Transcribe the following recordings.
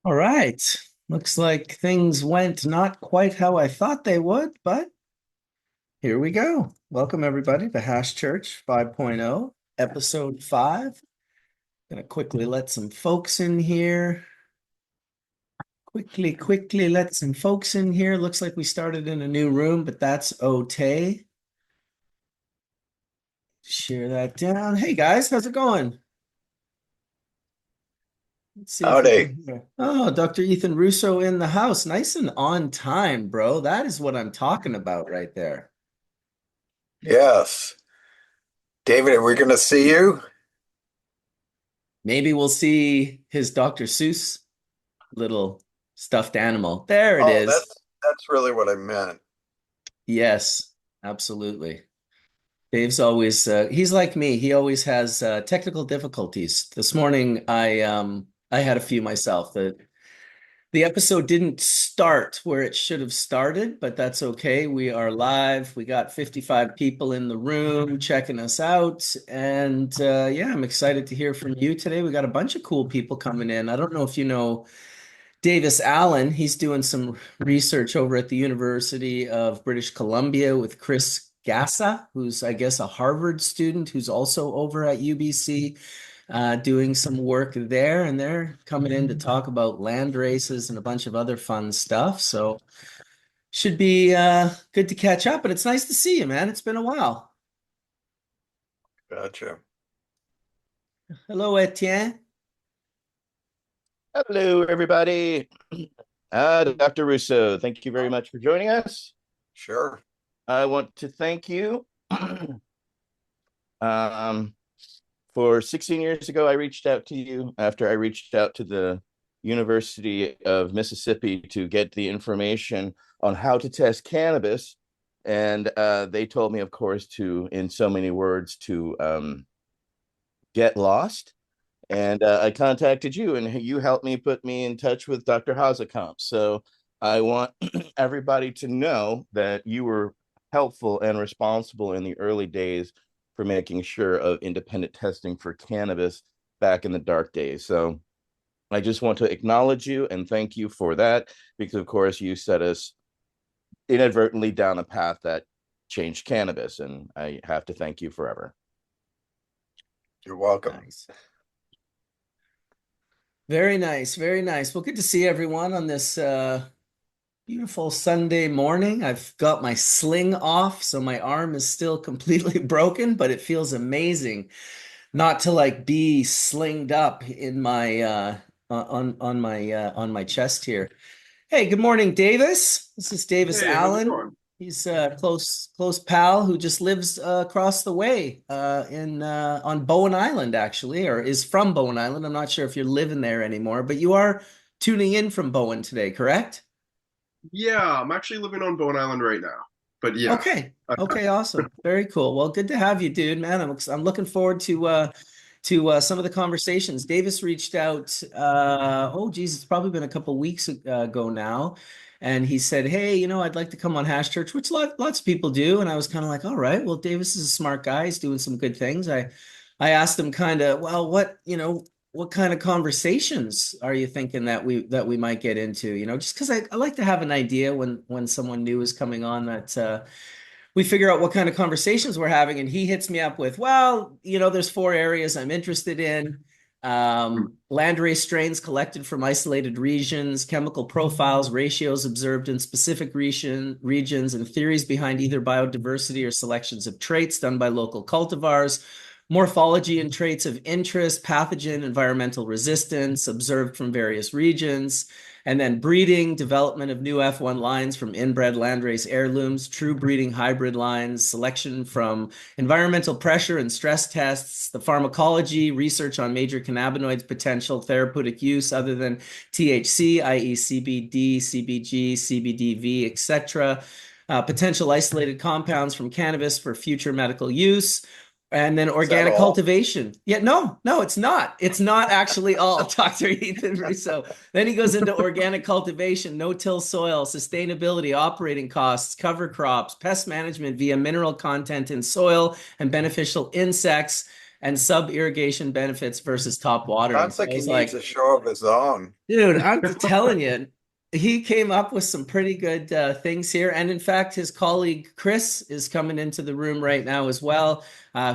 All right. Looks like things went not quite how I thought they would, but here we go. Welcome everybody to Hash Church 5.0, episode 5. Gonna quickly let some folks in here. Quickly let some folks in here. Looks like we started in a new room, but that's okay. Share that down. Hey guys, how's it going? Let's see if we Howdy. can hear. Oh, Dr. Ethan Russo in the house. Nice and on time, bro. That is what I'm talking about right there. Yes. David, are we going to see you? Maybe we'll see his Dr. Seuss little stuffed animal. There it Oh, is. that's really what I meant. Yes, absolutely. Dave's always he's like me. He always has technical difficulties. This morning I had a few myself. The episode didn't start where it should have started, but that's okay. We are live. We got 55 people in the room checking us out. And yeah, I'm excited to hear from you today. We got a bunch of cool people coming in. I don't know if you know Davis Allen. He's doing some research over at the University of British Columbia with Chris Gassa, who's, I guess, a Harvard student who's also over at UBC doing some work there. And they're coming in to talk about land races and a bunch of other fun stuff. So should be good to catch up. But it's nice to see you, man. It's been a while. Gotcha. Hello, Etienne. Hello, everybody. Dr. Russo, thank you very much for joining us. Sure. I want to thank you. Um, for 16 years ago, I reached out to you after I reached out to the University of Mississippi to get the information on how to test cannabis. And they told me, of course, to, in so many words, to get lost. And I contacted you, and you helped me put me in touch with Dr. Hazekamp. So I want everybody to know that you were helpful and responsible in the early days for making sure of independent testing for cannabis back in the dark days. So I just want to acknowledge you and thank you for that, because of course you set us inadvertently down a path that changed cannabis, and I have to thank you forever. You're welcome. Nice. Very nice, very nice. Well, good to see everyone on this beautiful Sunday morning. I've got my sling off, so my arm is still completely broken, but it feels amazing not to like be slinged up in my on my chest here. Hey, good morning, Davis. This is Davis Hey, how's it Allen. going? He's a close pal who just lives across the way in on Bowen Island, actually, or is from Bowen Island. I'm not sure if you're living there anymore, but you are tuning in from Bowen today, correct? Yeah, I'm actually living on Bowen Island right now. But yeah, Okay. Okay, awesome. Very cool. Well, good to have you, dude, man. I'm looking forward to some of the conversations. Davis reached out oh geez, it's probably been a couple weeks ago now. And he said, "Hey, I'd like to come on Hash Church," which lots of people do. And I was kind of like, "All right, well, Davis is a smart guy. He's doing some good things." I asked him kind of, well, what kind of conversations are you thinking that we might get into? Just because I like to have an idea when someone new is coming on that we figure out what kind of conversations we're having. And he hits me up with, well, there's 4 areas I'm interested in. Landrace strains collected from isolated regions, chemical profiles, ratios observed in specific regions, and theories behind either biodiversity or selections of traits done by local cultivars, morphology and traits of interest, pathogen, environmental resistance observed from various regions, and then breeding, development of new F1 lines from inbred landrace heirlooms, true breeding hybrid lines, selection from environmental pressure and stress tests, the pharmacology, research on major cannabinoids, potential therapeutic use other than THC, i.e. CBD, CBG, CBDV, etc., potential isolated compounds from cannabis for future medical use, and then Is that organic all? cultivation. Yeah, no, it's not. It's not actually all, Dr. Ethan Russo. Then he goes into organic cultivation, no-till soil, sustainability, operating costs, cover crops, pest management via mineral content in soil and beneficial insects, and sub-irrigation benefits versus top watering. Sounds like I he was needs like, a show of his own. dude, I'm telling you, he came up with some pretty good things here. And in fact, his colleague Chris is coming into the room right now as well,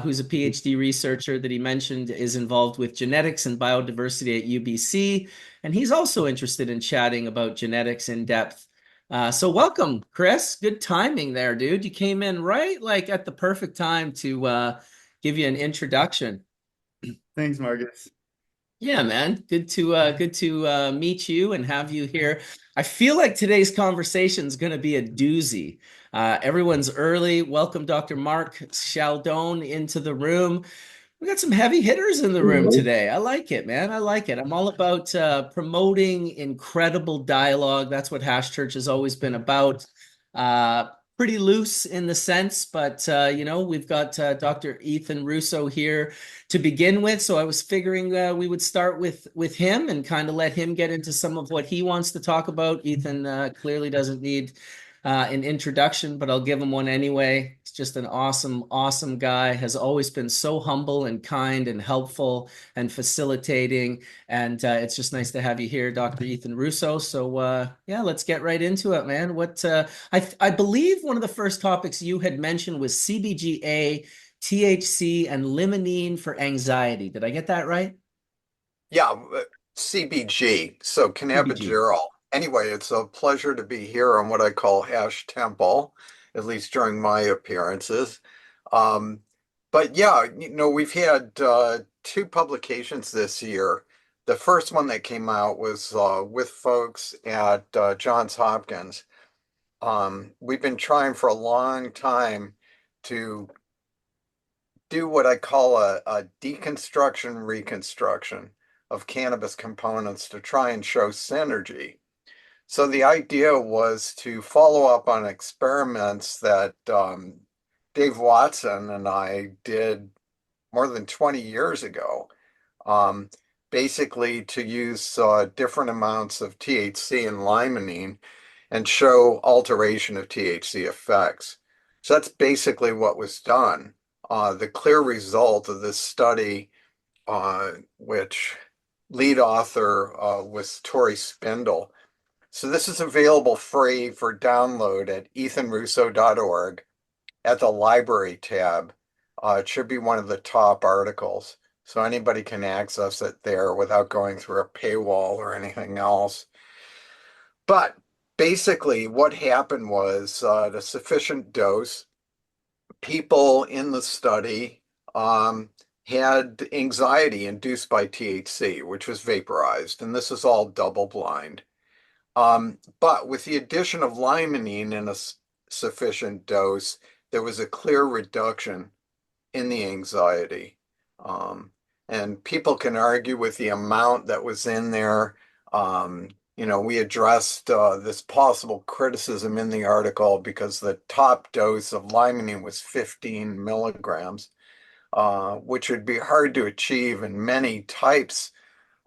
who's a PhD researcher that he mentioned is involved with genetics and biodiversity at UBC. And he's also interested in chatting about genetics in depth. So welcome, Chris. Good timing there, dude. You came in right like at the perfect time to give you an introduction. Thanks, Marcus. Yeah, man. Good to meet you and have you here. I feel like today's conversation is going to be a doozy. Everyone's early. Welcome, Dr. Mark Scialdone, into the room. We got some heavy hitters in the room today. I like it, man. I like it. I'm all about promoting incredible dialogue. That's what Hash Church has always been about. Pretty loose in the sense, but we've got Dr. Ethan Russo here to begin with. So I was figuring we would start with him and kind of let him get into some of what he wants to talk about. Ethan clearly doesn't need an introduction, but I'll give him one anyway. He's just an awesome, awesome guy, has always been so humble and kind and helpful and facilitating. And it's just nice to have you here, Dr. Ethan Russo. So yeah, let's get right into it, man. I believe one of the first topics you had mentioned was CBGA, THC, and limonene for anxiety. Did I get that right? Yeah, CBG, so cannabigerol. Anyway, it's a pleasure to be here on what I call Hash Temple, at least during my appearances. But yeah, we've had two publications this year. The first one that came out was with folks at Johns Hopkins. We've been trying for a long time to do what I call a deconstruction reconstruction of cannabis components to try and show synergy. So the idea was to follow up on experiments that Dave Watson and I did more than 20 years ago, basically to use different amounts of THC and limonene and show alteration of THC effects. So that's basically what was done. The clear result of this study, which lead author was Tori Spindle. So this is available free for download at ethanrusso.org at the library tab. It should be one of the top articles, so anybody can access it there without going through a paywall or anything else. But basically what happened was at a sufficient dose, people in the study had anxiety induced by THC, which was vaporized, and this is all double blind. But with the addition of limonene in a sufficient dose, there was a clear reduction in the anxiety. And people can argue with the amount that was in there. We addressed this possible criticism in the article because the top dose of limonene was 15 milligrams, which would be hard to achieve in many types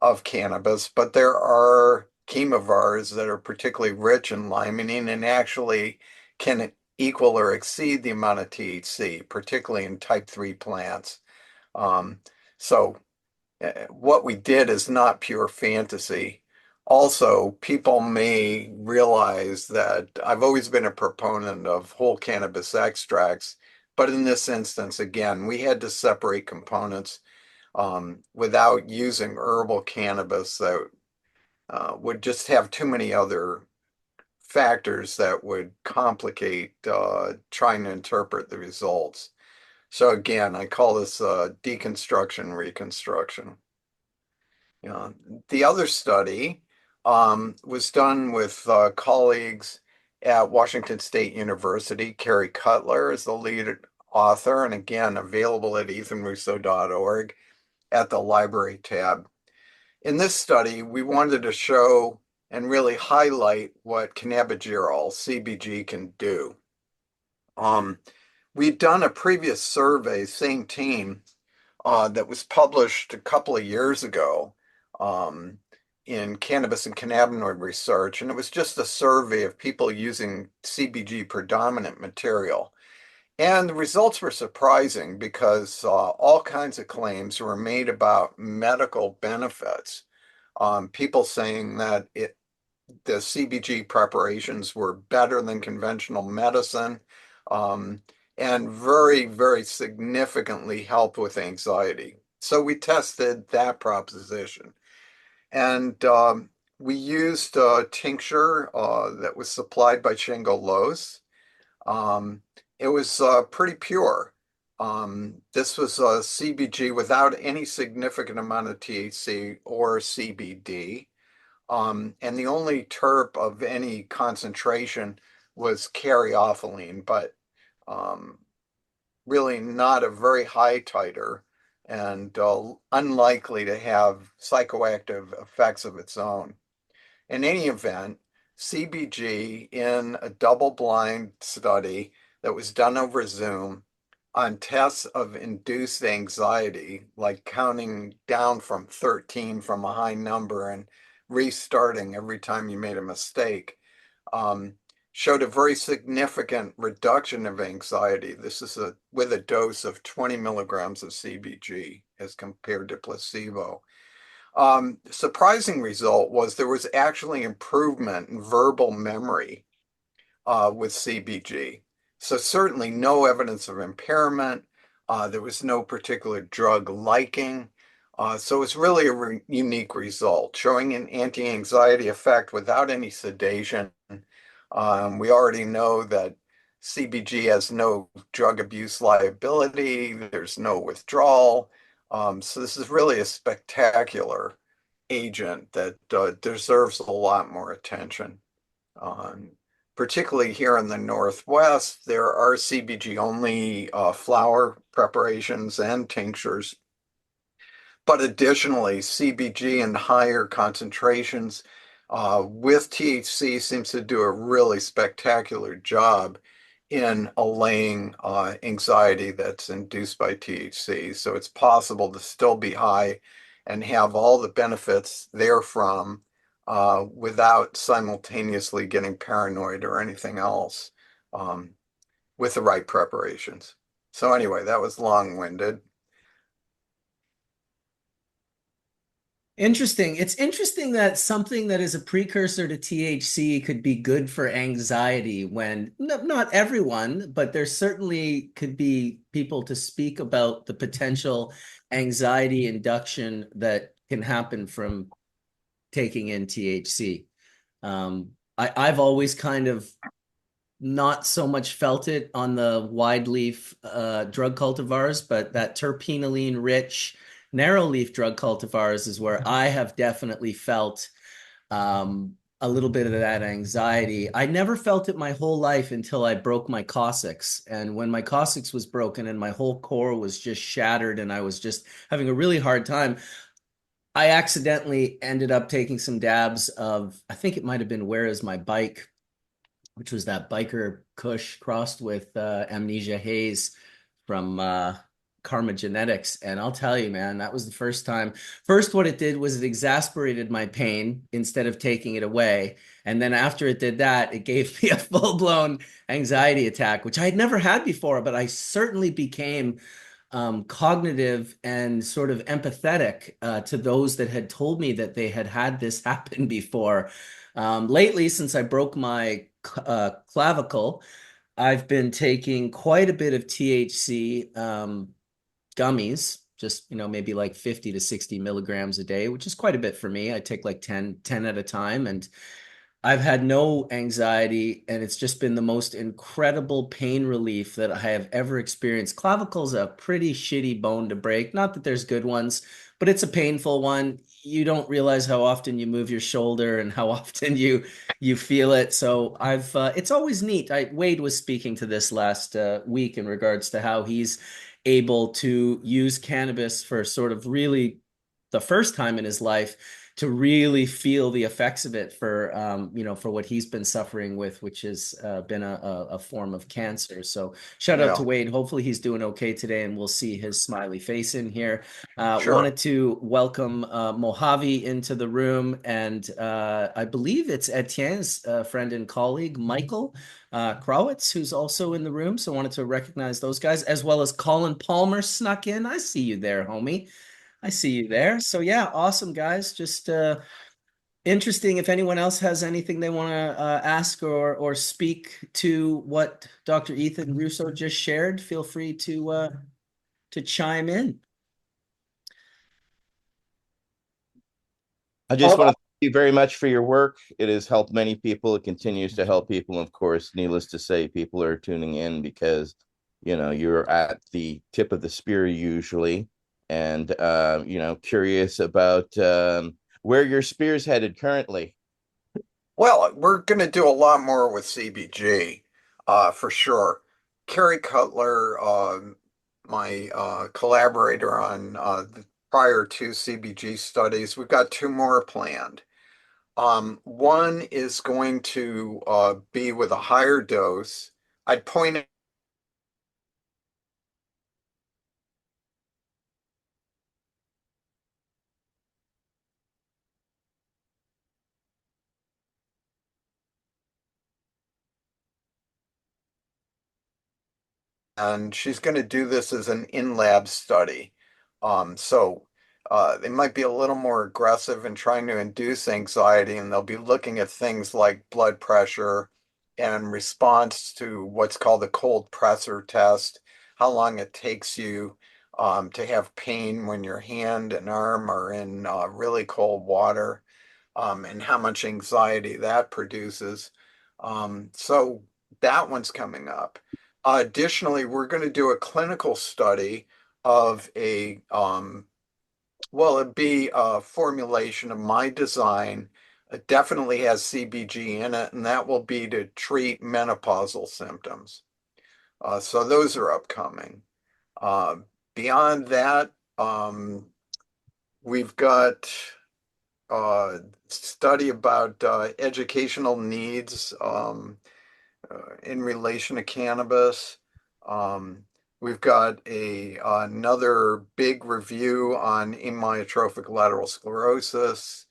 of cannabis, but there are chemovars that are particularly rich in limonene and actually can equal or exceed the amount of THC, particularly in type 3 plants. So what we did is not pure fantasy. Also, people may realize that I've always been a proponent of whole cannabis extracts, but in this instance, again, we had to separate components without using herbal cannabis that would just have too many other factors that would complicate trying to interpret the results. So again, I call this deconstruction reconstruction. The other study was done with colleagues at Washington State University. Carrie Cutler is the lead author, and again, available at ethanrusso.org at the library tab. In this study, we wanted to show and really highlight what cannabigerol, CBG, can do. We'd done a previous survey, same team, that was published a couple of years ago in Cannabis and Cannabinoid Research, and it was just a survey of people using CBG predominant material. And the results were surprising because all kinds of claims were made about medical benefits. People saying that the CBG preparations were better than conventional medicine, and very, very significantly helped with anxiety. So we tested that proposition. And we used a tincture that was supplied by Shingo Lowe's. Um, it was pretty pure. This was a CBG without any significant amount of THC or CBD. And the only terp of any concentration was caryophyllene, but um, really not a very high titer and unlikely to have psychoactive effects of its own. In any event, CBG in a double-blind study that was done over Zoom on tests of induced anxiety, like counting down from 13 from a high number and restarting every time you made a mistake, um, showed a very significant reduction of anxiety. This is with a dose of 20 milligrams of CBG as compared to placebo. Surprising result was there was actually improvement in verbal memory with CBG. So certainly no evidence of impairment. There was no particular drug liking. So it's really a unique result, showing an anti-anxiety effect without any sedation. We already know that CBG has no drug abuse liability. There's no withdrawal. So this is really a spectacular agent that deserves a lot more attention. Particularly here in the Northwest, there are CBG only flower preparations and tinctures. But additionally, CBG in higher concentrations with THC seems to do a really spectacular job in allaying anxiety that's induced by THC. So it's possible to still be high and have all the benefits therefrom without simultaneously getting paranoid or anything else with the right preparations. So anyway, that was long-winded. Interesting. It's interesting that something that is a precursor to THC could be good for anxiety when not everyone, but there certainly could be people to speak about the potential anxiety induction that can happen from taking in THC. I've always kind of not so much felt it on the wide leaf drug cultivars, but that terpenylene rich narrow leaf drug cultivars is where I have definitely felt a little bit of that anxiety. I never felt it my whole life until I broke my coccyx. And when my coccyx was broken and my whole core was just shattered and I was just having a really hard time, I accidentally ended up taking some dabs of, I think it might have been Where Is My Bike, which was that biker Kush crossed with Amnesia Haze from Karma Genetics. And I'll tell you, man, that was the first time. First, what it did was it exasperated my pain instead of taking it away. And then after it did that, it gave me a full-blown anxiety attack, which I had never had before, but I certainly became cognitive and sort of empathetic to those that had told me that they had had this happen before. Lately, since I broke my clavicle, I've been taking quite a bit of THC gummies, just, maybe like 50 to 60 milligrams a day, which is quite a bit for me. I take like 10 at a time, and I've had no anxiety, and it's just been the most incredible pain relief that I have ever experienced. Clavicle's a pretty shitty bone to break. Not that there's good ones, but it's a painful one. You don't realize how often you move your shoulder and how often you feel it. So it's always neat. Wade was speaking to this last week in regards to how he's able to use cannabis for sort of really the first time in his life really feel the effects of it for for what he's been suffering with, which has been a form of cancer. So shout out to Wade. Hopefully he's doing okay today, and we'll see his smiley face in here. Wanted to welcome Mojave into the room, and I believe it's Etienne's friend and colleague, Michael Krawitz, who's also in the room. So wanted to recognize those guys, as well as Colin Palmer snuck in. I see you there, homie. I see you there. So yeah, awesome guys. Just interesting. If anyone else has anything they want to ask or speak to what Dr. Ethan Russo just shared, feel free to chime in. I just want to thank you very much for your work. It has helped many people. It continues to help people. And of course, needless to say, people are tuning in because, you're at the tip of the spear usually, and, curious about where your spear's headed currently. Well, we're going to do a lot more with CBG, for sure. Kerry Cutler, my collaborator on the prior two CBG studies, we've got two more planned. One is going to be with a higher dose. I'd point and she's going to do this as an in-lab study. So they might be a little more aggressive in trying to induce anxiety, and they'll be looking at things like blood pressure and response to what's called the cold pressor test, how long it takes you to have pain when your hand and arm are in really cold water, and how much anxiety that produces. So that one's coming up. Additionally, we're going to do a clinical study of it'd be a formulation of my design. It definitely has CBG in it, and that will be to treat menopausal symptoms. So those are upcoming. Beyond that, we've got study about educational needs in relation to cannabis. We've got another big review on amyotrophic lateral sclerosis.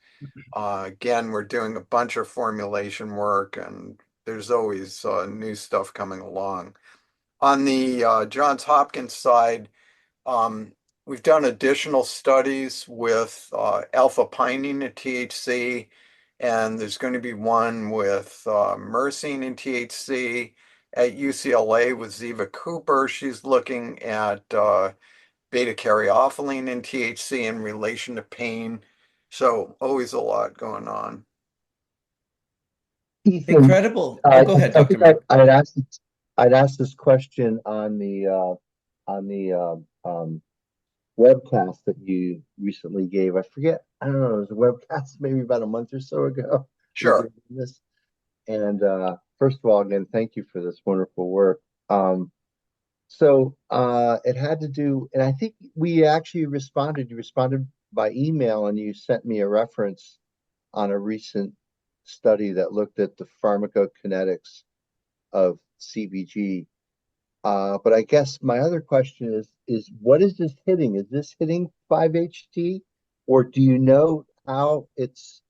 Again, we're doing a bunch of formulation work, and there's always new stuff coming along. On the Johns Hopkins side, we've done additional studies with alpha pinene and THC, and there's going to be one with myrcene and THC. At UCLA with Ziva Cooper, she's looking at beta caryophyllene and THC in relation to pain. So always a lot going on. Ethan, Incredible. Oh, go ahead, Dr. Mark. I'd asked this question on the webcast that you recently gave. I forget. I don't know. It was a webcast maybe about a month or so ago. Sure. And first of all, again, thank you for this wonderful work. So it had to do, and I think we actually responded. You responded by email, and you sent me a reference on a recent study that looked at the pharmacokinetics of CBG. But I guess my other question is what is this hitting? Is this hitting 5-HT, or do you know how it's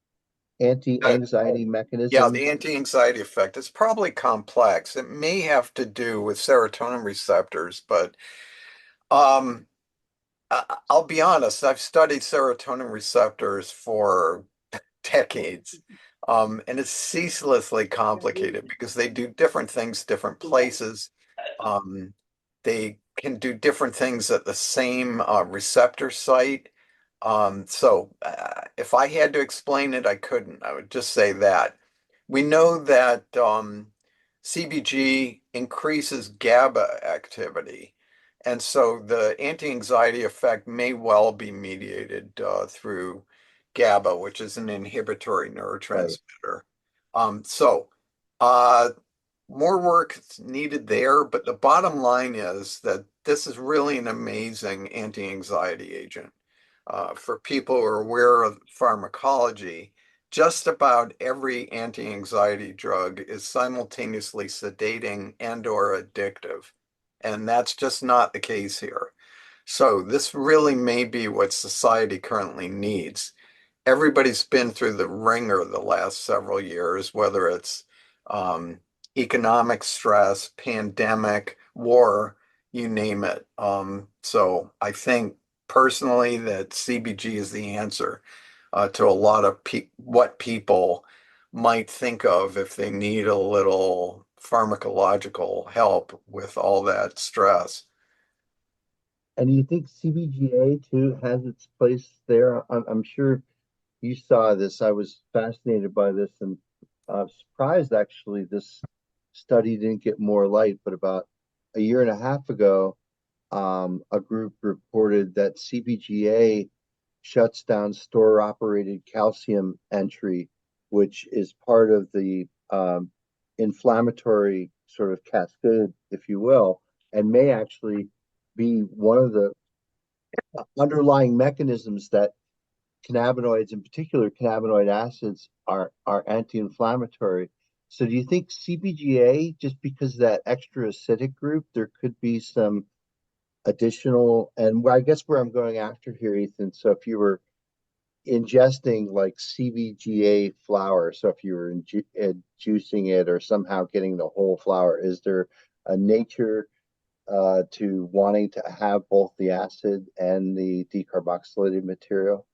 anti-anxiety mechanism? Yeah, the anti-anxiety effect is probably complex. It may have to do with serotonin receptors, but I'll be honest, I've studied serotonin receptors for decades. And it's ceaselessly complicated because they do different things, different places. They can do different things at the same receptor site. So if I had to explain it, I couldn't. I would just say that. We know that CBG increases GABA activity. And so the anti-anxiety effect may well be mediated through GABA, which is an inhibitory neurotransmitter. More work is needed there, but the bottom line is that this is really an amazing anti-anxiety agent. For people who are aware of pharmacology, just about every anti-anxiety drug is simultaneously sedating and or addictive. And that's just not the case here. So this really may be what society currently needs. Everybody's been through the ringer the last several years, whether it's economic stress, pandemic, war, you name it. So I think personally that CBG is the answer to a lot of what people might think of if they need a little pharmacological help with all that stress. And do you think CBGA too has its place there? I'm sure you saw this. I was fascinated by this and surprised actually this study didn't get more light, but about a year and a half ago, a group reported that CBGA shuts down store operated calcium entry, which is part of the inflammatory sort of cascade, if you will, and may actually be one of the underlying mechanisms that cannabinoids, in particular cannabinoid acids, are anti-inflammatory. So do you think CBGA, just because of that extra acidic group, there could be some additional, and I guess where I'm going after here, Ethan, so if you were ingesting like CBGA flower, so if you were juicing it or somehow getting the whole flower, is there a nature to wanting to have both the acid and the decarboxylated material?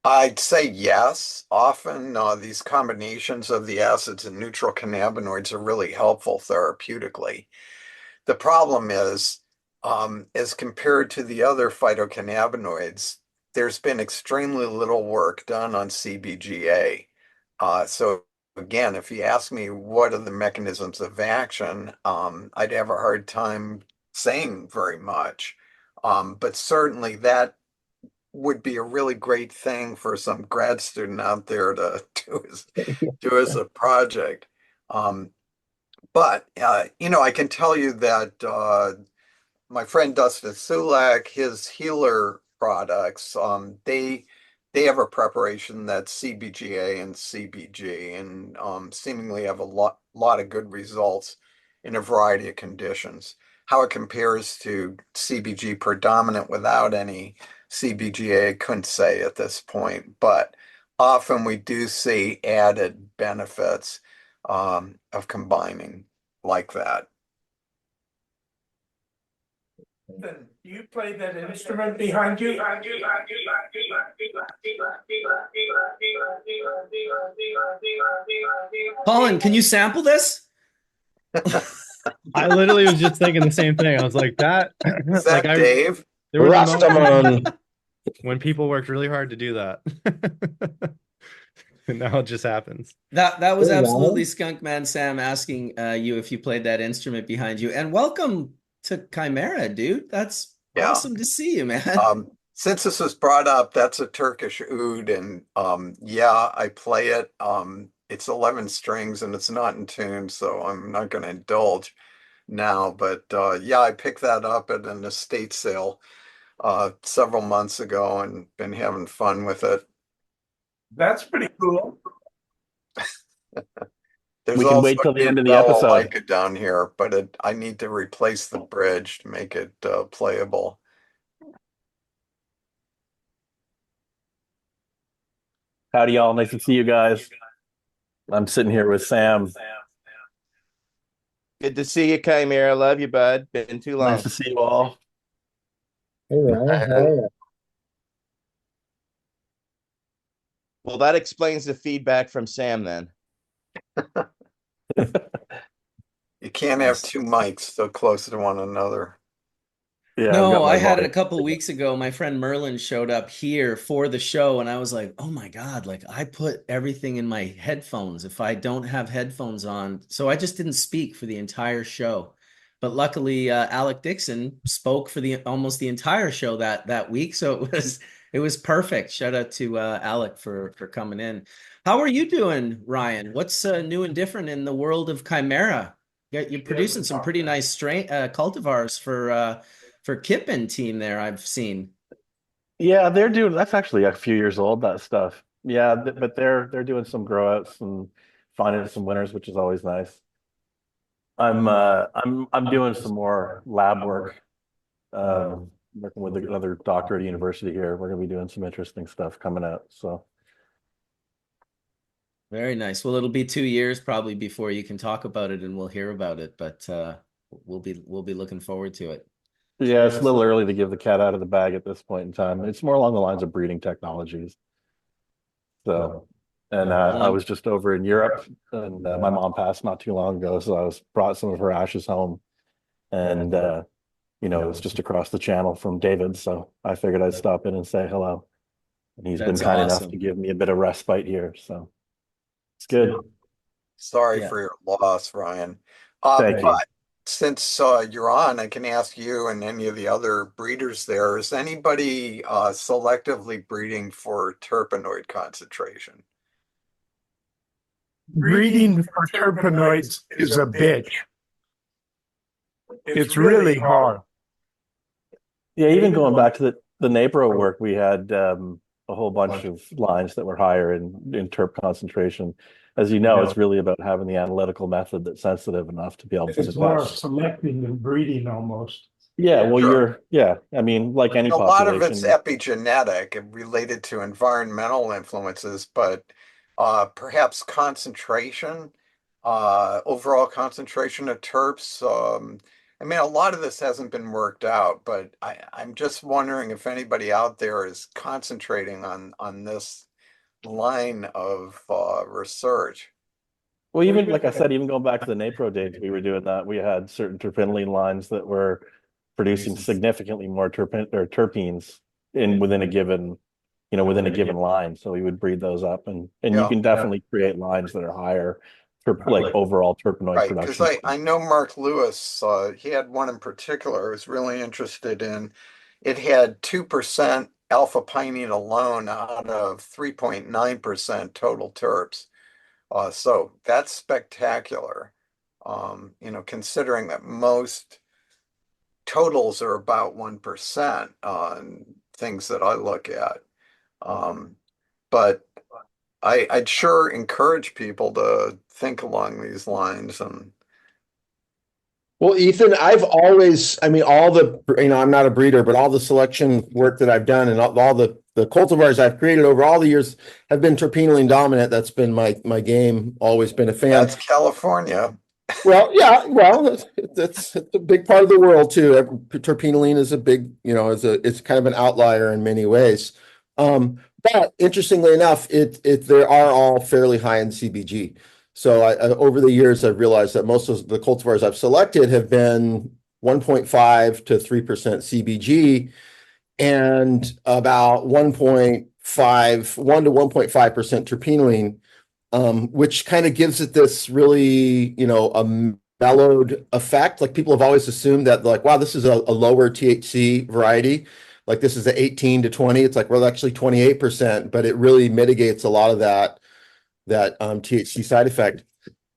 I'd say yes. Often these combinations of the acids and neutral cannabinoids are really helpful therapeutically. The problem is, as compared to the other phytocannabinoids, there's been extremely little work done on CBGA. So again, if you ask me what are the mechanisms of action, I'd have a hard time saying very much. But certainly that would be a really great thing for some grad student out there to do as a project. But I can tell you that my friend Dustin Sulak, his healer products, they have a preparation that's CBGA and CBG, and seemingly have a lot of good results in a variety of conditions. How it compares to CBG predominant without any CBGA, I couldn't say at this point, but often we do see added benefits of combining like that. Then you play that instrument behind you. Colin, can you sample this? I literally was just thinking the same thing. I was like, that, Is that Dave? there was a moment Rastaman. when people worked really hard to do that. And now it just happens. That was Hey, absolutely Skunkman Sam asking you if you played that instrument behind you. And welcome to Chimera, dude. That's Yeah. awesome to see you, man. Since this was brought up, that's a Turkish oud, and yeah, I play it. It's 11 strings and it's not in tune, so I'm not going to indulge now. But yeah, I picked that up at an estate sale several months ago and been having fun with it. That's pretty cool. There's We can also wait till the a end of the Bella episode. Leica down here, but I need to replace the bridge to make it playable. Howdy, y'all. Nice to see you guys. I'm sitting here with Sam. Good to see you, Chimera. Love you, bud. Been too long. Nice to see you all. Hey, Ryan, how are you? Well, that explains the feedback from Sam then. You can't have two mics so close to one another. Yeah, I've No, got my I had it a mic. couple weeks ago. My friend Merlin showed up here for the show, and I was like, oh my God, like I put everything in my headphones if I don't have headphones on. So I just didn't speak for the entire show. But luckily, Alec Dixon spoke for almost the entire show that week. So it was perfect. Shout out to Alec for coming in. How are you doing, Ryan? What's new and different in the world of Chimera? You're producing some pretty nice cultivars for Kippen team there, I've seen. Yeah, they're doing that's actually a few years old, that stuff. Yeah, but they're doing some grow outs and finding some winners, which is always nice. I'm doing some more lab work, working with another doctor at a university here. We're gonna be doing some interesting stuff coming out. So Very nice. Well, it'll be 2 years probably before you can talk about it and we'll hear about it, but we'll be looking forward to it. yeah, it's a little early to give the cat out of the bag at this point in time. It's more along the lines of breeding technologies. So, and I was just over in Europe, and my mom passed not too long ago, so I was brought some of her ashes home, and you know, it's just across the channel from David, so I figured I'd stop in and say hello. And he's been That's kind awesome. enough to give me a bit of respite here, so it's good. Sorry Yeah. for your loss, Ryan. Thank you. But since you're on, I can ask you and any of the other breeders there, is anybody selectively breeding for terpenoid concentration? Breeding for terpenoids is a bitch. It's really hard. Yeah, even going back to the NAPRO work, we had a whole bunch of lines that were higher in terp concentration. As you know, it's really about having the analytical method that's sensitive enough to be able to It's more detect. selecting than breeding almost. Yeah, well, Sure. I mean, like any A lot of it's population. epigenetic and related to environmental influences, but perhaps concentration, overall concentration of terps. I mean, a lot of this hasn't been worked out, but I'm just wondering if anybody out there is concentrating on this line of research. Well, even like I said, even going back to the NAPRO days, we were doing that. We had certain terpinolene lines that were producing significantly more terpenes in within a given, within a given line. So we would breed those up, and you Yeah. can definitely create lines that are higher for like overall terpenoid Right, because production. I know Mark Lewis, he had one in particular I was really interested in. It had 2% alpha pinene alone out of 3.9% total terps. So that's spectacular. Considering that most totals are about 1% on things that I look at. But I'd sure encourage people to think along these lines. And Well, Ethan, I've always, I mean, I'm not a breeder, but all the selection work that I've done and all the cultivars I've created over all the years have been terpenoline dominant. That's been my game, always been a fan. that's California. Well, yeah, well, it's a big part of the world too. Terpenoline is a big, it's kind of an outlier in many ways. But interestingly enough, they are all fairly high in CBG. So over the years, I've realized that most of the cultivars I've selected have been 1.5 to 3% CBG and about 1 to 1.5% terpenoline, which kind of gives it this really, a mellowed effect. Like people have always assumed that like, wow, this is a lower THC variety. Like this is an 18 to 20. It's like, well, actually 28%, but it really mitigates a lot of that THC side effect.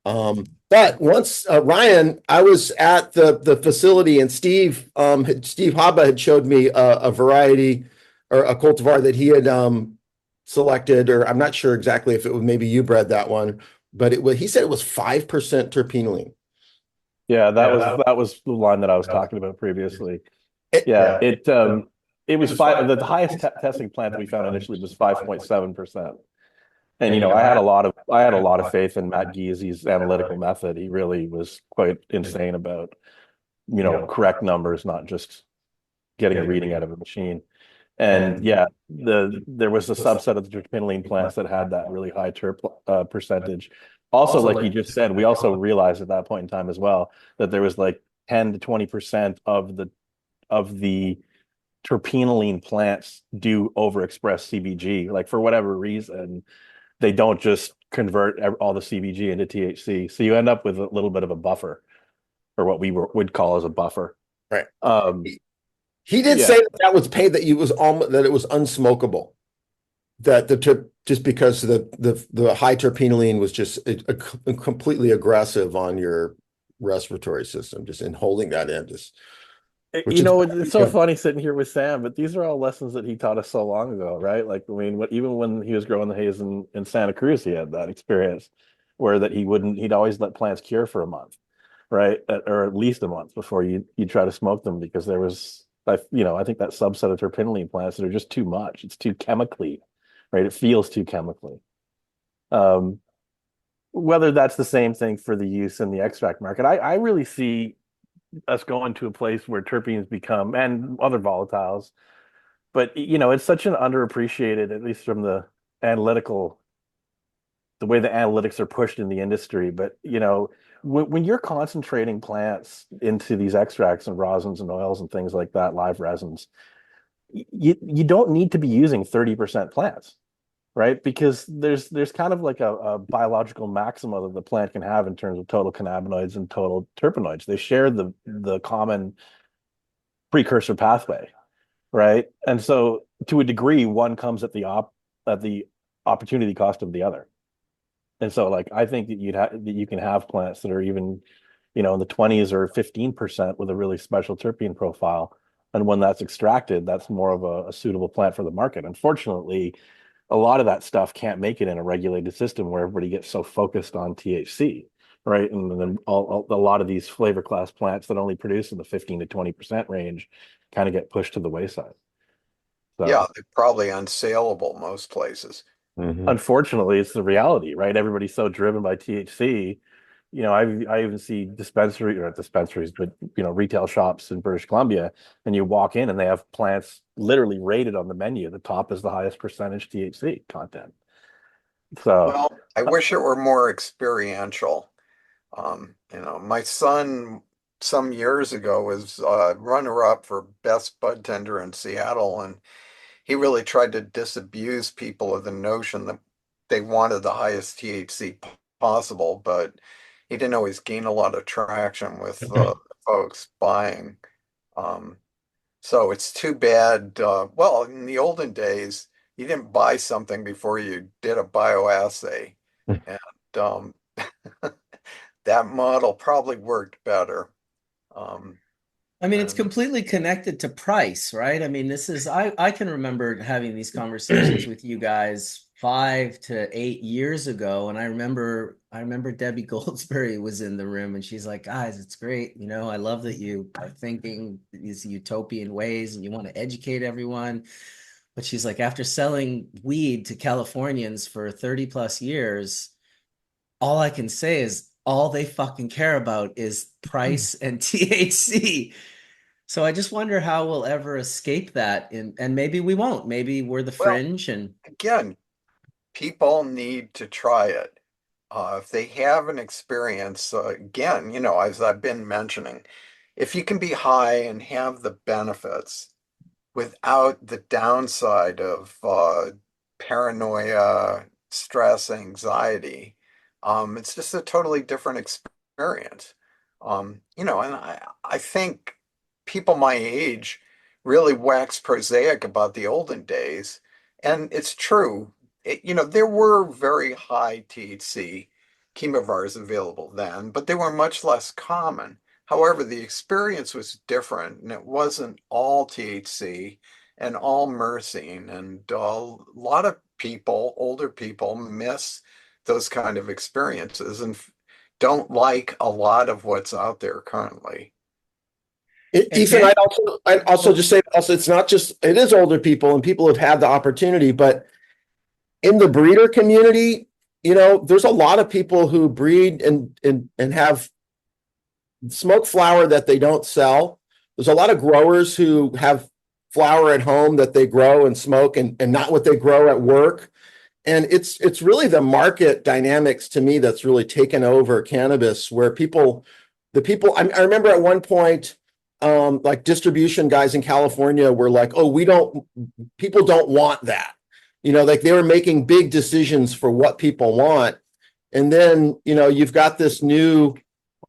But once Ryan, I was at the facility and Steve Haba had showed me a variety or a cultivar that he had selected, or I'm not sure exactly if it was, maybe you bred that one, but he said it was 5% terpenoline. Yeah, that was the line that I was talking about previously. It was five. The highest testing plant that we found initially was 5.7%. And I had a lot of faith in Matt Giesi's analytical method. He really was quite insane about correct numbers, not just getting a reading out of a machine. And yeah, there was a subset of the terpenoline plants that had that really high terp percentage. Also, like you just said, we also realized at that point in time as well that there was like 10 to 20% of the terpenoline plants do overexpress CBG. Like for whatever reason, they don't just convert all the CBG into THC. So you end up with a little bit of a buffer, or what we would call as a buffer. Right. He did say that was paid, that it was unsmokable. That just because the high terpenoline was just completely aggressive on your respiratory system, just in holding that in. Which You is, know, it's so yeah. funny sitting here with Sam, but these are all lessons that he taught us so long ago, right? Like, I mean, even when he was growing the haze in Santa Cruz, he had that experience where that he'd always let plants cure for a month, right? Or at least a month before you try to smoke them because there was, I think that subset of terpinolene plants that are just too much. It's too chemically, right? It feels too chemically. Whether that's the same thing for the use in the extract market, I really see us going to a place where terpenes become, and other volatiles, but it's such an underappreciated, at least from the way the analytics are pushed in the industry. But when you're concentrating plants into these extracts and rosins and oils and things like that, live resins, you don't need to be using 30% plants, right? Because there's kind of like a biological maxima that the plant can have in terms of total cannabinoids and total terpenoids. They share the common precursor pathway, right? And so to a degree, one comes at the opportunity cost of the other. And so like I think that you can have plants that are even, in the 20s or 15% with a really special terpene profile. And when that's extracted, that's more of a suitable plant for the market. Unfortunately, a lot of that stuff can't make it in a regulated system where everybody gets so focused on THC, right? And then a lot of these flavor class plants that only produce in the 15 to 20% range kind of get pushed to the wayside. So, Yeah, they're probably unsaleable most places. unfortunately, it's the reality, right? Everybody's so driven by THC. I even see not dispensaries, but retail shops in British Columbia, and you walk in and they have plants literally rated on the menu. The top is the highest percentage THC content. So, Well, I wish it were more experiential. My son some years ago was runner-up for best bud tender in Seattle, and he really tried to disabuse people of the notion that they wanted the highest THC possible, but he didn't always gain a lot of traction with folks buying. So it's too bad. Well, in the olden days, you didn't buy something before you did a bioassay, and that model probably worked better. I mean, it's completely connected to price, right? I mean, I can remember having these conversations with you guys 5 to 8 years ago. And I remember Debbie Goldsberry was in the room and she's like, guys, it's great. I love that you are thinking these utopian ways and you want to educate everyone. But she's like, after selling weed to Californians for 30 plus years, all I can say is all they fucking care about is price and THC. So I just wonder how we'll ever escape that. And maybe we won't. Maybe we're the fringe. And again, people need to try it. If they have an experience, again, as I've been mentioning, if you can be high and have the benefits without the downside of paranoia, stress, anxiety, it's just a totally different experience. And I think people my age really wax prosaic about the olden days. And it's true. There were very high THC chemovars available then, but they were much less common. However, the experience was different, and it wasn't all THC and all myrcene. And a lot of people, older people, miss those kind of experiences and don't like a lot of what's out there currently. Ethan, I'd also just say it's not just, it is older people and people have had the opportunity, but in the breeder community, there's a lot of people who breed and have smoke flower that they don't sell. There's a lot of growers who have flower at home that they grow and smoke and not what they grow at work. And it's really the market dynamics to me that's really taken over cannabis, where I remember at one point, like distribution guys in California were like, oh, people don't want that. Like they were making big decisions for what people want. And then, you've got this new,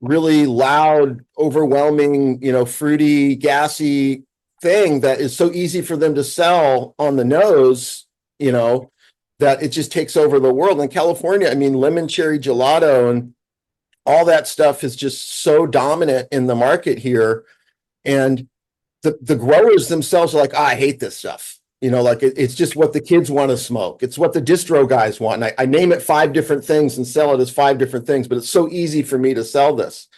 really loud, overwhelming, fruity, gassy thing that is so easy for them to sell on the nose, that it just takes over the world. In California, I mean, lemon cherry gelato and all that stuff is just so dominant in the market here. And the growers themselves are like, I hate this stuff. Like it's just what the kids want to smoke. It's what the distro guys want. And I name it 5 different things and sell it as 5 different things, but it's so easy for me to sell this.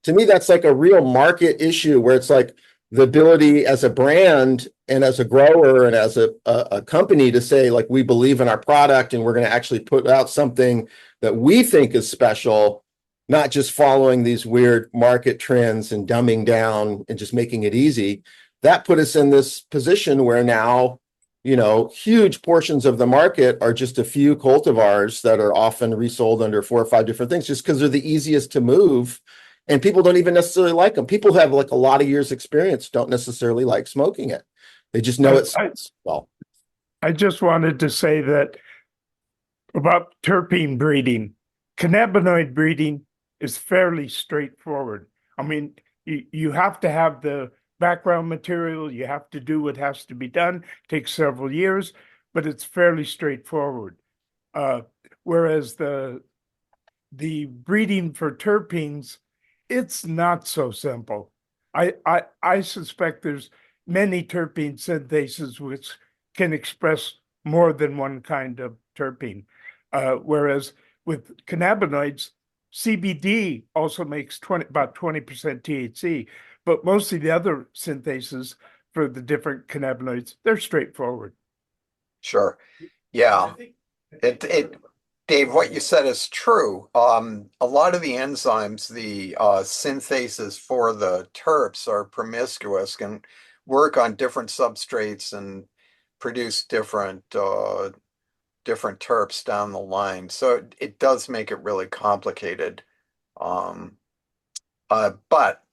To me, that's like a real market issue where it's like the ability as a brand and as a grower and as a company to say, like, we believe in our product and we're going to actually put out something that we think is special, not just following these weird market trends and dumbing down and just making it easy. That put us in this position where now, huge portions of the market are just a few cultivars that are often resold under 4 or 5 different things just because they're the easiest to move. And people don't even necessarily like them. People who have like a lot of years experience don't necessarily like smoking it. They just know it's well. I just wanted to say that about terpene breeding, cannabinoid breeding is fairly straightforward. I mean, you have to have the background material, you have to do what has to be done, it takes several years, but it's fairly straightforward. Whereas the breeding for terpenes, it's not so simple. I suspect there's many terpene syntheses which can express more than one kind of terpene. Whereas with cannabinoids, CBD also makes about 20% THC, but most of the other syntheses for the different cannabinoids, they're straightforward. Sure. Yeah. Dave, what you said is true. A lot of the enzymes, the synthases for the terps are promiscuous, can work on different substrates and produce different terps down the line. So it does make it really complicated. But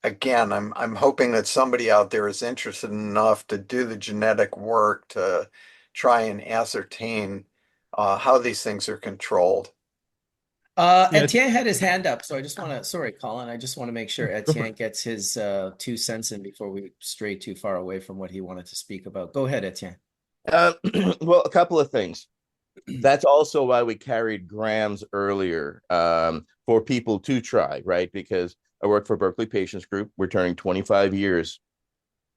again, I'm hoping that somebody out there is interested enough to do the genetic work to try and ascertain how these things are controlled. Etienne had his hand up, so I just want to, sorry, Colin, I just want to make sure Etienne gets his 2 cents in before we stray too far away from what he wanted to speak about. Go ahead, Etienne. Well, a couple of things. That's also why we carried grams earlier for people to try, right? Because I work for Berkeley Patients Group. We're turning 25 years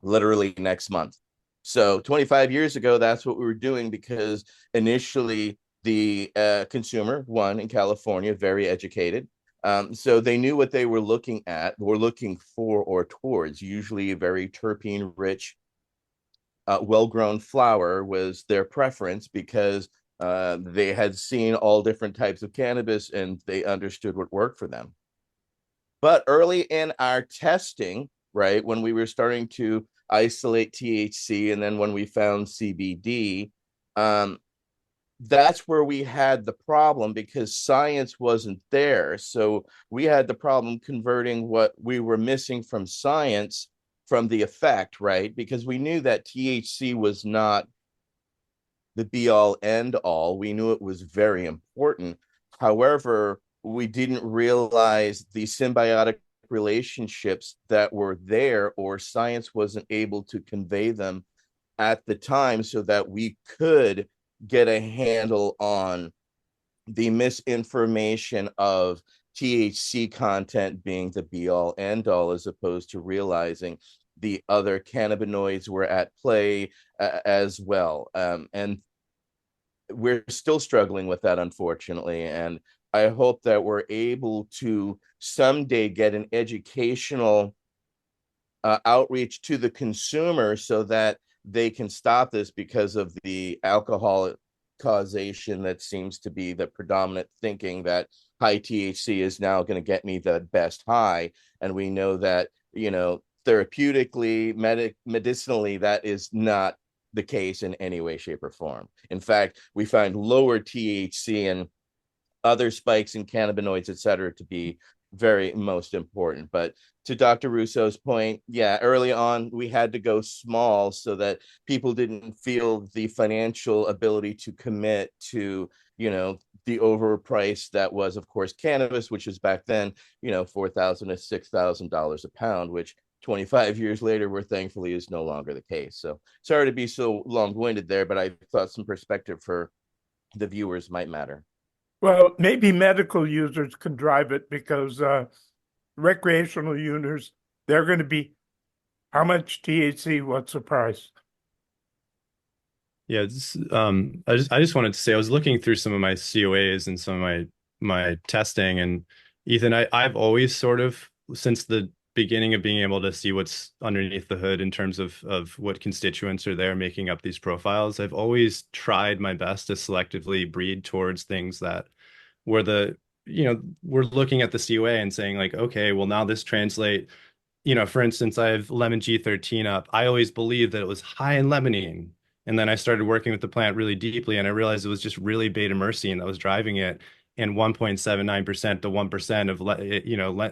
literally next month. So 25 years ago, that's what we were doing because initially the consumer, one in California, very educated. So they knew what they were looking at, were looking for or towards, usually a very terpene rich, well-grown flower was their preference because they had seen all different types of cannabis and they understood what worked for them. But early in our testing, right, when we were starting to isolate THC and then when we found CBD, that's where we had the problem because science wasn't there. So we had the problem converting what we were missing from science from the effect, right? Because we knew that THC was not the be-all end-all. We knew it was very important. However, we didn't realize the symbiotic relationships that were there, or science wasn't able to convey them at the time so that we could get a handle on the misinformation of THC content being the be-all end-all, as opposed to realizing the other cannabinoids were at play as well. And we're still struggling with that, unfortunately. And I hope that we're able to someday get an educational outreach to the consumer so that they can stop this because of the alcohol causation that seems to be the predominant thinking that high THC is now going to get me the best high. And we know that, therapeutically, medicinally, that is not the case in any way, shape, or form. In fact, we find lower THC and other spikes in cannabinoids, et cetera, to be very most important. But to Dr. Russo's point, yeah, early on, we had to go small so that people didn't feel the financial ability to commit to, the overprice that was, of course, cannabis, which is back then, $4,000 to $6,000 a pound, which 25 years later, we're thankfully is no longer the case. So sorry to be so long-winded there, but I thought some perspective for the viewers might matter. Well, maybe medical users can drive it because recreational users, they're going to be How much THC? What's the price? Yeah, I just wanted to say I was looking through some of my COAs and some of my testing, and Ethan, I've always sort of, since the beginning of being able to see what's underneath the hood in terms of what constituents are there making up these profiles, I've always tried my best to selectively breed towards things that were we're looking at the COA and saying like, okay, well now this translate, for instance, I have lemon G13 up. I always believed that it was high in limonene. And then I started working with the plant really deeply, and I realized it was just really beta myrcene that was driving it. And 1.79% to 1% of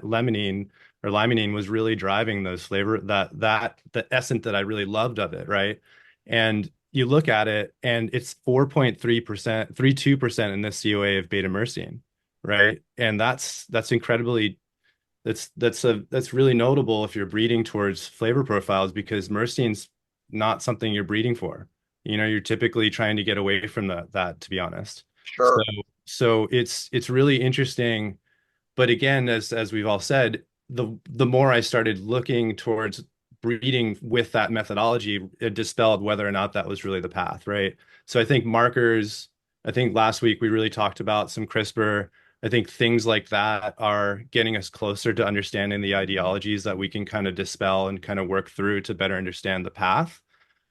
limonene or limonene was really driving those flavor that the essence that I really loved of it, right? And you look at it, and it's 4.3%, 32% in this COA of beta myrcene, right? And that's incredibly that's really notable if you're breeding towards flavor profiles, because myrcene's not something you're breeding for. You're typically trying to get away from that, to be honest. Sure. So it's really interesting. But again, as we've all said, the more I started looking towards breeding with that methodology, it dispelled whether or not that was really the path, right? So I think markers, I think last week we really talked about some CRISPR. I think things like that are getting us closer to understanding the ideologies that we can kind of dispel and kind of work through to better understand the path.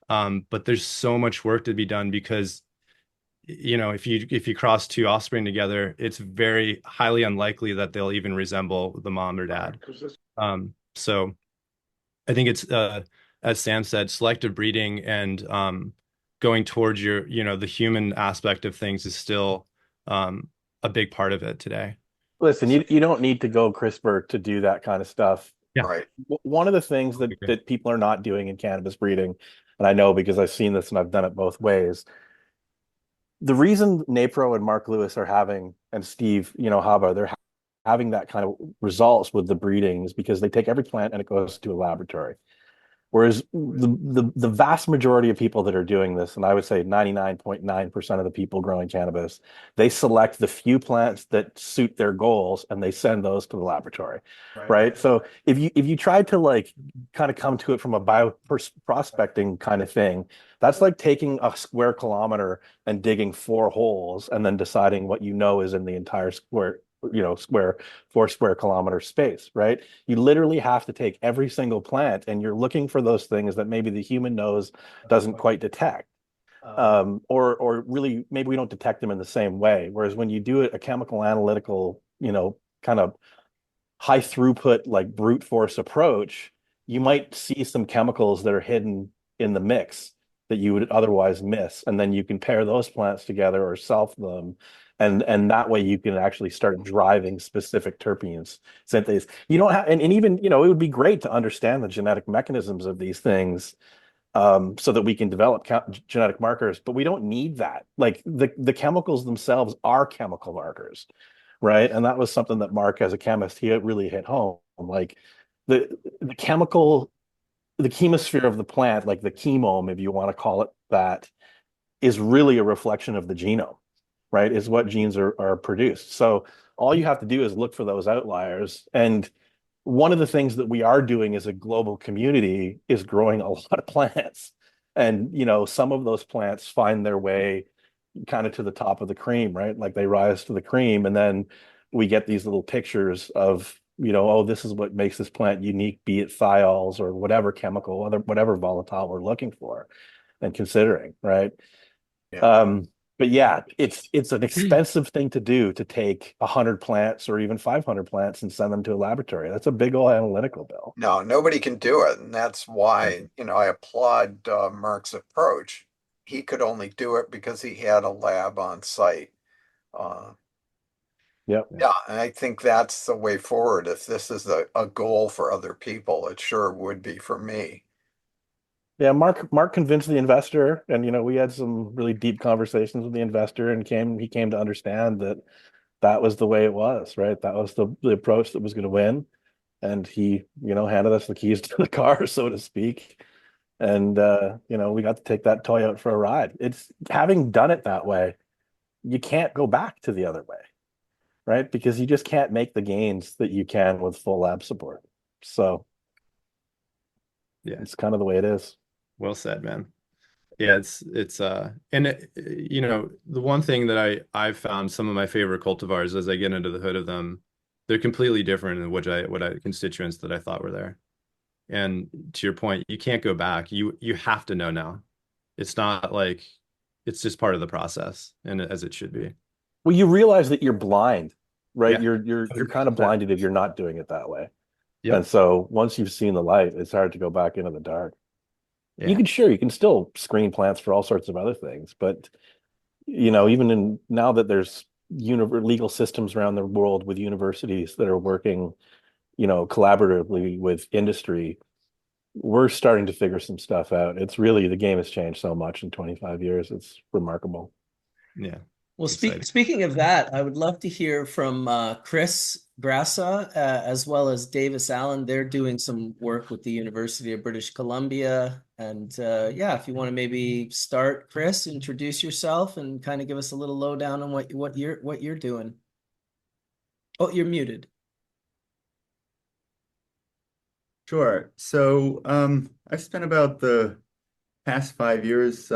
But there's so much work to be done, because if you cross two offspring together, it's very highly unlikely that they'll even resemble the mom or dad. So I think it's as Sam said, selective breeding and going towards the human aspect of things is still a big part of it today. Listen, you don't need to go CRISPR to do that kind of stuff. Yeah. Right. One of the things that people are not doing in cannabis breeding, and I know because I've seen this and I've done it both ways, the reason Napro and Mark Lewis are having, and Steve, Hava, they're having that kind of results with the breeding is because they take every plant and it goes to a laboratory. Whereas the vast majority of people that are doing this, and I would say 99.9% of the people growing cannabis, they select the few plants that suit their goals and they send those to the laboratory, right? So if you try to kind of come to it from a prospecting kind of thing, that's like taking a square kilometer and digging 4 holes and then deciding what is in the entire square 4 square kilometer space, right? You literally have to take every single plant and you're looking for those things that maybe the human nose doesn't quite detect. Or really maybe we don't detect them in the same way. Whereas when you do a chemical analytical, kind of high throughput, like brute force approach, you might see some chemicals that are hidden in the mix that you would otherwise miss. And then you can pair those plants together or self them. And that way you can actually start driving specific terpenes synthase. You don't have, and even, it would be great to understand the genetic mechanisms of these things so that we can develop genetic markers, but we don't need that. Like the chemicals themselves are chemical markers, right? And that was something that Mark, as a chemist, he really hit home. Like the chemosphere of the plant, like the chemome, if you want to call it that, is really a reflection of the genome, right? Is what genes are produced. So all you have to do is look for those outliers. And one of the things that we are doing as a global community is growing a lot of plants. And, some of those plants find their way kind of to the top of the cream, right? Like they rise to the cream. And then we get these little pictures of, this is what makes this plant unique, be it thiols or whatever chemical, whatever volatile we're looking for and considering, right? Yeah. But yeah, it's an expensive thing to do, to take 100 plants or even 500 plants and send them to a laboratory. That's a big old analytical bill. No, nobody can do it. And that's why, I applaud Mark's approach. He could only do it because he had a lab on site. Yeah. And I think that's the way forward. If this is a goal for other people, it sure would be for me. Yeah, Mark convinced the investor, and we had some really deep conversations with the investor, and he came to understand that was the way it was, right? That was the approach that was going to win. And he, handed us the keys to the car, so to speak. And we got to take that toy out for a ride. It's having done it that way, you can't go back to the other way, right? Because you just can't make the gains that you can with full lab support. So Yeah. It's kind of the way it is. Well said, man. Yeah, and you know, the one thing that I've found some of my favorite cultivars as I get into the hood of them, they're completely different than what constituents that I thought were there. And to your point, you can't go back. You have to know now. It's not like it's just part of the process, and as it should be. Well, you realize that you're blind, right? Yeah. You're kind of blinded if you're not doing it that way. Yep. And so once you've seen the light, it's hard to go back into the dark. Yeah. You can still screen plants for all sorts of other things, but you know, even now that there's legal systems around the world with universities that are working, you know, collaboratively with industry, we're starting to figure some stuff out. It's really, the game has changed so much in 25 years. It's remarkable. Yeah. Well, speaking of that, I would love to hear from Chris Gassa as well as Davis Allen. They're doing some work with the University of British Columbia. And yeah, if you want to maybe start, Chris, introduce yourself and kind of give us a little lowdown on what you're doing. Oh, you're muted. Sure. So I've spent about the past 5 years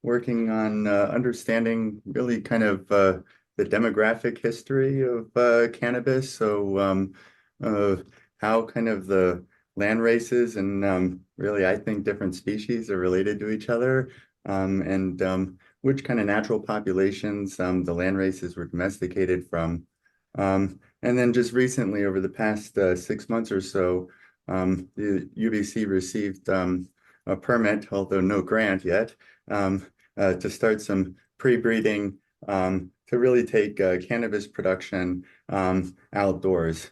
working on understanding really kind of the demographic history of cannabis. So how kind of the land races and really I think different species are related to each other, and which kind of natural populations the land races were domesticated from. And then just recently, over the past 6 months or so, the UBC received a permit, although no grant yet, to start some pre-breeding to really take cannabis production outdoors,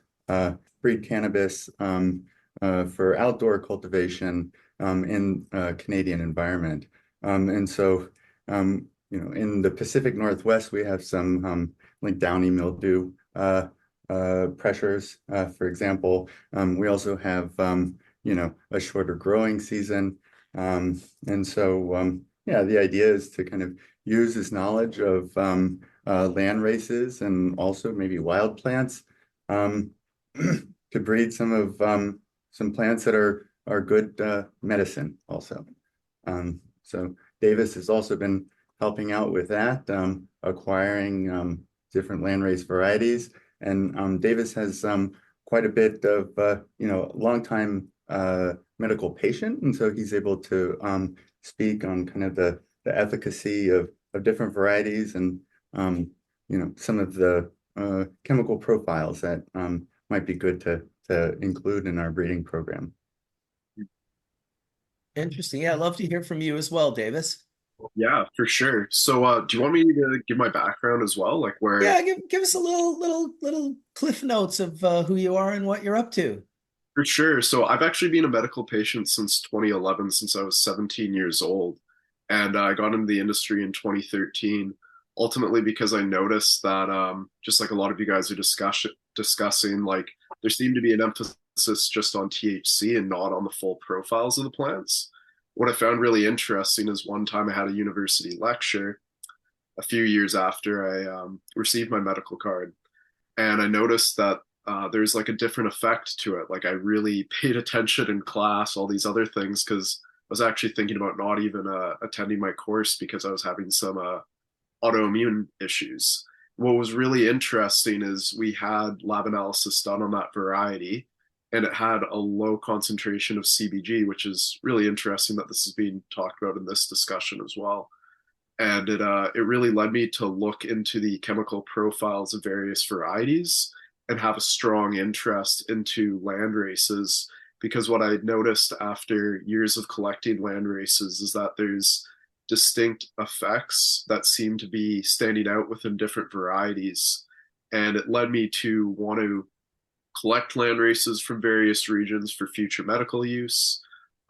breed cannabis for outdoor cultivation in a Canadian environment. And so, you know, in the Pacific Northwest, we have some like downy mildew pressures, for example. We also have, you know, a shorter growing season. And so, yeah, the idea is to kind of use this knowledge of land races and also maybe wild plants to breed some plants that are good medicine also. So Davis has also been helping out with that, acquiring different landrace varieties. And Davis has quite a bit of, you know, longtime medical patient. And so he's able to speak on kind of the efficacy of different varieties and, you know, some of the chemical profiles that might be good to include in our breeding program. Interesting. Yeah, I'd love to hear from you as well, Davis. Yeah, for sure. So do you want me to give my background as well? Like where Yeah, give us a little cliff notes of who you are and what you're up to. For sure. So I've actually been a medical patient since 2011, since I was 17 years old. And I got into the industry in 2013, ultimately because I noticed that just like a lot of you guys are discussing, like there seemed to be an emphasis just on THC and not on the full profiles of the plants. What I found really interesting is one time I had a university lecture a few years after I received my medical card. And I noticed that there's like a different effect to it. Like I really paid attention in class, all these other things, because I was actually thinking about not even attending my course because I was having some autoimmune issues. What was really interesting is we had lab analysis done on that variety, and it had a low concentration of CBG, which is really interesting that this is being talked about in this discussion as well. And it really led me to look into the chemical profiles of various varieties and have a strong interest into land races, because what I noticed after years of collecting land races is that there's distinct effects that seem to be standing out within different varieties. And it led me to want to collect land races from various regions for future medical use,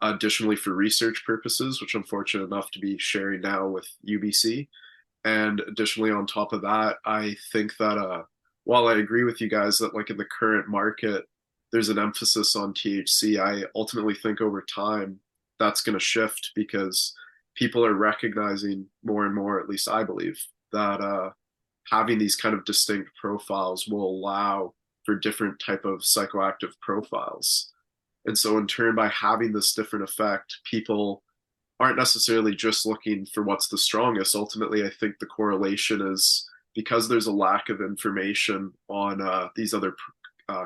additionally for research purposes, which I'm fortunate enough to be sharing now with UBC. And additionally, on top of that, I think that while I agree with you guys that like in the current market, there's an emphasis on THC, I ultimately think over time that's going to shift because people are recognizing more and more, at least I believe, that having these kind of distinct profiles will allow for different type of psychoactive profiles. And so in turn, by having this different effect, people aren't necessarily just looking for what's the strongest. Ultimately, I think the correlation is because there's a lack of information on these other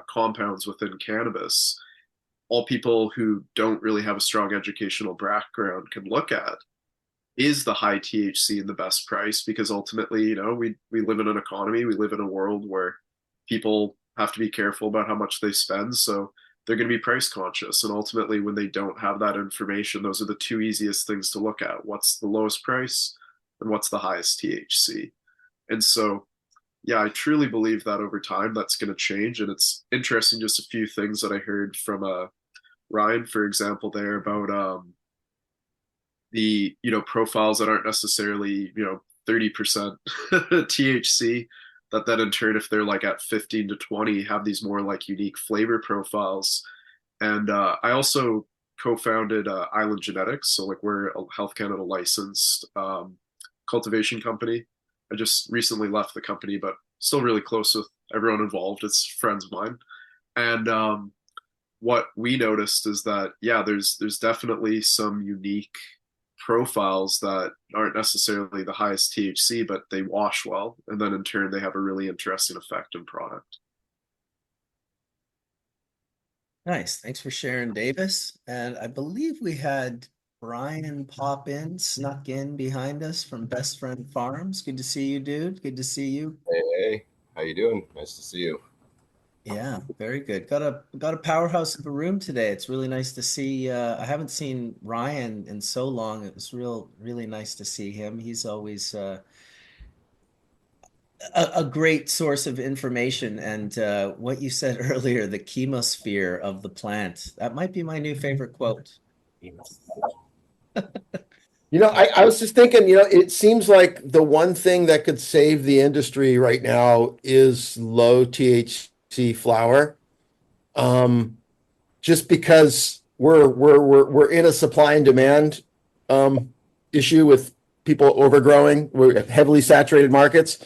compounds within cannabis, all people who don't really have a strong educational background can look at is the high THC and the best price, because ultimately, you know, we live in an economy, we live in a world where people have to be careful about how much they spend. So they're going to be price conscious. And ultimately, when they don't have that information, those are the two easiest things to look at. What's the lowest price and what's the highest THC? And so, yeah, I truly believe that over time that's going to change. And it's interesting, just a few things that I heard from Ryan, for example, there about the, you know, profiles that aren't necessarily, you know, 30% THC, that then in turn, if they're like at 15 to 20, have these more like unique flavor profiles. And I also co-founded Island Genetics. So like we're a Health Canada licensed cultivation company. I just recently left the company, but still really close with everyone involved. It's friends of mine. And what we noticed is that, yeah, there's definitely some unique profiles that aren't necessarily the highest THC, but they wash well. And then in turn, they have a really interesting effect in product. Nice. Thanks for sharing, Davis. And I believe we had Bryon pop in, snuck in behind us from Best Friend Farms. Good to see you, dude. Good to see you. Hey, how you doing? Nice to see you. Yeah, very good. Got a powerhouse of a room today. It's really nice to see. I haven't seen Ryan in so long. It was really nice to see him. He's always a great source of information. And what you said earlier, the chemosphere of the plant, that might be my new favorite quote. You know, I was just thinking, you know, it seems like the one thing that could save the industry right now is low THC flower. Just because we're in a supply and demand issue with people overgrowing. We're heavily saturated markets.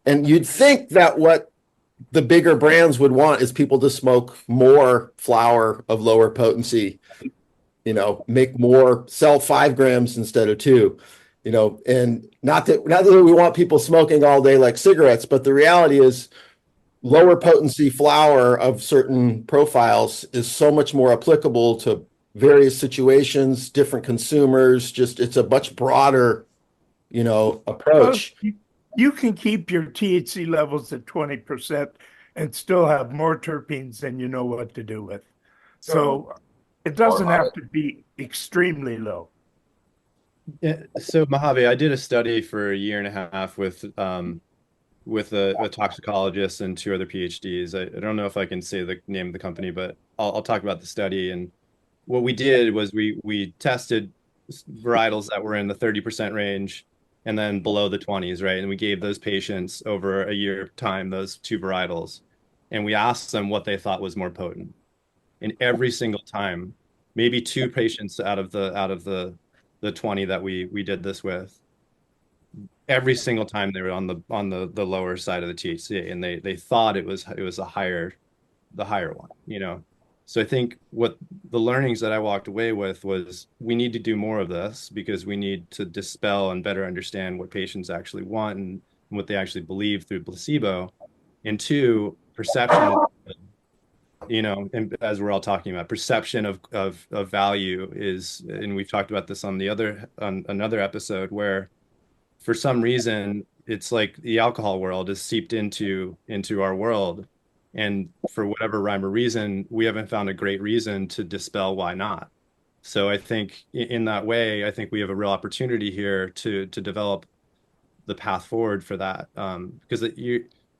And you'd think that what the bigger brands would want is people to smoke more flower of lower potency, you know, make more, sell 5 grams instead of 2, you know, and not that we want people smoking all day like cigarettes, but the reality is lower potency flower of certain profiles is so much more applicable to various situations, different consumers. Just it's a much broader, you know, approach. Well, you can keep your THC levels at 20% and still have more terpenes than you know what to do with. So it doesn't have to be extremely low. Yeah, so Mojave, I did a study for a year and a half with a toxicologist and 2 other PhDs. I don't know if I can say the name of the company, but I'll talk about the study. And what we did was we tested varietals that were in the 30% range and then below the 20s, right? And we gave those patients over a year of time those 2 varietals, and we asked them what they thought was more potent. And every single time, maybe 2 patients out of the 20 that we did this with, every single time they were on the lower side of the THC, and they thought it was the higher one, you know. So I think what the learnings that I walked away with was we need to do more of this because we need to dispel and better understand what patients actually want and what they actually believe through placebo. And 2, perception, you know, and as we're all talking about, perception of value is, and we've talked about this on another episode, where for some reason it's like the alcohol world is seeped into our world, and for whatever rhyme or reason we haven't found a great reason to dispel why not. So I think in that way, I think we have a real opportunity here to develop the path forward for that, because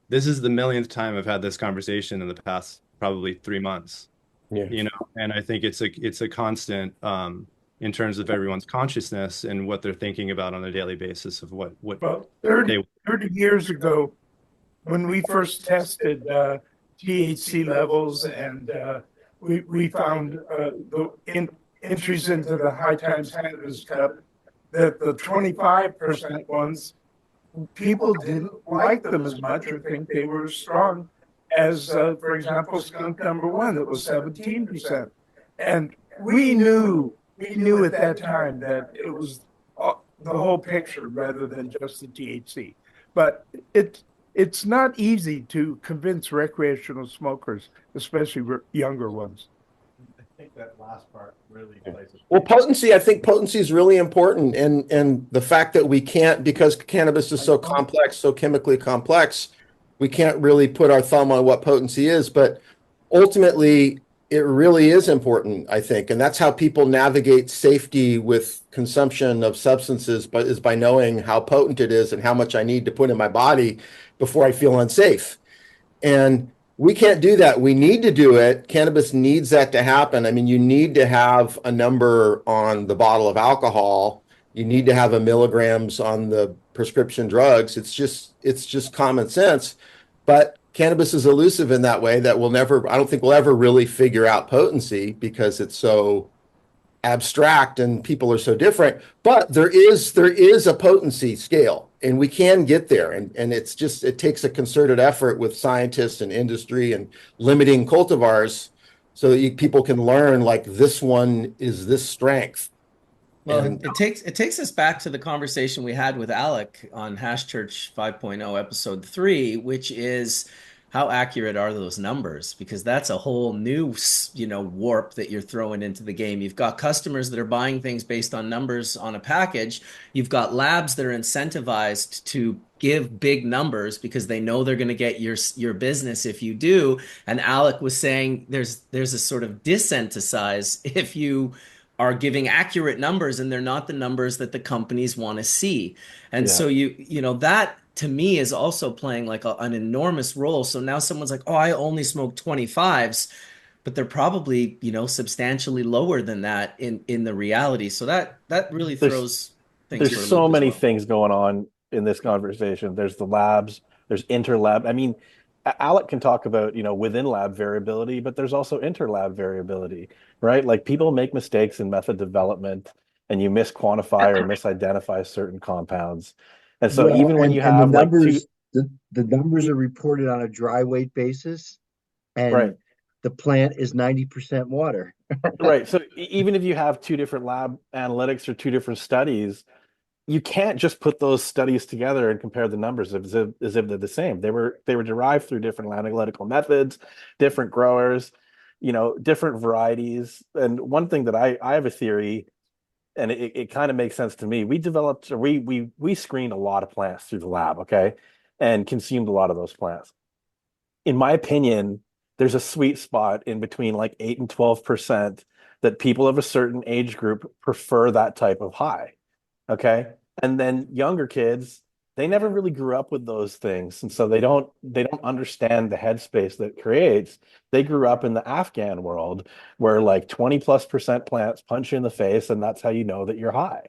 this is the millionth time I've had this conversation in the past probably 3 months. Yes. You know, and I think it's a constant in terms of everyone's consciousness and what they're thinking about on a daily basis of what Well, 30 years ago, when we first tested THC levels and we found the entries into the High Times Cannabis Cup, that the 25% ones, people didn't like them as much or think they were as strong as, for example, skunk number 1, that was 17%. And we knew at that time that it was the whole picture rather than just the THC. But it's not easy to convince recreational smokers, especially younger ones. I think that last part really plays a Well, potency, I think potency is really important. And the fact that we can't, because cannabis is so complex, so chemically complex, we can't really put our thumb on what potency is. But ultimately, it really is important, I think. And that's how people navigate safety with consumption of substances, but is by knowing how potent it is and how much I need to put in my body before I feel unsafe. And we can't do that. We need to do it. Cannabis needs that to happen. I mean, you need to have a number on the bottle of alcohol. You need to have a milligrams on the prescription drugs. It's just common sense. But cannabis is elusive in that way that I don't think we'll ever really figure out potency because it's so abstract and people are so different. But there is a potency scale, and we can get there. And it takes a concerted effort with scientists and industry and limiting cultivars so that people can learn, like, this one is this strength. Well, it takes us back to the conversation we had with Alec on Hash Church 5.0 episode 3, which is how accurate are those numbers? Because that's a whole new, warp that you're throwing into the game. You've got customers that are buying things based on numbers on a package. You've got labs that are incentivized to give big numbers because they know they're going to get your business if you do. And Alec was saying there's a sort of disincentivize if you are giving accurate numbers and they're not the numbers that the companies want to see. And so that to me is also playing like an enormous role. So now someone's like, oh, I only smoke 25s, but they're probably, substantially lower than that in the reality. So that really throws things for a There's so loop as many well. things going on in this conversation. There's the labs, there's interlab. I mean, Alec can talk about, within lab variability, but there's also interlab variability, right? Like, people make mistakes in method development and you misquantify or misidentify certain compounds. And so even when you and the have like numbers, the numbers are reported on a dry weight basis, and right, the plant is 90% water. right. So even if you have two different lab analytics or two different studies, you can't just put those studies together and compare the numbers as if they're the same. They were derived through different analytical methods, different growers, different varieties. And one thing that I have a theory, and it kind of makes sense to me. We screened a lot of plants through the lab, okay, and consumed a lot of those plants. In my opinion, there's a sweet spot in between like 8 and 12% that people of a certain age group prefer that type of high. Okay. And then younger kids, they never really grew up with those things. And so they don't understand the headspace that it creates. They grew up in the Afghan world where like 20+% plants punch you in the face, and that's how you know that you're high.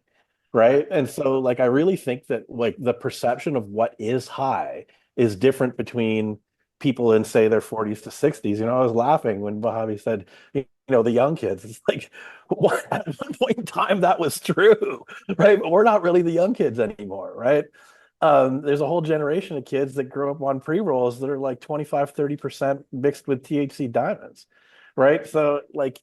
Right. And so like I really think that like the perception of what is high is different between people in, say, their 40s to 60s. I was laughing when Mojave said, the young kids. It's like, at one point in time that was true, right? But we're not really the young kids anymore, right? There's a whole generation of kids that grow up on pre-rolls that are like 25-30% mixed with THC diamonds, right? So like,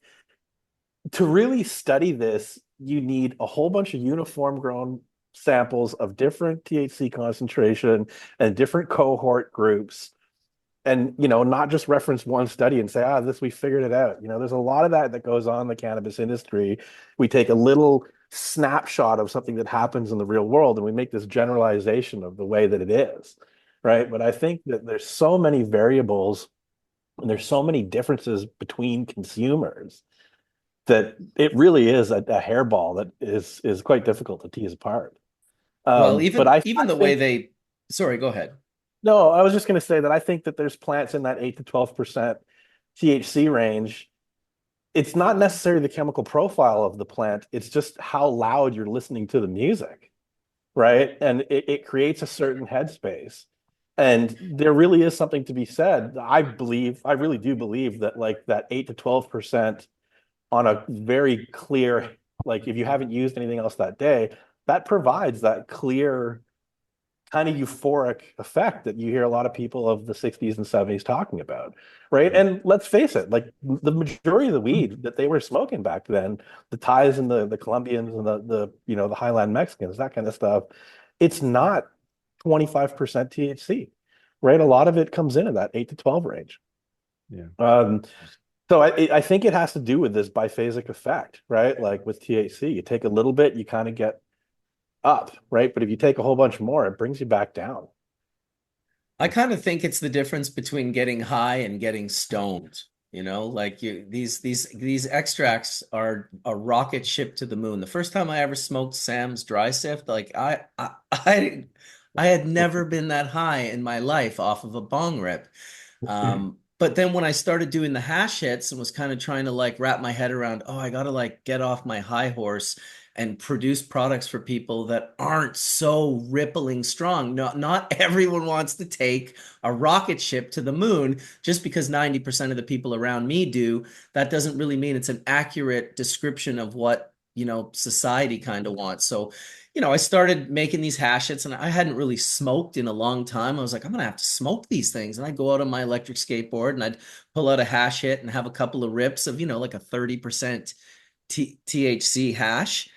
to really study this, you need a whole bunch of uniform grown samples of different THC concentration and different cohort groups, and not just reference one study and say, we figured it out. There's a lot of that goes on in the cannabis industry. We take a little snapshot of something that happens in the real world and we make this generalization of the way that it is, right? But I think that there's so many variables and there's so many differences between consumers that it really is a hairball that is quite difficult to tease apart. Well, But even the way sorry, go ahead. No, I was just going to say that I think that there's plants in that 8 to 12% THC range. It's not necessarily the chemical profile of the plant. It's just how loud you're listening to the music, right? And it creates a certain headspace. And there really is something to be said. I really do believe that like that 8 to 12% on a very clear, like if you haven't used anything else that day, that provides that clear kind of euphoric effect that you hear a lot of people of the 60s and 70s talking about, right? And let's face it, like the majority of the weed that they were smoking back then, the Thais and the Colombians and the the Highland Mexicans, that kind of stuff, it's not 25% THC, right? A lot of it comes in that 8 to 12 range. Yeah. So I think it has to do with this biphasic effect, right? Like with THC, you take a little bit, you kind of get up, right? But if you take a whole bunch more, it brings you back down. I kind of think it's the difference between getting high and getting stoned. Like these extracts are a rocket ship to the moon. The first time I ever smoked Sam's dry sift, like I had never been that high in my life off of a bong rip. But then when I started doing the hash hits and was kind of trying to like wrap my head around, oh, I gotta like get off my high horse and produce products for people that aren't so rippling strong. Not everyone wants to take a rocket ship to the moon. Just because 90% of the people around me do, that doesn't really mean it's an accurate description of what, society kind of wants. So, I started making these hash hits and I hadn't really smoked in a long time. I was like, I'm going to have to smoke these things. And I'd go out on my electric skateboard and I'd pull out a hash hit and have a couple of rips of, like a 30% THC hash.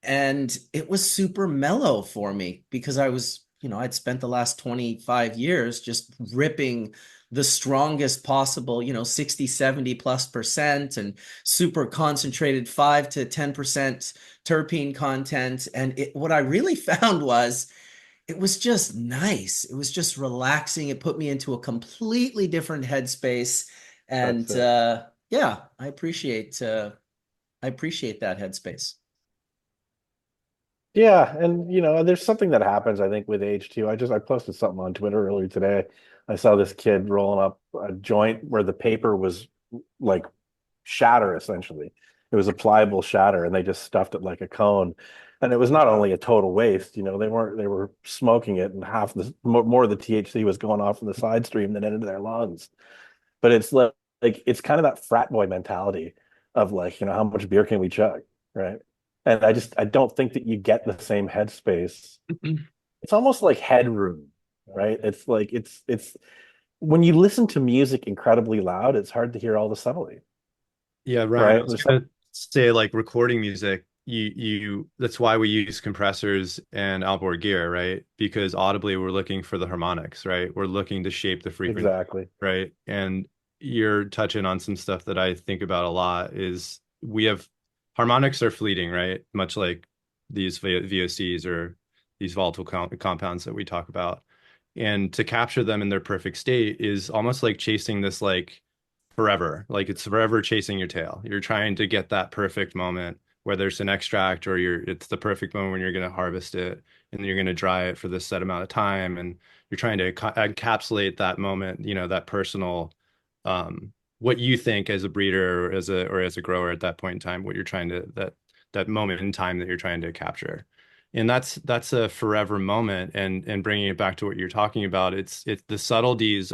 And it was super mellow for me because I was, I'd spent the last 25 years just ripping the strongest possible, 60, 70+% and super concentrated 5 to 10% terpene content. And what I really found was it was just nice. It was just relaxing. It put me into a completely different headspace. And yeah, I appreciate that headspace. Yeah, and there's something that happens, I think, with age too. I posted something on Twitter earlier today. I saw this kid rolling up a joint where the paper was like shatter, essentially. It was a pliable shatter, and they just stuffed it like a cone. And it was not only a total waste, they were smoking it, and half more of the THC was going off in the side stream than into their lungs. But it's like it's kind of that frat boy mentality of like, how much beer can we chug, right? And I don't think that you get the same headspace. It's almost like headroom, right? It's like it's when you listen to music incredibly loud, it's hard to hear all the subtlety. Yeah, right. Right? I was gonna say, like, recording music, you that's why we use compressors and outboard gear, right? Because audibly we're looking for the harmonics, right? We're looking to shape the frequency, Exactly. right? And you're touching on some stuff that I think about a lot is harmonics are fleeting, right? Much like these VOCs or these volatile compounds that we talk about. And to capture them in their perfect state is almost like chasing this like forever. Like it's forever chasing your tail. You're trying to get that perfect moment, whether it's an extract or it's the perfect moment when you're going to harvest it and you're going to dry it for this set amount of time. And you're trying to encapsulate that moment, that personal, what you think as a breeder or as a grower at that point in time, what you're trying to, that moment in time that you're trying to capture. And that's a forever moment. And bringing it back to what you're talking about, it's the subtleties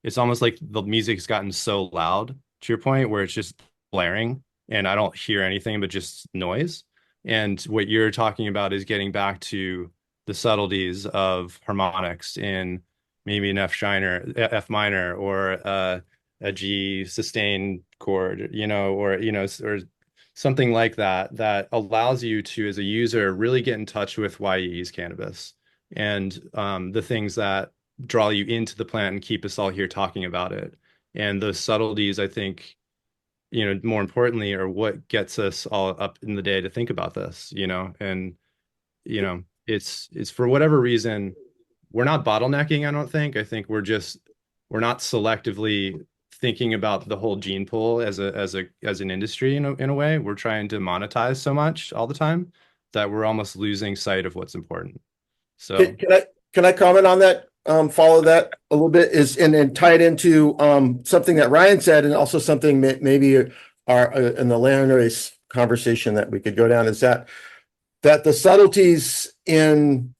it's almost like the music's gotten so loud, to your point, where it's just blaring and I don't hear anything but just noise. And what you're talking about is getting back to the subtleties of harmonics in maybe an F minor or a G sustained chord, or something like that allows you to, as a user, really get in touch with why you use cannabis and the things that draw you into the plant and keep us all here talking about it. And those subtleties, I think, more importantly, are what gets us all up in the day to think about this, and, it's for whatever reason, we're not bottlenecking. I think we're not selectively thinking about the whole gene pool as an industry in a way. We're trying to monetize so much all the time that we're almost losing sight of what's important. So can I comment on that? Follow that a little bit and tie it into something that Ryan said, and also something that maybe are in the land race conversation that we could go down, is that the subtleties in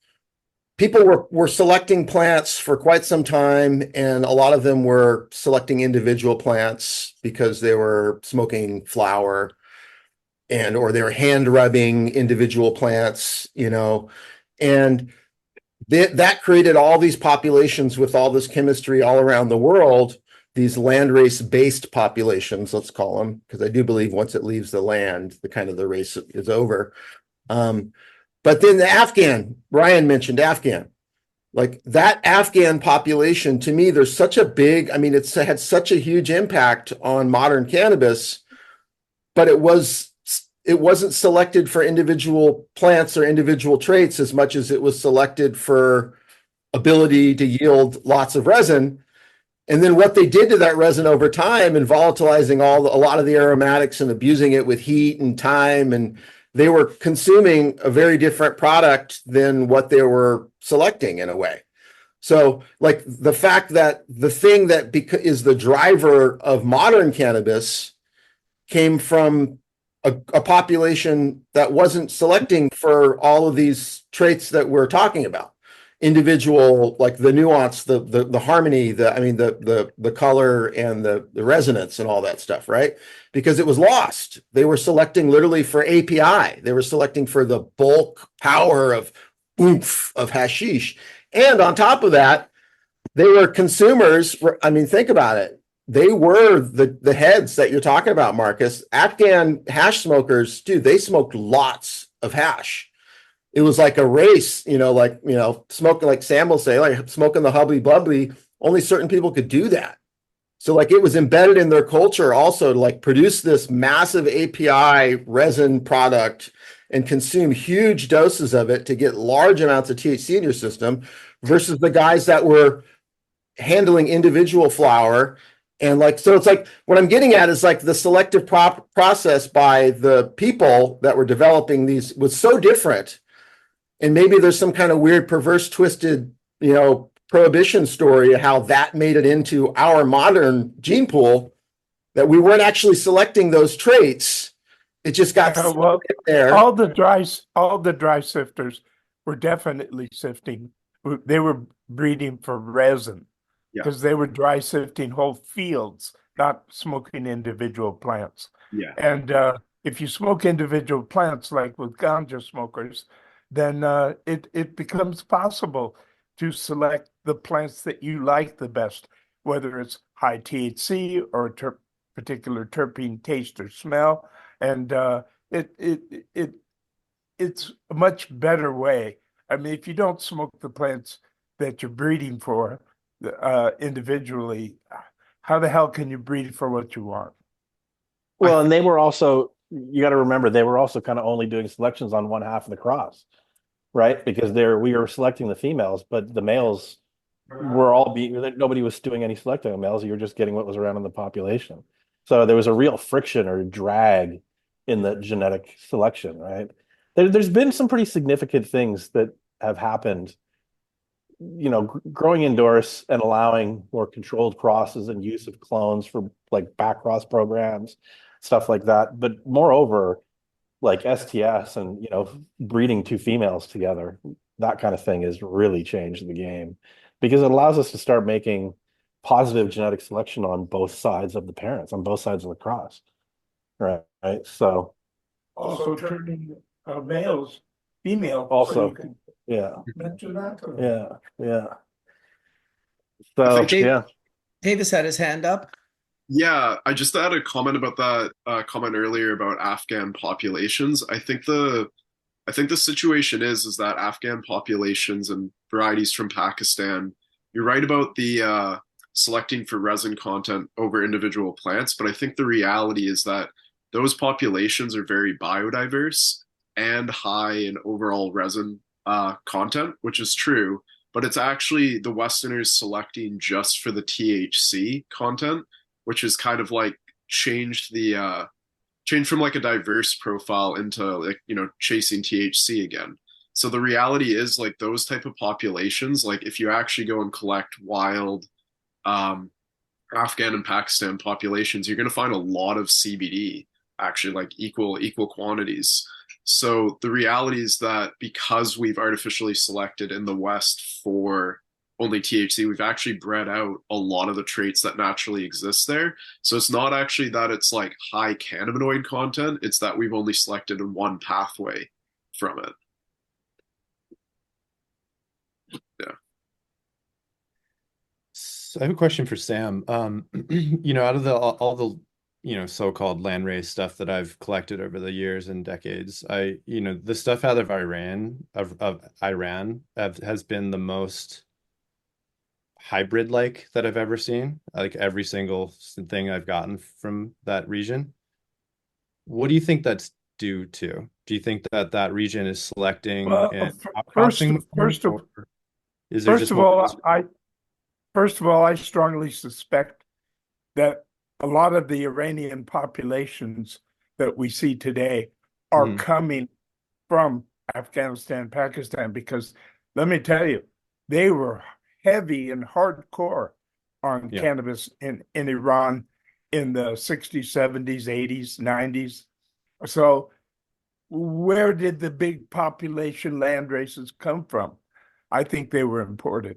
people were selecting plants for quite some time, and a lot of them were selecting individual plants because they were smoking flower or they were hand rubbing individual plants, and that created all these populations with all this chemistry all around the world, these landrace based populations, let's call them, because I do believe once it leaves the land, the kind of the race is over. But then the Afghan, Bryon mentioned Afghan, like that Afghan population, to me, there's such a big, I mean, it's had such a huge impact on modern cannabis, but it wasn't selected for individual plants or individual traits as much as it was selected for ability to yield lots of resin. And then what they did to that resin over time and volatilizing a lot of the aromatics and abusing it with heat and time, and they were consuming a very different product than what they were selecting in a way. So like the fact that the thing that is the driver of modern cannabis came from a population that wasn't selecting for all of these traits that we're talking about. Individual, like the nuance, the harmony, the color and the resonance and all that stuff, right? Because it was lost. They were selecting literally for API. They were selecting for the bulk power of oomph of hashish. And on top of that, they were consumers. I mean, think about it. They were the heads that you're talking about, Marcus. Afghan hash smokers, dude, they smoked lots of hash. It was like a race, smoking, like Sam will say, like smoking the hubbly bubbly. Only certain people could do that. So like it was embedded in their culture also to like produce this massive API resin product and consume huge doses of it to get large amounts of THC in your system versus the guys that were handling individual flower. And like, so it's like what I'm getting at is like the selective process by the people that were developing these was so different. And maybe there's some kind of weird, perverse, twisted, prohibition story of how that made it into our modern gene pool, that we weren't actually selecting those traits. It just got there. All the dry sifters were definitely sifting. They were breeding for resin because they were dry sifting whole fields, not smoking individual plants. Yeah. And if you smoke individual plants, like with ganja smokers, then it becomes possible to select the plants that you like the best, whether it's high THC or a particular terpene taste or smell. And it's a much better way. I mean, if you don't smoke the plants that you're breeding for individually, how the hell can you breed for what you want? Well, and they were also, you got to remember, they were also kind of only doing selections on one half of the cross, right? Because we were selecting the females, but the males were nobody was doing any selecting of males. You were just getting what was around in the population. So there was a real friction or drag in the genetic selection, right? There's been some pretty significant things that have happened, growing indoors and allowing more controlled crosses and use of clones for like back cross programs, stuff like that. But moreover, like STS and, breeding two females together, that kind of thing has really changed the game because it allows us to start making positive genetic selection on both sides of the parents, on both sides of the cross. Right. So also turning males female. Also, so you can yeah. mention that. Yeah. So Davis had his hand up. Yeah, I just had a comment about that comment earlier about Afghan populations. I think the situation is that Afghan populations and varieties from Pakistan, you're right about the selecting for resin content over individual plants, but I think the reality is that those populations are very biodiverse and high in overall resin content, which is true, but it's actually the Westerners selecting just for the THC content, which is kind of like changed from like a diverse profile into like, chasing THC again. So the reality is like those type of populations, like if you actually go and collect wild Afghan and Pakistan populations, you're going to find a lot of CBD, actually like equal quantities. So the reality is that because we've artificially selected in the West for only THC, we've actually bred out a lot of the traits that naturally exist there. So it's not actually that it's like high cannabinoid content, it's that we've only selected in one pathway from it. Yeah. So I have a question for Sam. Out of all the so-called landrace stuff that I've collected over the years and decades, the stuff out of Iran has been the most hybrid-like that I've ever seen. Like every single thing I've gotten from that region. What do you think that's due to? Do you think that region is selecting and outcrossing first more, or is there just more? First of all, I strongly suspect that a lot of the Iranian populations that we see today are coming from Afghanistan, Pakistan, because let me tell you, they were heavy and hardcore on cannabis in Iran in the 60s, 70s, 80s, 90s. So where did the big population land races come from? I think they were imported.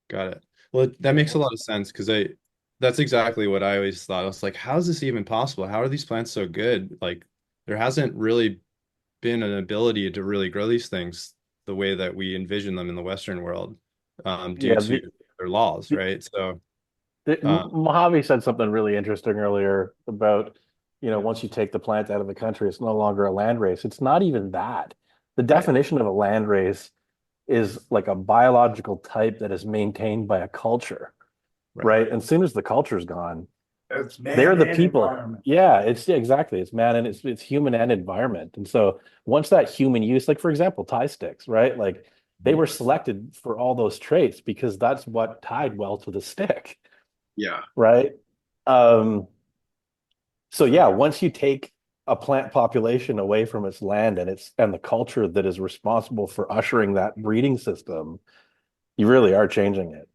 Got it. Well, that makes a lot of sense because that's exactly what I always thought. I was like, how is this even possible? How are these plants so good? Like, there hasn't really been an ability to really grow these things the way that we envision them in the Western world, due to their laws, right? So, Mojave said something really interesting earlier about, once you take the plant out of the country, it's no longer a land race. It's not even that. The definition of a land race is like a biological type that is maintained by a culture, right? And as soon as the culture's gone, they're the people. Yeah, exactly. It's man and it's human and environment. And so once that human use, like for example, tie sticks, right? Like they were selected for all those traits because that's what tied well to the stick. Yeah. Right. So yeah, once you take a plant population away from its land and the culture that is responsible for ushering that breeding system, you really are changing it.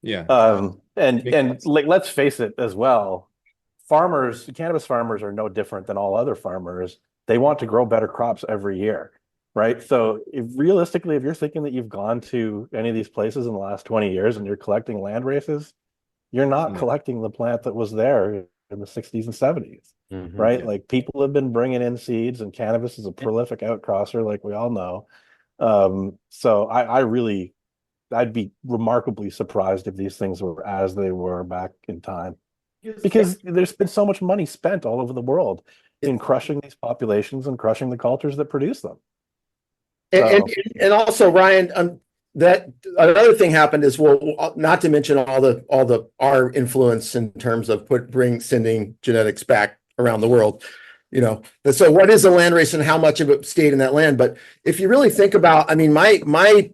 Yeah. And like, let's face it as well, cannabis farmers are no different than all other farmers. They want to grow better crops every year, right? So realistically, if you're thinking that you've gone to any of these places in the last 20 years and you're collecting land races, you're not collecting the plant that was there in the 60s and 70s. Right? Yeah. Like people have been bringing in seeds, and cannabis is a prolific outcrosser, like we all know. So I'd be remarkably surprised if these things were as they were back in time, because there's been so much money spent all over the world in crushing these populations and crushing the cultures that produce them. And also, Ryan, that another thing happened is, well, not to mention our influence in terms of sending genetics back around the world, so what is a land race and how much of it stayed in that land? But if you really think about, I mean, my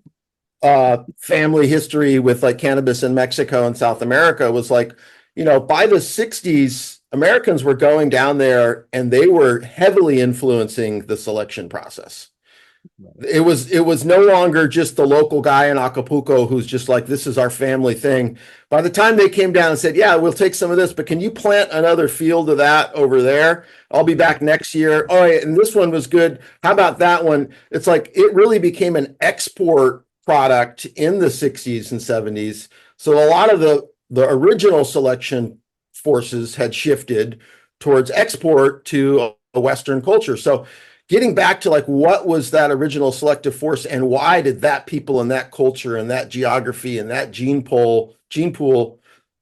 family history with like cannabis in Mexico and South America was like, by the 60s, Americans were going down there and they were heavily influencing the selection process. It was no longer just the local guy in Acapulco who's just like, this is our family thing. By the time they came down and said, yeah, we'll take some of this, but can you plant another field of that over there? I'll be back next year. Oh, yeah, and this one was good. How about that one? It's like, it really became an export product in the 60s and 70s. So a lot of the original selection forces had shifted towards export to a Western culture. So getting back to like, what was that original selective force and why did that people in that culture and that geography and that gene pool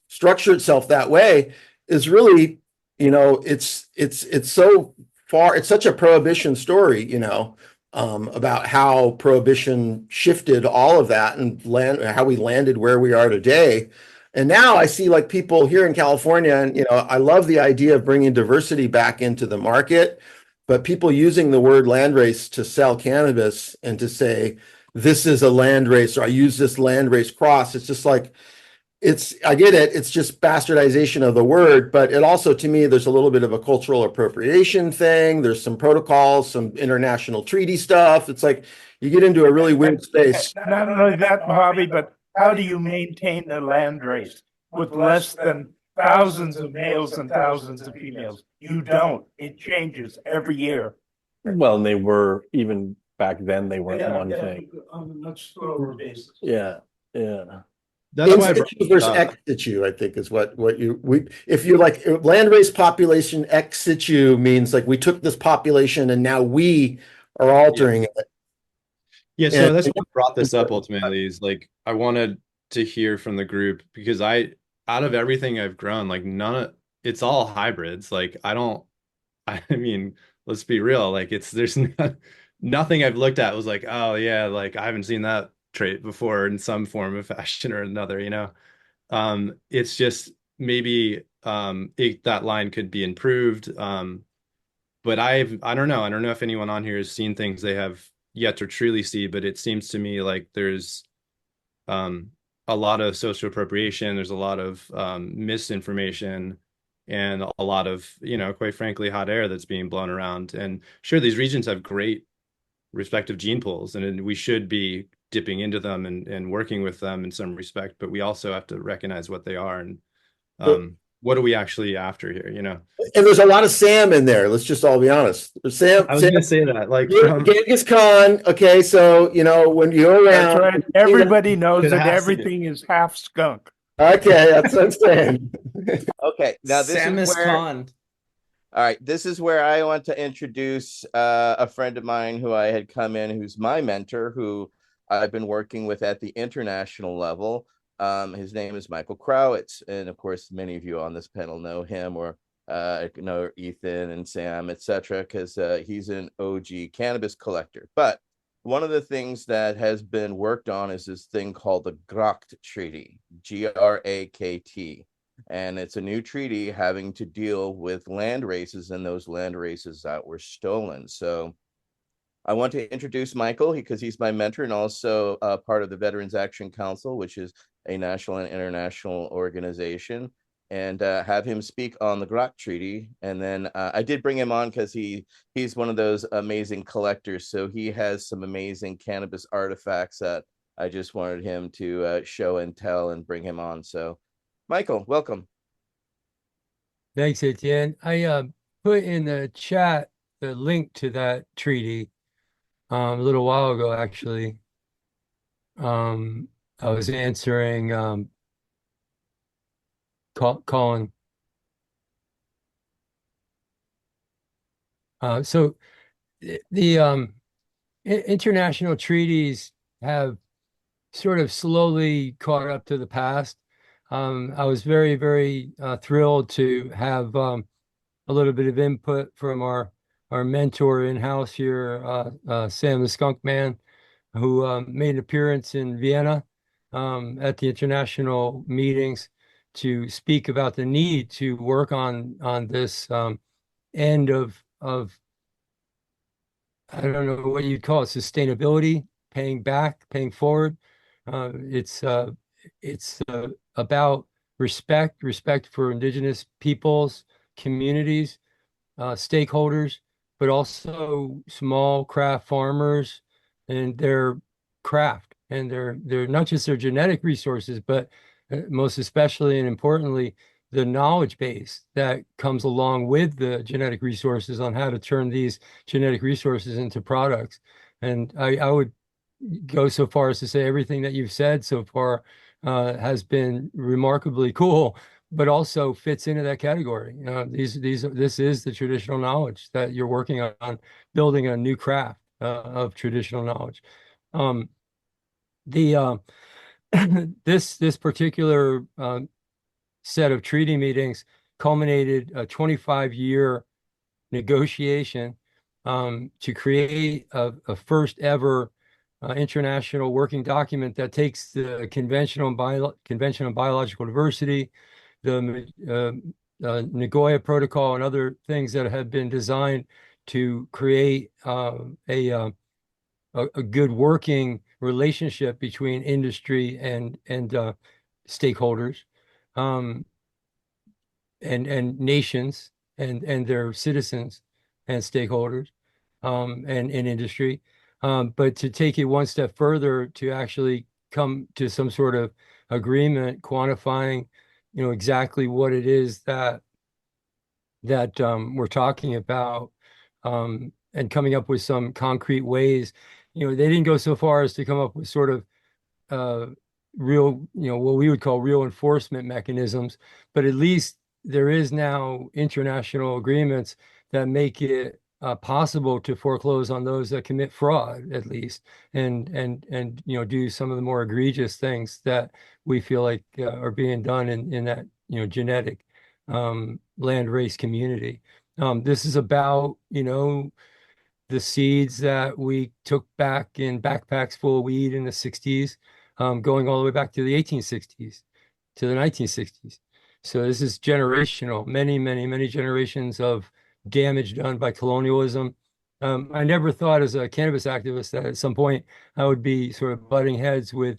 structure itself that way is really, it's so far, it's such a prohibition story, about how prohibition shifted all of that and how we landed where we are today. And now I see like people here in California, and I love the idea of bringing diversity back into the market. But people using the word landrace to sell cannabis and to say, this is a landrace, or I use this landrace cross, it's just like, I get it, it's just bastardization of the word, but it also, to me, there's a little bit of a cultural appropriation thing. There's some protocols, some international treaty stuff. It's like, you get into a really weird space. Not only that, Mojave, but how do you maintain a landrace with less than thousands of males and thousands of females? You don't. It changes every year. Well, and they were, even back then, they weren't one thing. On a much slower basis. Yeah. That's In why situ versus ex situ, I think, is if you're like landrace population, ex situ means like we took this population and now we are altering it. Yeah, so And that's what brought this up ultimately is like I wanted to hear from the group because out of everything I've grown, like none of it's all hybrids. Like I don't I mean, let's be real, like there's nothing I've looked at was like, oh yeah, like I haven't seen that trait before in some form of fashion or another, you know. It's just maybe that line could be improved. But I don't know. I don't know if anyone on here has seen things they have yet to truly see, but it seems to me like there's um, a lot of social appropriation. There's a lot of misinformation and a lot of, you know, quite frankly, hot air that's being blown around. And sure, these regions have great respective gene pools, and we should be dipping into them and working with them in some respect, but we also have to recognize what they are and what are we actually after here, you know? and there's a lot of Sam in there. Let's just all be honest. Sam, I was Sam, gonna say that, like Genghis Khan. Okay, so you know when you go That's around, right. Everybody knows It that has to be. everything is half skunk. okay, that's what I'm saying. Okay, now this Samus is where. Khan. All right, this is where I want to introduce a friend of mine who I had come in, who's my mentor, who I've been working with at the international level. His name is Michael Krawitz, and of course, many of you on this panel know him, or know Ethan and Sam, etc., because he's an OG cannabis collector. But one of the things that has been worked on is this thing called the GRAKT Treaty, GRAKT. And it's a new treaty having to deal with land races and those land races that were stolen. So I want to introduce Michael because he's my mentor and also part of the Veterans Action Council, which is a national and international organization, and have him speak on the GRAKT Treaty. And then I did bring him on because he's one of those amazing collectors. So he has some amazing cannabis artifacts that I just wanted him to show and tell and bring him on. So Michael, welcome. Thanks, Etienne. I put in the chat the link to that treaty a little while ago, actually. I was answering Colin. So the international treaties have sort of slowly caught up to the past. I was very, very thrilled to have a little bit of input from our mentor in-house here, Sam the Skunk Man, who made an appearance in Vienna at the international meetings to speak about the need to work on this end of I don't know what you'd call it, sustainability, paying back, paying forward. It's about respect for indigenous peoples, communities, stakeholders, but also small craft farmers and their craft and their not just their genetic resources, but most especially and importantly, the knowledge base that comes along with the genetic resources on how to turn these genetic resources into products. And I would go so far as to say everything that you've said so far has been remarkably cool, but also fits into that category. This is the traditional knowledge that you're working on building a new craft of traditional knowledge. This particular set of treaty meetings culminated a 25-year negotiation to create a first ever international working document that takes the Convention on Biological Diversity, the Nagoya Protocol, and other things that have been designed to create a good working relationship between industry and stakeholders, and nations and their citizens and stakeholders, and industry. But to take it one step further, to actually come to some sort of agreement, quantifying, exactly what it is that we're talking about, and coming up with some concrete ways. They didn't go so far as to come up with sort of real, what we would call real enforcement mechanisms, but at least there is now international agreements that make it possible to foreclose on those that commit fraud, at least, and do some of the more egregious things that we feel like are being done in that genetic land race community. This is about the seeds that we took back in backpacks full of weed in the 60s, going all the way back to the 1860s, to the 1960s. So this is generational, many, many, many generations of damage done by colonialism. I never thought as a cannabis activist that at some point I would be sort of butting heads with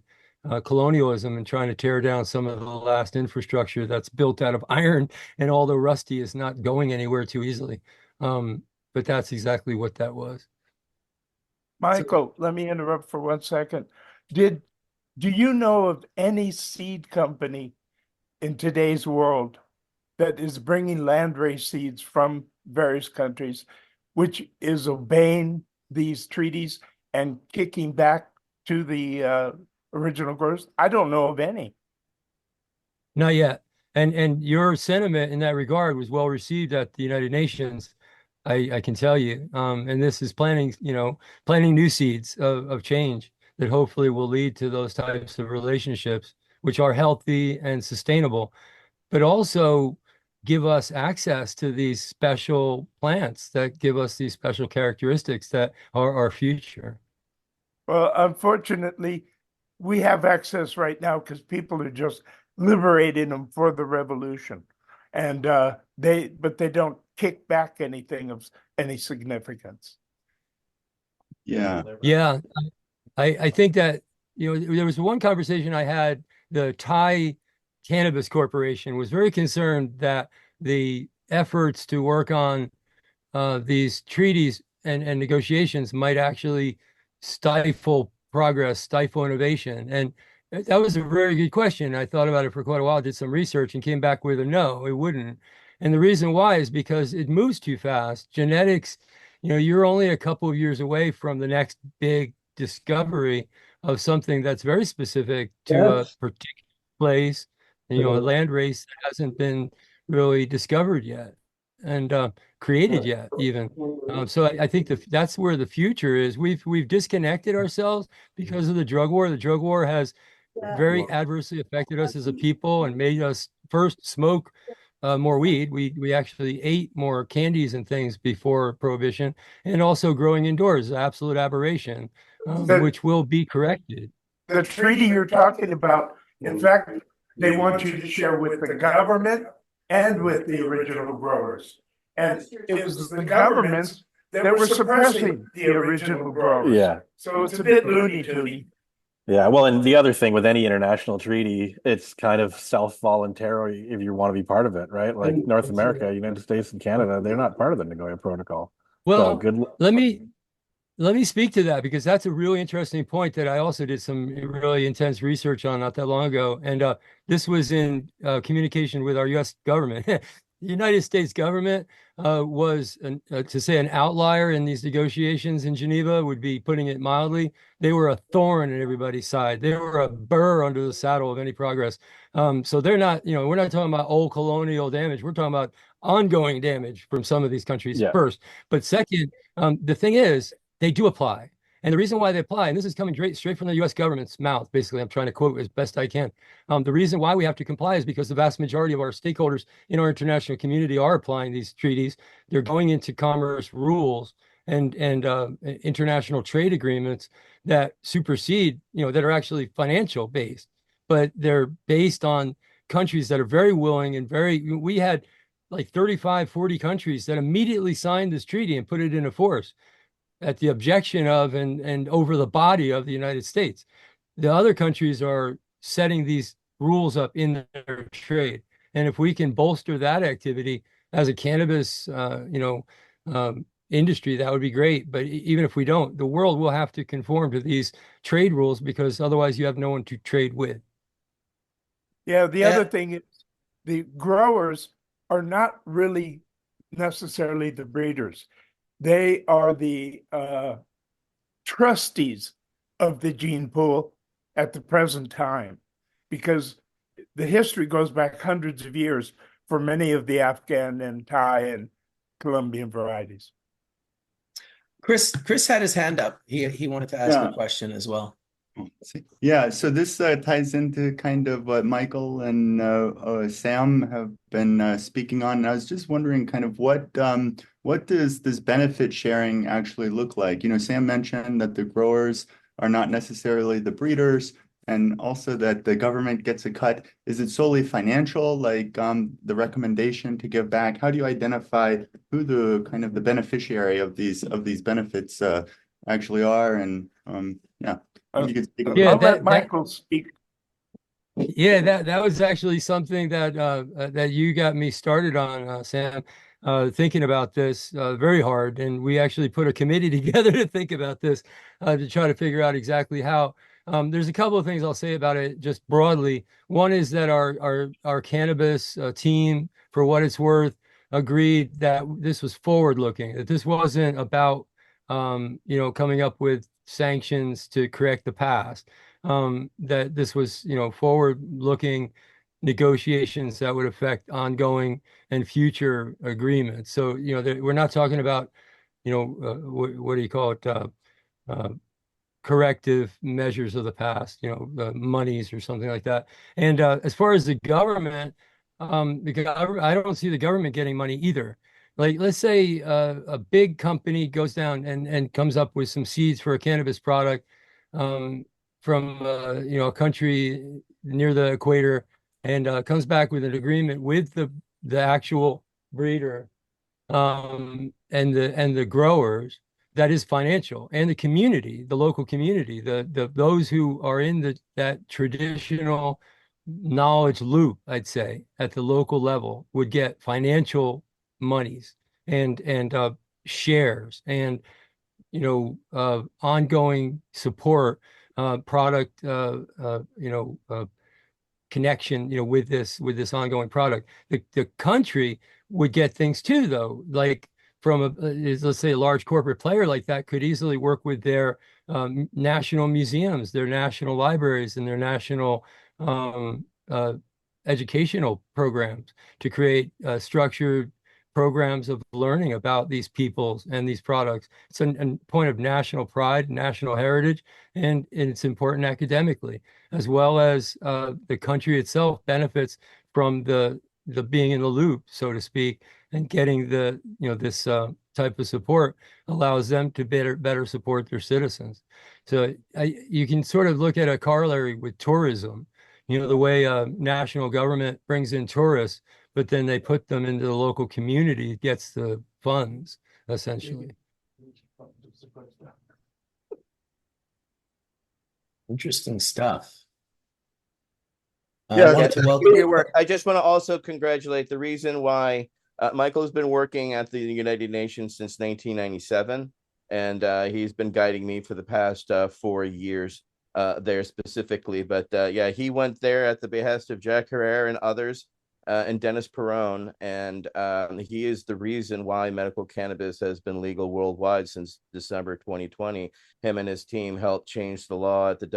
colonialism and trying to tear down some of the last infrastructure that's built out of iron, and all the rusty is not going anywhere too easily. But that's exactly what that was. Michael, let me interrupt for 1 second. Do you know of any seed company in today's world that is bringing landrace seeds from various countries, which is obeying these treaties and kicking back to the original growers? I don't know of any. Not yet. And your sentiment in that regard was well received at the United Nations. I can tell you, and this is planting new seeds of change that hopefully will lead to those types of relationships, which are healthy and sustainable, but also give us access to these special plants that give us these special characteristics that are our future. Well, unfortunately, we have access right now because people are just liberating them for the revolution, and they don't kick back anything of any significance. Yeah. Yeah. I think that, there was one conversation I had, the Thai Cannabis Corporation was very concerned that the efforts to work on these treaties and negotiations might actually stifle progress, stifle innovation. And that was a very good question. I thought about it for quite a while, did some research, and came back with a no, it wouldn't. And the reason why is because it moves too fast. Genetics, you're only a couple of years away from the next big discovery of something that's very specific to a particular place, a land race that hasn't been really discovered yet and created yet even. So I think that's where the future is. We've disconnected ourselves because of the drug war. The drug war has very adversely affected us as a people and made us first smoke more weed. We actually ate more candies and things before prohibition, and also growing indoors, absolute aberration, which will be corrected. The treaty you're talking about, in fact, they want you to share with the government and with the original growers. And it was the governments that were suppressing the original growers. Yeah. So it's a bit loony-toony. Yeah, well, and the other thing with any international treaty, it's kind of self-voluntary if you want to be part of it, right? Like North America, United States, and Canada, they're not part of the Nagoya Protocol. Well, so good. Let me speak to that, because that's a really interesting point that I also did some really intense research on not that long ago. And this was in communication with our U.S. government. The United States government was, to say, an outlier in these negotiations in Geneva would be putting it mildly. They were a thorn in everybody's side. They were a burr under the saddle of any progress. So they're not, we're not talking about old colonial damage. We're talking about ongoing damage from some of these countries first. But second, the thing is, they do apply. And the reason why they apply, and this is coming straight from the U.S. government's mouth, basically, I'm trying to quote as best I can. The reason why we have to comply is because the vast majority of our stakeholders in our international community are applying these treaties. They're going into commerce rules and international trade agreements that supersede, that are actually financial based, but they're based on countries that are very willing and we had like 35, 40 countries that immediately signed this treaty and put it into force at the objection of and over the body of the United States. The other countries are setting these rules up in their trade. And if we can bolster that activity as a cannabis, industry, that would be great. But even if we don't, the world will have to conform to these trade rules, because otherwise you have no one to trade with. Yeah, the other thing is the growers are not really necessarily the breeders. They are the trustees of the gene pool at the present time, because the history goes back hundreds of years for many of the Afghan and Thai and Colombian varieties. Chris had his hand up. He wanted to ask a question as well. Yeah, so this ties into kind of what Michael and Sam have been speaking on. And I was just wondering kind of what does this benefit sharing actually look like? You know, Sam mentioned that the growers are not necessarily the breeders, and also that the government gets a cut. Is it solely financial, like the recommendation to give back? How do you identify who the kind of the beneficiary of these benefits actually are? And yeah. You could speak Yeah, I'll let Michael speak. Yeah, that was actually something that that you got me started on, Sam, thinking about this very hard. And we actually put a committee together to think about this, to try to figure out exactly how. There's a couple of things I'll say about it just broadly. One is that our cannabis team, for what it's worth, agreed that this was forward looking, that this wasn't about coming up with sanctions to correct the past. That this was, forward-looking negotiations that would affect ongoing and future agreements. So, we're not talking about, what do you call it, corrective measures of the past, monies or something like that. And as far as the government, I don't see the government getting money either. Like, let's say a big company goes down and comes up with some seeds for a cannabis product from a country near the equator, and comes back with an agreement with the actual breeder and the growers. That is financial, and the community, the local community, the those who are in that traditional knowledge loop, I'd say, at the local level, would get financial monies and shares and ongoing support, product connection with this ongoing product. The country would get things too, though, like from let's say a large corporate player like that could easily work with their national museums, their national libraries, and their national educational programs to create structured programs of learning about these peoples and these products. It's a point of national pride, national heritage, and it's important academically, as well as the country itself benefits from the being in the loop, so to speak, and getting this type of support allows them to better support their citizens. So you can sort of look at a corollary with tourism. The way national government brings in tourists, but then they put them into the local community, gets the funds, essentially. Interesting stuff. Yeah, I just want to also congratulate the reason why Michael has been working at the United Nations since 1997, and he's been guiding me for the past 4 years there specifically. But yeah, he went there at the behest of Jack Herrera and others, and Dennis Perrone, and he is the reason why medical cannabis has been legal worldwide since December 2020. Him and his team helped change the law at the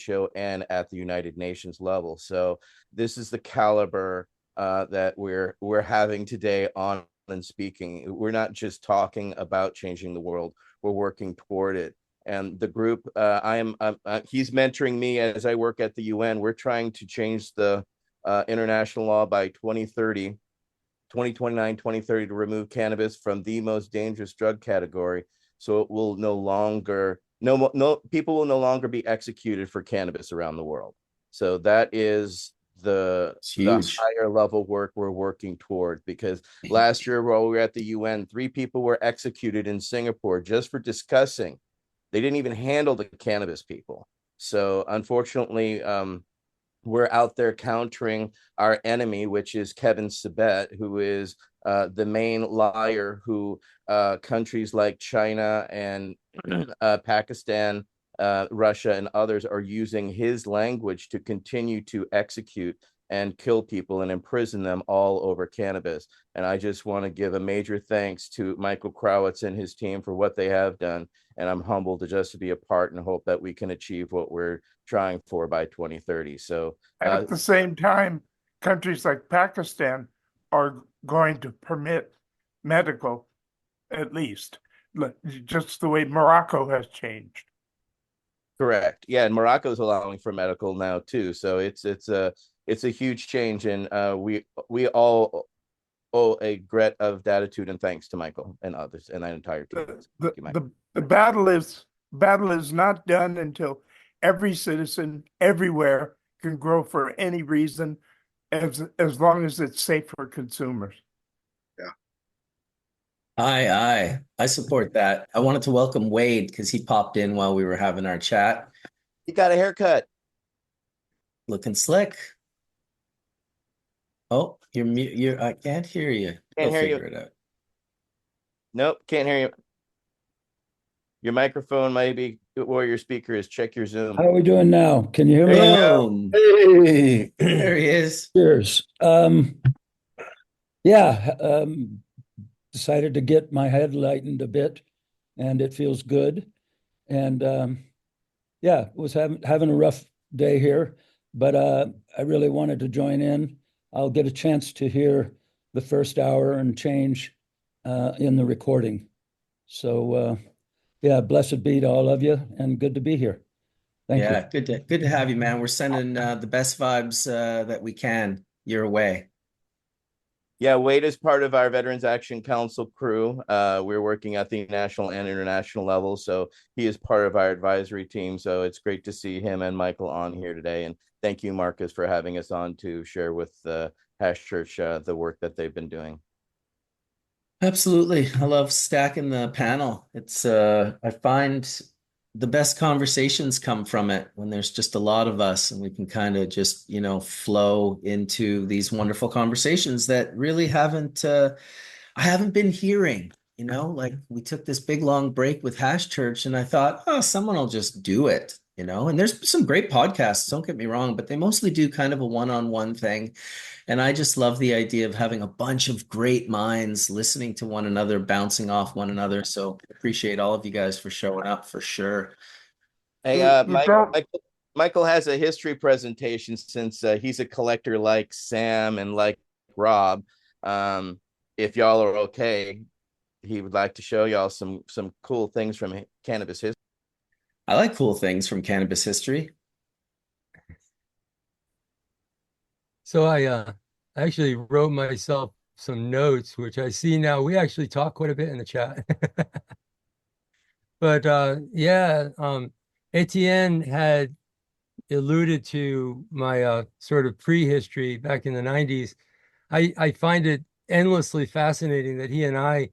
WHO and at the United Nations level. So this is the caliber that we're having today on and speaking. We're not just talking about changing the world, we're working toward it. And the group, he's mentoring me as I work at the UN. We're trying to change the international law by 2030, 2029, 2030 to remove cannabis from the most dangerous drug category. So it will no longer, people will no longer be executed for cannabis around the world. So that is the higher level work we're working toward, because last year while we were at the UN, 3 people were executed in Singapore just for discussing. They didn't even handle the cannabis people. So unfortunately, we're out there countering our enemy, which is Kevin Sabet, who is the main liar who countries like China and Pakistan, Russia, and others are using his language to continue to execute and kill people and imprison them all over cannabis. And I just want to give a major thanks to Michael Krawitz and his team for what they have done. And I'm humbled to be a part and hope that we can achieve what we're trying for by 2030. So at the same time, countries like Pakistan are going to permit medical, at least, just the way Morocco has changed. Correct. Yeah, and Morocco's allowing for medical now too. So it's a huge change, and we all owe a great of gratitude and thanks to Michael and others and that entire team. Thank you, Michael. The battle is not done until every citizen everywhere can grow for any reason, as long as it's safe for consumers. Aye. I support that. I wanted to welcome Wade because he popped in while we were having our chat. He got a haircut. Looking slick. Oh, you're mute. I can't hear you. Can't hear you. Figure it out. Nope, can't hear you. Your microphone might be, or your speaker is. Check your Zoom. How are we doing now? Can you hear me? Boom. Hey, there he is. Cheers. Decided to get my head lightened a bit, and it feels good. And was having a rough day here, but I really wanted to join in. I'll get a chance to hear the first hour and change in the recording. So blessed be to all of you, and good to be here. Thank you. Good to have you, man. We're sending the best vibes that we can your way. Yeah, Wade is part of our Veterans Action Council crew. We're working at the national and international level, so he is part of our advisory team. So it's great to see him and Michael on here today. And thank you, Marcus, for having us on to share with Hash Church the work that they've been doing. Absolutely. I love stacking the panel. It's I find the best conversations come from it when there's just a lot of us and we can kind of just, flow into these wonderful conversations that really I haven't been hearing, like we took this big long break with Hash Church and I thought, someone will just do it, and there's some great podcasts, don't get me wrong, but they mostly do kind of a one-on-one thing. And I just love the idea of having a bunch of great minds listening to one another, bouncing off one another. So appreciate all of you guys for showing up for sure. Hey, Michael has a history presentation since he's a collector like Sam and like Rob. If y'all are okay, he would like to show y'all some cool things from cannabis history. I like cool things from cannabis history. So I actually wrote myself some notes, which I see now. We actually talk quite a bit in the chat. But Etienne had alluded to my sort of prehistory back in the 90s. I find it endlessly fascinating that he and I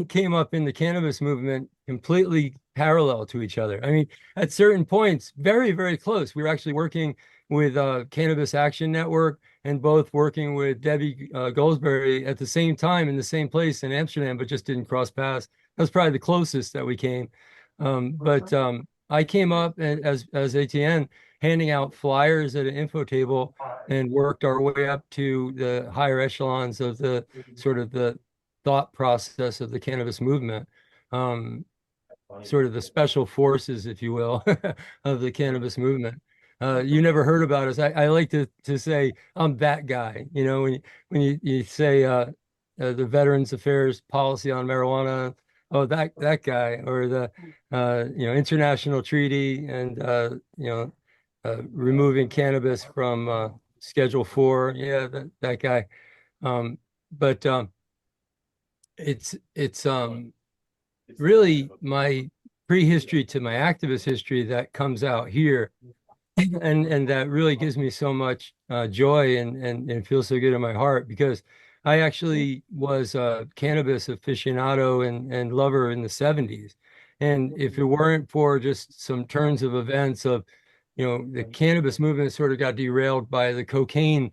came up in the cannabis movement completely parallel to each other. I mean, at certain points, very, very close. We were actually working with Cannabis Action Network and both working with Debbie Goldsberry at the same time in the same place in Amsterdam, but just didn't cross paths. That was probably the closest that we came. But I came up as ATN handing out flyers at an info table and worked our way up to the higher echelons of the sort of the thought process of the cannabis movement. Sort of the special forces, if you will, of the cannabis movement. You never heard about us. I like to say I'm that guy. When you say the Veterans Affairs policy on marijuana, oh that guy, or the international treaty and removing cannabis from Schedule 4. Yeah, that guy. But it's really my prehistory to my activist history that comes out here. And that really gives me so much joy and feels so good in my heart, because I actually was a cannabis aficionado and lover in the 70s. And if it weren't for just some turns of events of, the cannabis movement sort of got derailed by the cocaine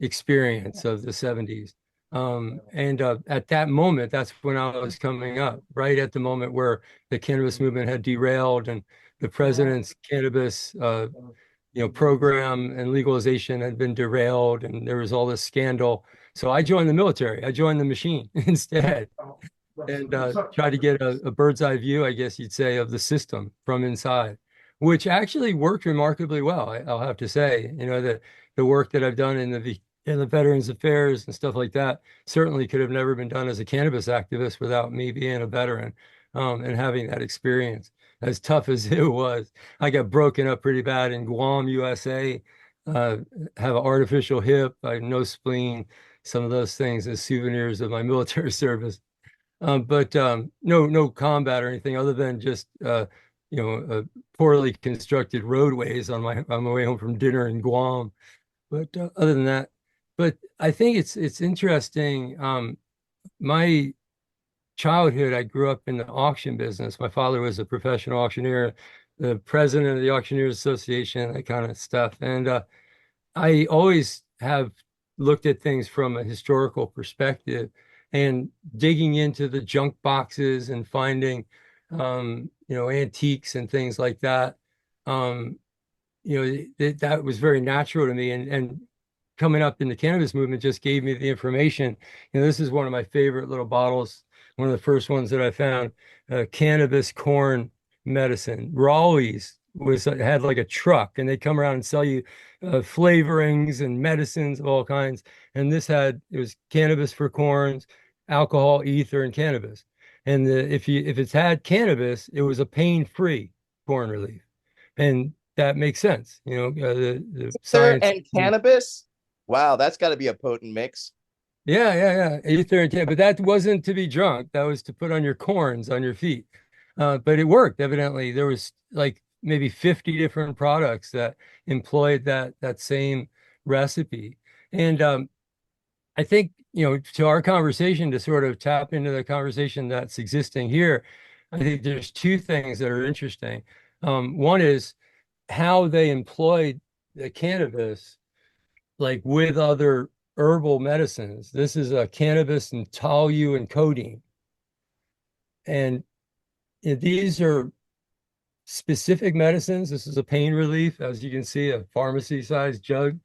experience of the 70s. At that moment, that's when I was coming up, right at the moment where the cannabis movement had derailed and the president's cannabis, program and legalization had been derailed, and there was all this scandal. So I joined the military. I joined the machine instead, and tried to get a bird's eye view, I guess you'd say, of the system from inside, which actually worked remarkably well. I'll have to say, the work that I've done in the and the Veterans Affairs and stuff like that certainly could have never been done as a cannabis activist without me being a veteran, and having that experience. As tough as it was, I got broken up pretty bad in Guam, USA. Have an artificial hip, I have no spleen, some of those things as souvenirs of my military service. But no combat or anything other than just poorly constructed roadways on my way home from dinner in Guam. But other than that, but I think it's interesting. My childhood, I grew up in the auction business. My father was a professional auctioneer, the president of the Auctioneers Association, that kind of stuff. And I always have looked at things from a historical perspective and digging into the junk boxes and finding, antiques and things like that. That was very natural to me. And coming up in the cannabis movement just gave me the information. This is one of my favorite little bottles, one of the first ones that I found, cannabis corn medicine. Raleigh's had like a truck, and they come around and sell you flavorings and medicines of all kinds. And it was cannabis for corns, alcohol, ether, and cannabis. And if it's had cannabis, it was a pain-free corn relief, and that makes sense. The science and cannabis. Wow, that's got to be a potent mix. Yeah. Ether and cannabis, but that wasn't to be drunk. That was to put on your corns on your feet. But it worked. Evidently, there was like maybe 50 different products that employed that same recipe. And I think, to our conversation, to sort of tap into the conversation that's existing here, I think there's two things that are interesting. One is how they employed the cannabis, like with other herbal medicines. This is a cannabis and tolu and codeine. And these are specific medicines. This is a pain relief, as you can see, a pharmacy-sized jug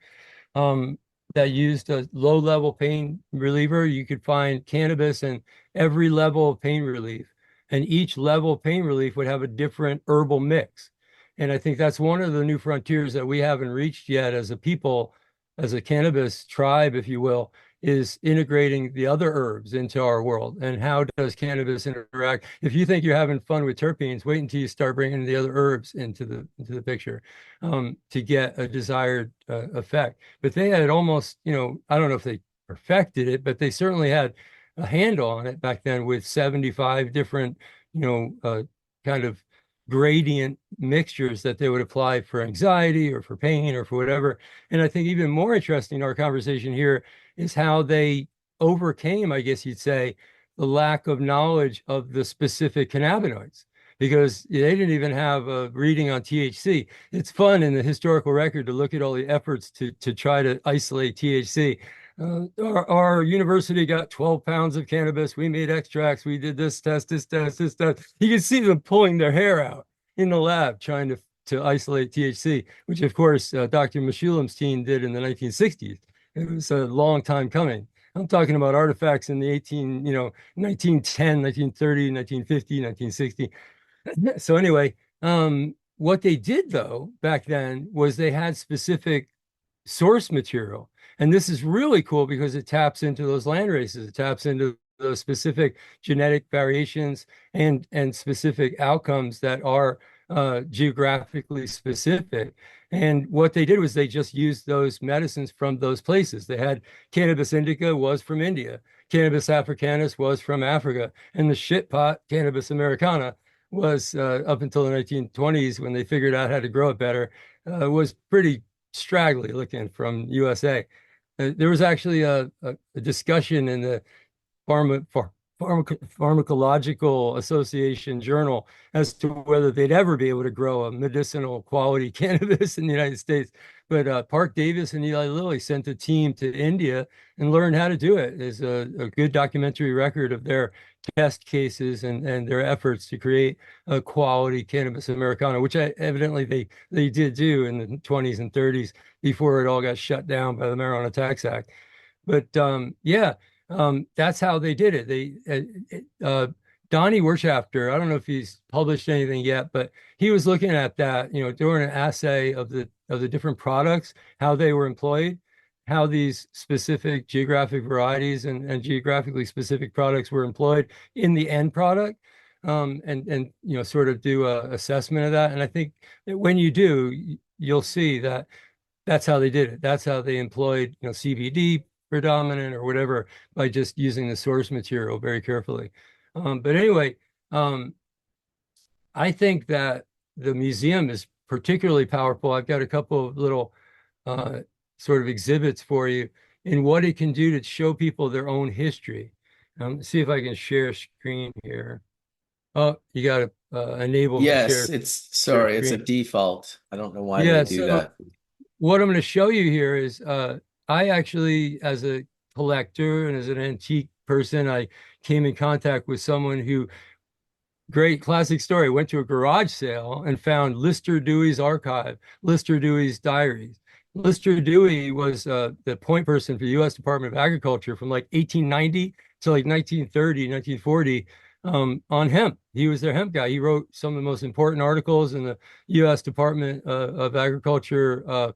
that used a low-level pain reliever. You could find cannabis in every level of pain relief, and each level of pain relief would have a different herbal mix. And I think that's one of the new frontiers that we haven't reached yet as a people, as a cannabis tribe, if you will, is integrating the other herbs into our world. And how does cannabis interact? If you think you're having fun with terpenes, wait until you start bringing the other herbs into the picture to get a desired effect. But they had almost, I don't know if they perfected it, but they certainly had a handle on it back then with 75 different, kind of gradient mixtures that they would apply for anxiety or for pain or for whatever. And I think even more interesting, our conversation here, is how they overcame, I guess you'd say, the lack of knowledge of the specific cannabinoids, because they didn't even have a reading on THC. It's fun in the historical record to look at all the efforts to try to isolate THC. Our university got 12 pounds of cannabis. We made extracts. We did this test, this test, this test. You can see them pulling their hair out in the lab trying to isolate THC, which of course Dr. Meshulam's team did in the 1960s. It was a long time coming. I'm talking about artifacts in the 1910, 1930, 1950, 1960. So anyway, what they did though back then was they had specific source material. And this is really cool because it taps into those land races. It taps into those specific genetic variations and specific outcomes that are geographically specific. And what they did was they just used those medicines from those places. They had cannabis indica was from India. Cannabis africanus was from Africa. And the shit pot, cannabis americana, was up until the 1920s when they figured out how to grow it better, was pretty straggly looking from USA. There was actually a discussion in the Pharmacological Association journal as to whether they'd ever be able to grow a medicinal quality cannabis in the United States. But Park Davis and Eli Lilly sent a team to India and learned how to do it. There's a good documentary record of their test cases and their efforts to create a quality cannabis Americana, which evidently they did do in the 20s and 30s before it all got shut down by the Marijuana Tax Act. But that's how they did it. Donnie Wirtschafter, I don't know if he's published anything yet, but he was looking at that, doing an assay of the different products, how they were employed. how these specific geographic varieties and geographically specific products were employed in the end product, and you know, sort of do a assessment of that. And I think that when you do, you'll see that that's how they did it. That's how they employed, you know, CBD predominant or whatever, by just using the source material very carefully. But anyway, I think that the museum is particularly powerful. I've got a couple of little sort of exhibits for you in what it can do to show people their own history. See if I can share screen here. Oh, you got to enable. Yes, share, it's a screen. default. I don't know why Yeah, they do that. What I'm going to show you here is I actually, as a collector and as an antique person, I came in contact with someone who, great classic story, went to a garage sale and found Lister Dewey's archive, Lister Dewey's diaries. Lister Dewey was the point person for the U.S. Department of Agriculture from like 1890 to like 1930, 1940 on hemp. He was their hemp guy. He wrote some of the most important articles in the U.S. Department of Agriculture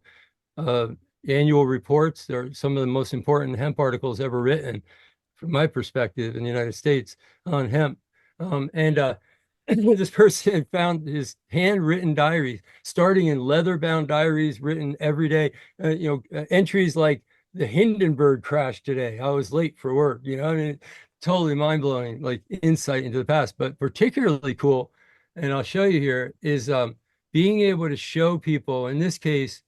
annual reports. They're some of the most important hemp articles ever written, from my perspective, in the United States on hemp. This person found his handwritten diaries, starting in leather-bound diaries written every day. Entries like the Hindenburg crash today. I was late for work. You know, I mean, totally mind-blowing, like insight into the past. But particularly cool, and I'll show you here, is being able to show people, in this case,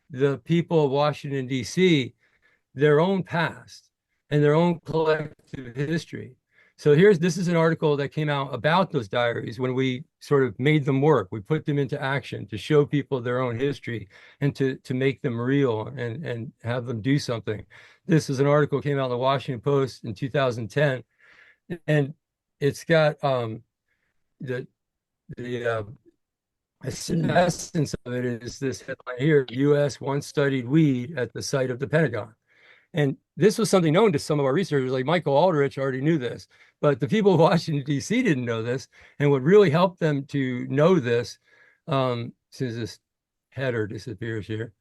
the people of Washington, D.C., their own past and their own collective history. So this is an article that came out about those diaries when we sort of made them work. We put them into action to show people their own history and to make them real and have them do something. This is an article that came out in the Washington Post in 2010, and it's got the essence of it is this headline here: U.S. once studied weed at the site of the Pentagon. And this was something known to some of our researchers, like Michael Aldrich already knew this, but the people of Washington, D.C. didn't know this. And what really helped them to know this, since this header disappears here,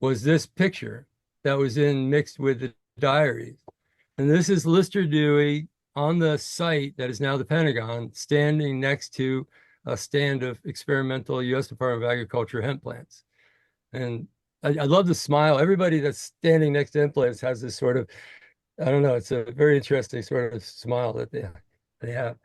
was this picture that was mixed with the diaries. And this is Lister Dewey on the site that is now the Pentagon, standing next to a stand of experimental U.S. Department of Agriculture hemp plants. And I love the smile. Everybody that's standing next to implants has this sort of, I don't know, it's a very interesting sort of smile that they have.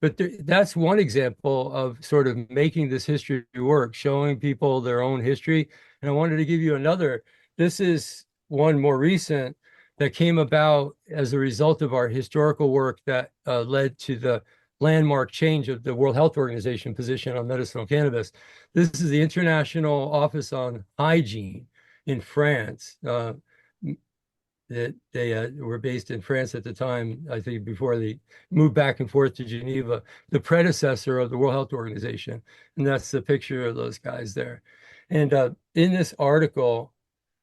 But that's one example of sort of making this history work, showing people their own history. And I wanted to give you another. This is one more recent that came about as a result of our historical work that led to the landmark change of the World Health Organization position on medicinal cannabis. This is the International Office on Hygiene in France. They were based in France at the time, I think, before they moved back and forth to Geneva, the predecessor of the World Health Organization. And that's the picture of those guys there. And in this article,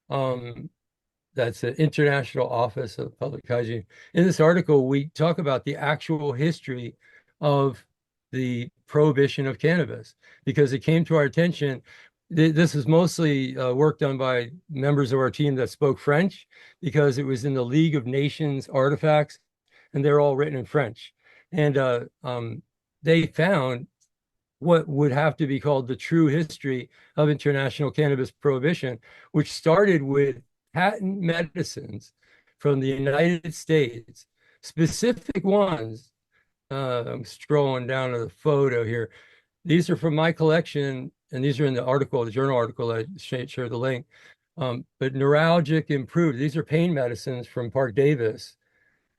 that's the International Office of Public Hygiene. In this article, we talk about the actual history of the prohibition of cannabis, because it came to our attention. This is mostly work done by members of our team that spoke French, because it was in the League of Nations artifacts, and they're all written in French. And they found what would have to be called the true history of international cannabis prohibition, which started with patent medicines from the United States, specific ones. I'm scrolling down to the photo here. These are from my collection, and these are in the article, the journal article. I shared the link. But neuralgic improved. These are pain medicines from Park Davis,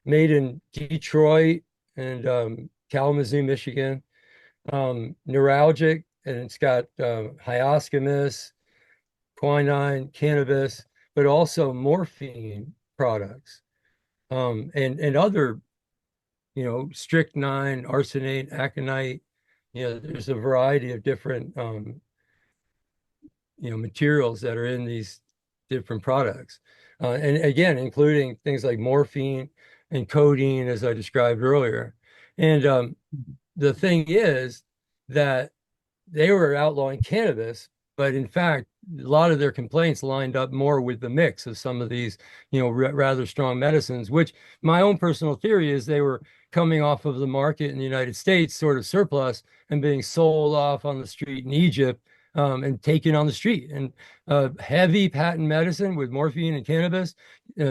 made in Detroit and Kalamazoo, Michigan. Neuralgic, and it's got hyoscyamus, quinine, cannabis, but also morphine products, and other, strychnine, arsenate, aconite. There's a variety of different, materials that are in these different products. And again, including things like morphine and codeine, as I described earlier. And the thing is that they were outlawing cannabis, But in fact, a lot of their complaints lined up more with the mix of some of these, rather strong medicines, which my own personal theory is they were coming off of the market in the United States, sort of surplus, and being sold off on the street in Egypt, and taken on the street. And heavy patent medicine with morphine and cannabis,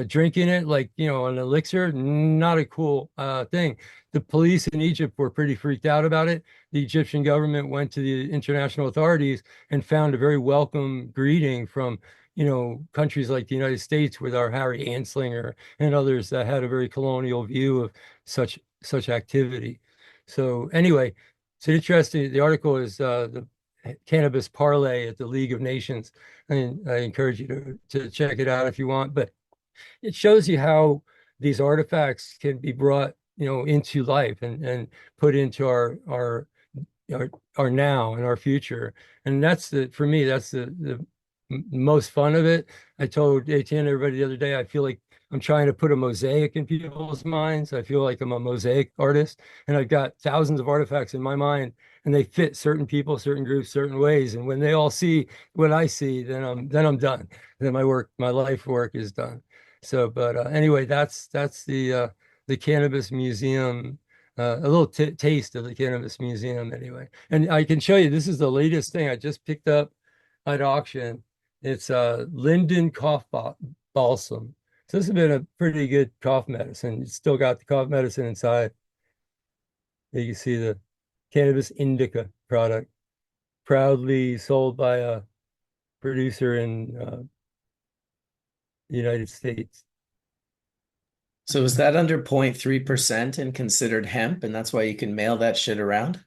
drinking it like, an elixir, not a cool thing. The police in Egypt were pretty freaked out about it. The Egyptian government went to the international authorities and found a very welcome greeting from, countries like the United States with our Harry Anslinger and others that had a very colonial view of such activity. So anyway, it's interesting. The article is the cannabis parlay at the League of Nations. And I encourage you to check it out if you want. But it shows you how these artifacts can be brought, into life and put into our now and our future. And for me, that's the most fun of it. I told ATN everybody the other day, I feel like I'm trying to put a mosaic in people's minds. I feel like I'm a mosaic artist, and I've got thousands of artifacts in my mind, and they fit certain people, certain groups, certain ways. And when they all see what I see, then I'm done. Then my life work is done. So, but anyway, that's the Cannabis Museum. A little taste of the Cannabis Museum anyway. And I can show you, this is the latest thing I just picked up at auction. It's Linden cough balsam. So this has been a pretty good cough medicine. It's still got the cough medicine inside. You can see the cannabis indica product, proudly sold by a producer in the United States. So is that under 0.3% and considered hemp, and that's why you can mail that shit around?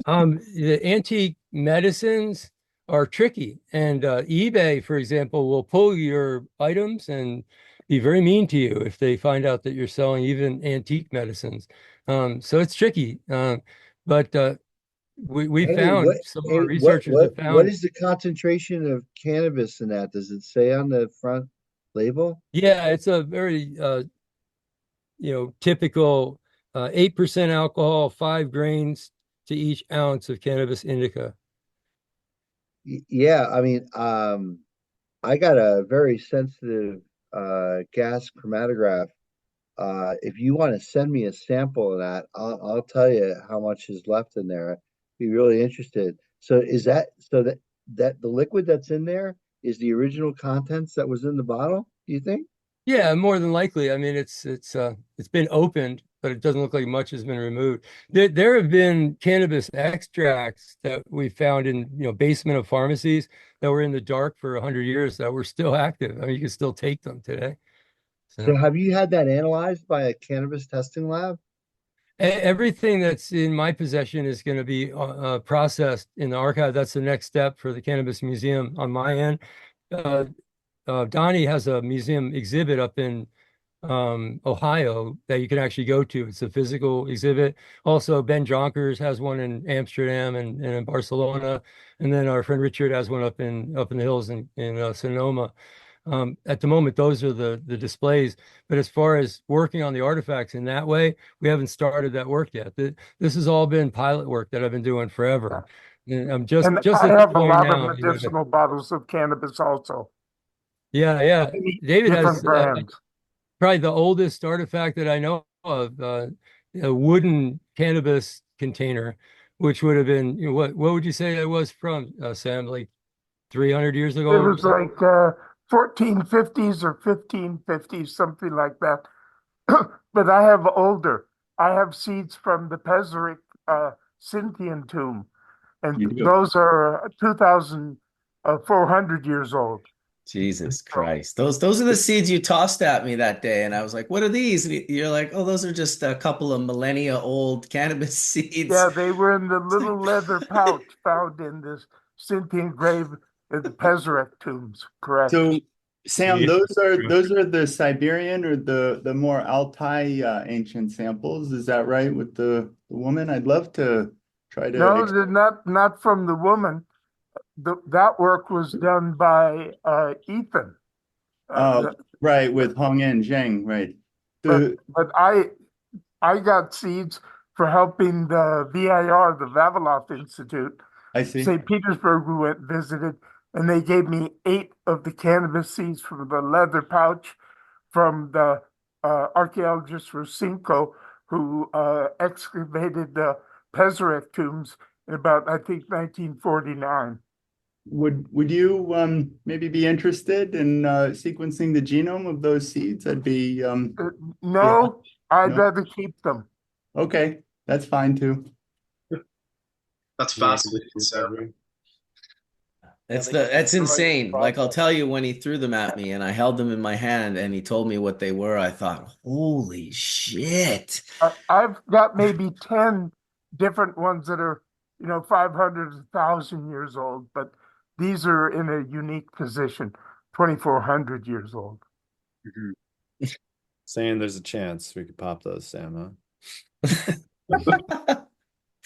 The antique medicines are tricky, and eBay, for example, will pull your items and be very mean to you if they find out that you're selling even antique medicines. So it's tricky. But we found some of our researchers have found. What is the concentration of cannabis in that? Does it say on the front label? Yeah, it's a very typical 8% alcohol, 5 grains to each ounce of cannabis indica. Yeah, I mean, I got a very sensitive gas chromatograph. If you want to send me a sample of that, I'll tell you how much is left in there. I'd be really interested. So is that that the liquid that's in there is the original contents that was in the bottle, do you think? Yeah, more than likely. I mean, it's been opened, but it doesn't look like much has been removed. There have been cannabis extracts that we found in basement of pharmacies that were in the dark for 100 years that were still active. I mean, you can still take them today. So have you had that analyzed by a cannabis testing lab? Everything that's in my possession is going to be processed in the archive. That's the next step for the Cannabis Museum on my end. Donnie has a museum exhibit up in Ohio that you can actually go to. It's a physical exhibit. Also, Ben Jonkers has one in Amsterdam and in Barcelona, and then our friend Richard has one up in the hills in Sonoma. At the moment, those are the displays. But as far as working on the artifacts in that way, we haven't started that work yet. This has all been pilot work that I've been doing forever. And I'm just I at the have a point lot now, of medicinal bottles of cannabis also. Yeah. David has Different brands. probably the oldest artifact that I know of, a wooden cannabis container, which would have been, what would you say that was from, Sam, like 300 years ago? It was like 1450s or 1550s, something like that. But I have older. I have seeds from the Peseric Scythian tomb, and those are 2,400 years old. Jesus Christ. Those are the seeds you tossed at me that day. And I was like, what are these? And you're like, oh, those are just a couple of millennia old cannabis seeds. Yeah, they were in the little leather pouch found in this Scythian grave in the Peseric tombs, correct? So, Sam, those are the Siberian or the more Altai ancient samples. Is that right with the woman? I'd love to try to. No, they're not from the woman. That work was done by Ethan. Right, with Hong and Zheng, right. But I got seeds for helping the VIR, the Vavilov Institute, I see. St. Petersburg, we went and visited, and they gave me 8 of the cannabis seeds from the leather pouch from the archaeologist Rusinko, who excavated the Pezerek tombs in about, I think, 1949. Would you maybe be interested in sequencing the genome of those seeds? That'd be No, I'd No? rather keep them. Okay, that's fine too. That's fascinating, Sam. That's insane. Like, I'll tell you, when he threw them at me and I held them in my hand and he told me what they were, I thought, holy shit. I've got maybe 10 different ones that are, 500, 1,000 years old, but these are in a unique position, 2,400 years old. Saying there's a chance we could pop those, Sam, huh?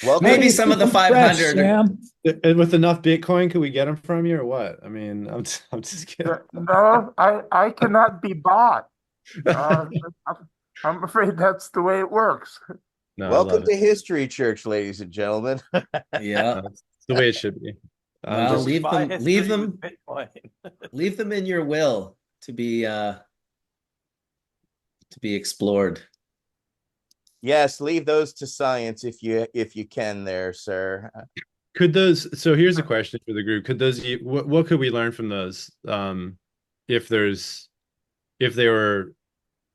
Well, Maybe some of the 500. Sam. And with enough Bitcoin, could we get them from you or what? I mean, I'm just kidding. No, I cannot be bought. I'm afraid that's the way it works. No, I welcome love to it. History Church, ladies and gentlemen. Yeah. That's the way it should be. Well, leave Buy them, history with Bitcoin. leave them in your will to be explored. Yes, leave those to science if you can there, sir. Could those, so here's a question for the group. Could those, what could we learn from those? If they were,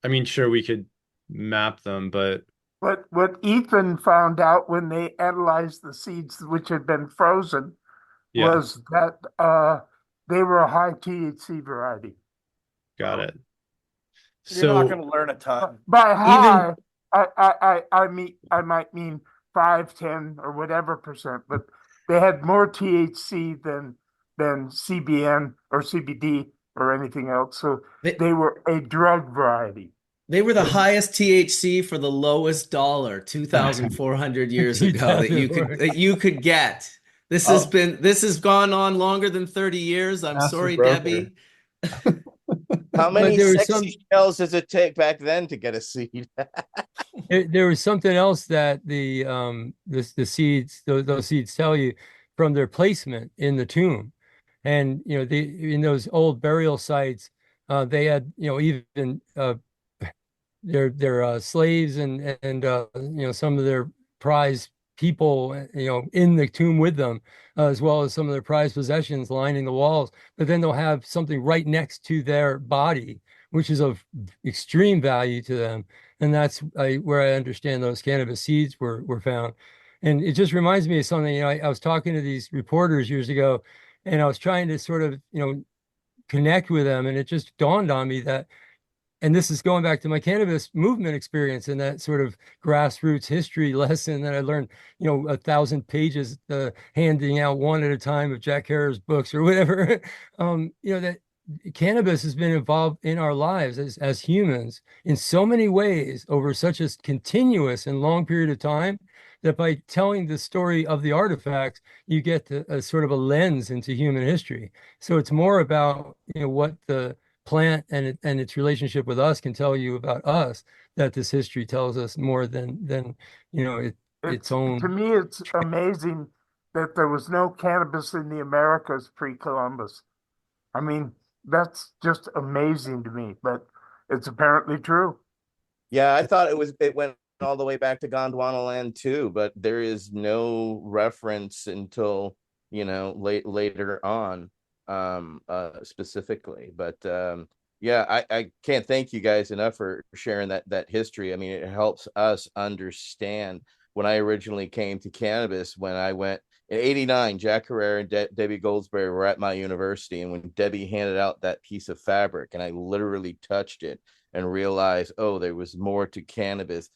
I mean, sure, we could map them, but What Ethan found out when they analyzed the seeds which had been frozen yeah, was that they were a high THC variety. got it. You're not So going to learn a ton. By high, I might mean 5, 10, or whatever percent, but they had more THC than CBN or CBD or anything else. So they were a drug variety. They were the highest THC for the lowest dollar 2,400 years ago that you could get. This has gone on longer than 30 years. I'm Master sorry, broker. Debbie. How many there was sexy shells does it take back then to get a seed? There was something else that the seeds, those seeds tell you from their placement in the tomb. And in those old burial sites, they had even their slaves and some of their prized people in the tomb with them, as well as some of their prized possessions lining the walls. But then they'll have something right next to their body, which is of extreme value to them. And that's where I understand those cannabis seeds were found. And it just reminds me of something. I was talking to these reporters years ago, and I was trying to sort of connect with them, and it just dawned on me that, and this is going back to my cannabis movement experience and that sort of grassroots history lesson that I learned, 1,000 pages, handing out one at a time of Jack Herer's books or whatever. That cannabis has been involved in our lives as humans in so many ways over such a continuous and long period of time, that by telling the story of the artifacts, you get a sort of a lens into human history. So it's more about what the plant and its relationship with us can tell you about us, that this history tells us more than its own. To me, it's amazing that there was no cannabis in the Americas pre-Columbus. I mean, that's just amazing to me, but it's apparently true. Yeah, I thought it went all the way back to Gondwanaland too, but there is no reference until later on specifically. But yeah, I can't thank you guys enough for sharing that history. I mean, it helps us understand. When I originally came to cannabis, when I went in '89, Jack Herrera and Debbie Goldsberry were at my university, and when Debbie handed out that piece of fabric and I literally touched it and realized, oh, there was more to cannabis.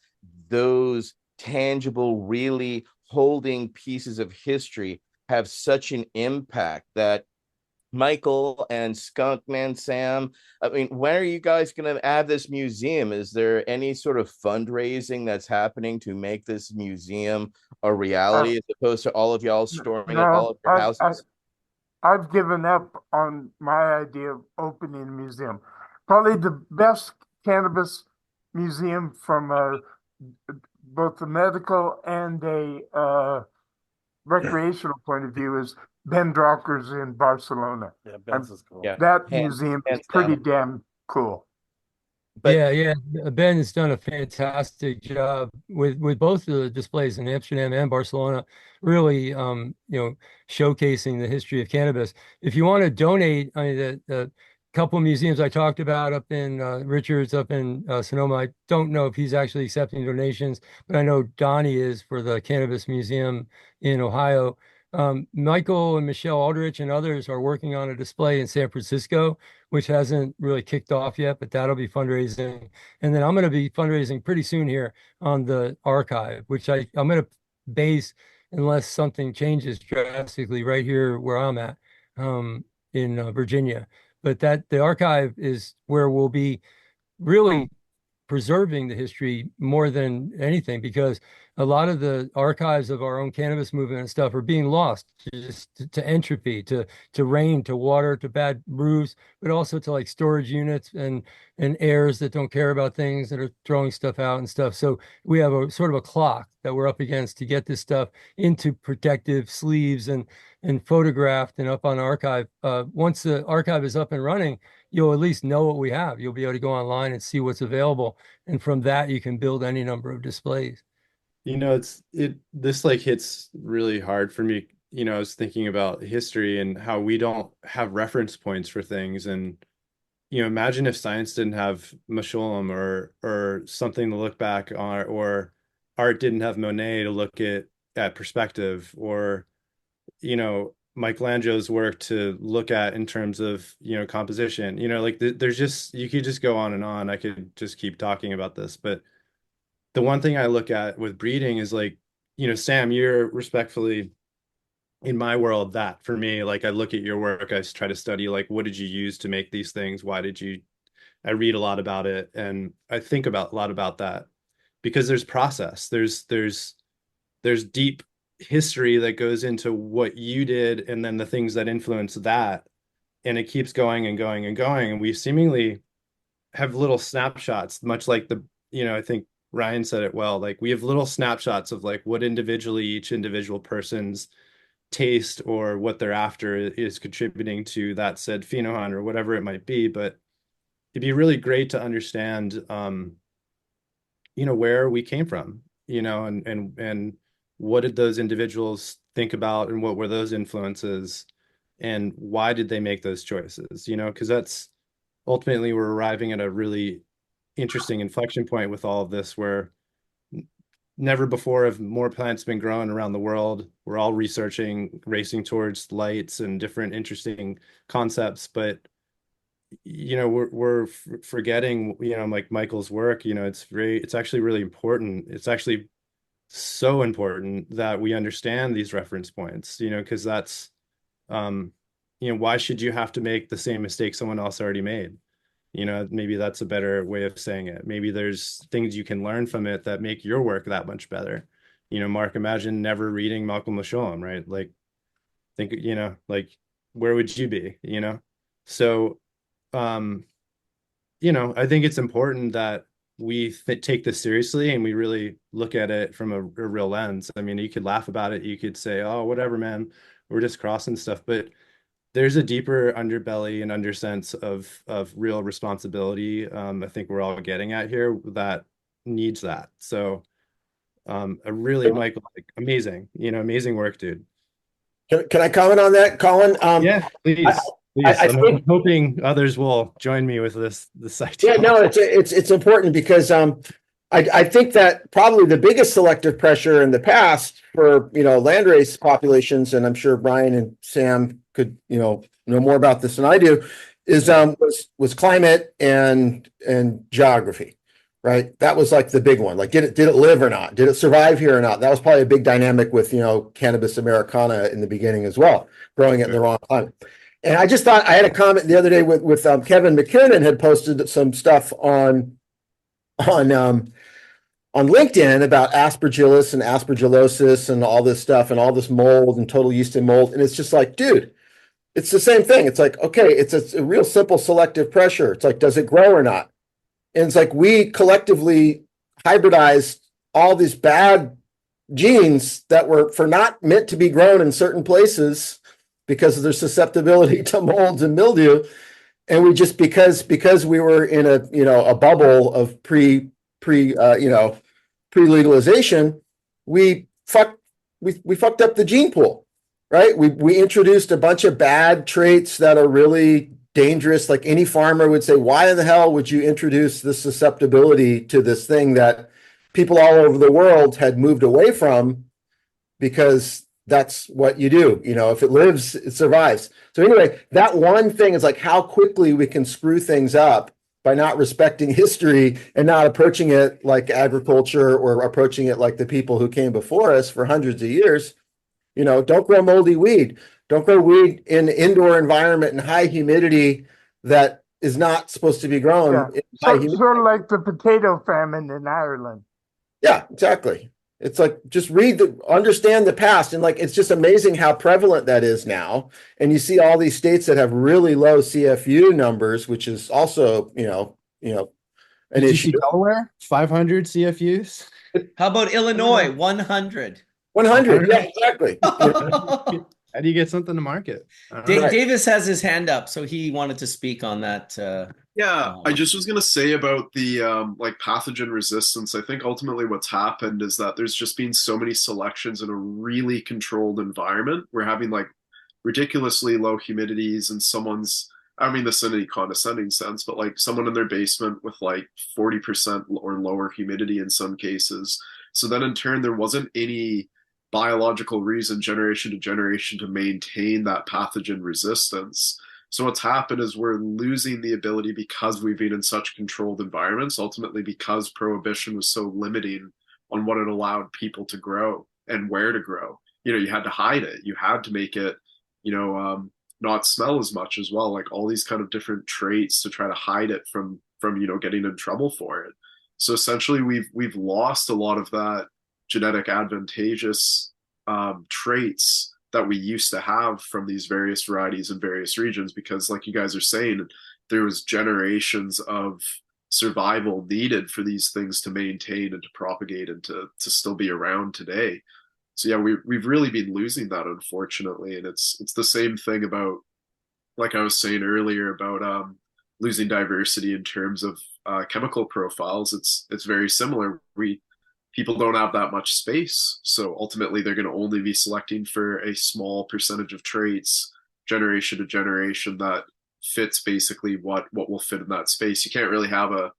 Those tangible, really holding pieces of history have such an impact that Michael and Skunkman Sam, I mean, when are you guys going to have this museum? Is there any sort of fundraising that's happening to make this museum a reality, as opposed to all of y'all storing it all at your houses? I've given up on my idea of opening a museum. Probably the best cannabis museum from both the medical and a recreational point of view is Ben Drucker's in Barcelona. Yeah, Ben's is cool. Yeah. That Hands- museum is hands pretty down. damn cool. But- yeah. Ben has done a fantastic job with both the displays in Amsterdam and Barcelona, really, showcasing the history of cannabis. If you want to donate, I mean, the couple of museums I talked about up in Richards, up in Sonoma, I don't know if he's actually accepting donations, but I know Donnie is for the Cannabis Museum in Ohio. Michael and Michelle Aldrich and others are working on a display in San Francisco, which hasn't really kicked off yet, but that'll be fundraising. And then I'm going to be fundraising pretty soon here on the archive, which I'm going to base, unless something changes drastically, right here where I'm at in Virginia. But the archive is where we'll be really preserving the history more than anything, because a lot of the archives of our own cannabis movement and stuff are being lost to entropy, to rain, to water, to bad roofs, but also to like storage units and heirs that don't care about things, that are throwing stuff out and stuff. So we have a sort of a clock that we're up against to get this stuff into protective sleeves and photographed and up on archive. Once the archive is up and running, you'll at least know what we have. You'll be able to go online and see what's available. And from that, you can build any number of displays. This like hits really hard for me. I was thinking about history and how we don't have reference points for things. And, imagine if science didn't have Masholem or something to look back on, or art didn't have Monet to look at perspective, or, Michelangelo's work to look at in terms of, composition, there's just, you could just go on and on. I could just keep talking about this, but the one thing I look at with breeding is like, Sam, you're respectfully in my world, that for me, like I look at your work, I try to study, like, what did you use to make these things? I read a lot about it. And I think a lot about that, because there's process, there's deep history that goes into what you did, and then the things that influence that. And it keeps going and going and going. And we seemingly have little snapshots, much like I think Ryan said it well, like we have little snapshots of like what individually each individual person's taste or what they're after is contributing to that said phenohunt or whatever it might be. But it'd be really great to understand, where we came from, and what did those individuals think about, and what were those influences, and why did they make those choices, because that's ultimately, we're arriving at a really interesting inflection point with all of this, where never before have more plants been grown around the world. We're all racing towards lights and different interesting concepts, but we're forgetting, like Michael's work, it's actually really important. It's actually so important that we understand these reference points, because that's why should you have to make the same mistake someone else already made? Maybe that's a better way of saying it. Maybe there's things you can learn from it that make your work that much better. Mark, imagine never reading Malcolm Masholem, right? Like, think, like, where would you be, So, I think it's important that we take this seriously and we really look at it from a real lens. I mean, you could laugh about it. You could say, oh, whatever, man, we're just crossing stuff. But there's a deeper underbelly and undersense of real responsibility. I think we're all getting at here that needs that. So Michael, like, amazing work, dude. Can I comment on that, Colin? Yeah, please. I'm hoping others will join me with this idea. Yeah, no, it's important, because I think that probably the biggest selective pressure in the past for landrace populations, and I'm sure Bryon and Sam could know more about this than I do, is was climate and geography, right? That was like the big one. Like, did it live or not? Did it survive here or not? That was probably a big dynamic with cannabis americana in the beginning as well, growing it in the wrong climate. And I just thought I had a comment the other day with Kevin McKiernan had posted some stuff on LinkedIn about aspergillus and aspergillosis and all this stuff and all this mold and total yeast and mold. And it's just like, dude, it's the same thing. It's like, okay, it's a real simple selective pressure. It's like, does it grow or not? And it's like we collectively hybridized all these bad genes that were for not meant to be grown in certain places because of their susceptibility to molds and mildew. And we just, because we were in a bubble of pre-legalization, we fucked up the gene pool, right? We introduced a bunch of bad traits that are really dangerous. Like any farmer would say, why in the hell would you introduce this susceptibility to this thing that people all over the world had moved away from? Because that's what you do. If it lives, it survives. So anyway, that one thing is like how quickly we can screw things up by not respecting history and not approaching it like agriculture or approaching it like the people who came before us for hundreds of years. Don't grow moldy weed. Don't grow weed in an indoor environment in high humidity that is not supposed to be grown. Yeah. Sort of like the potato famine in Ireland. Yeah, exactly. It's like, just understand the past. And like, it's just amazing how prevalent that is now. And you see all these states that have really low CFU numbers, which is also, an Did you issue. see Delaware? 500 CFUs? How about Illinois? 100. 100. Yeah, exactly. How do you get something to market? Davis has his hand up, so he wanted to speak on that. I just was going to say about the like pathogen resistance. I think ultimately what's happened is that there's just been so many selections in a really controlled environment. We're having like ridiculously low humidities, and I don't mean this in any condescending sense, but like someone in their basement with like 40% or lower humidity in some cases. So then in turn, there wasn't any biological reason generation to generation to maintain that pathogen resistance. So what's happened is we're losing the ability, because we've been in such controlled environments, ultimately because prohibition was so limiting on what it allowed people to grow and where to grow. You had to hide it. You had to make it, not smell as much as well, like all these kind of different traits to try to hide it from getting in trouble for it. So essentially we've lost a lot of that genetic advantageous traits that we used to have from these various varieties in various regions, because like you guys are saying, there was generations of survival needed for these things to maintain and to propagate and to still be around today. So yeah, we've really been losing that, unfortunately. And it's the same thing about, like I was saying earlier, about losing diversity in terms of chemical profiles. It's very similar. People don't have that much space, so ultimately they're going to only be selecting for a small percentage of traits generation to generation that fits basically what will fit in that space. You can't really have a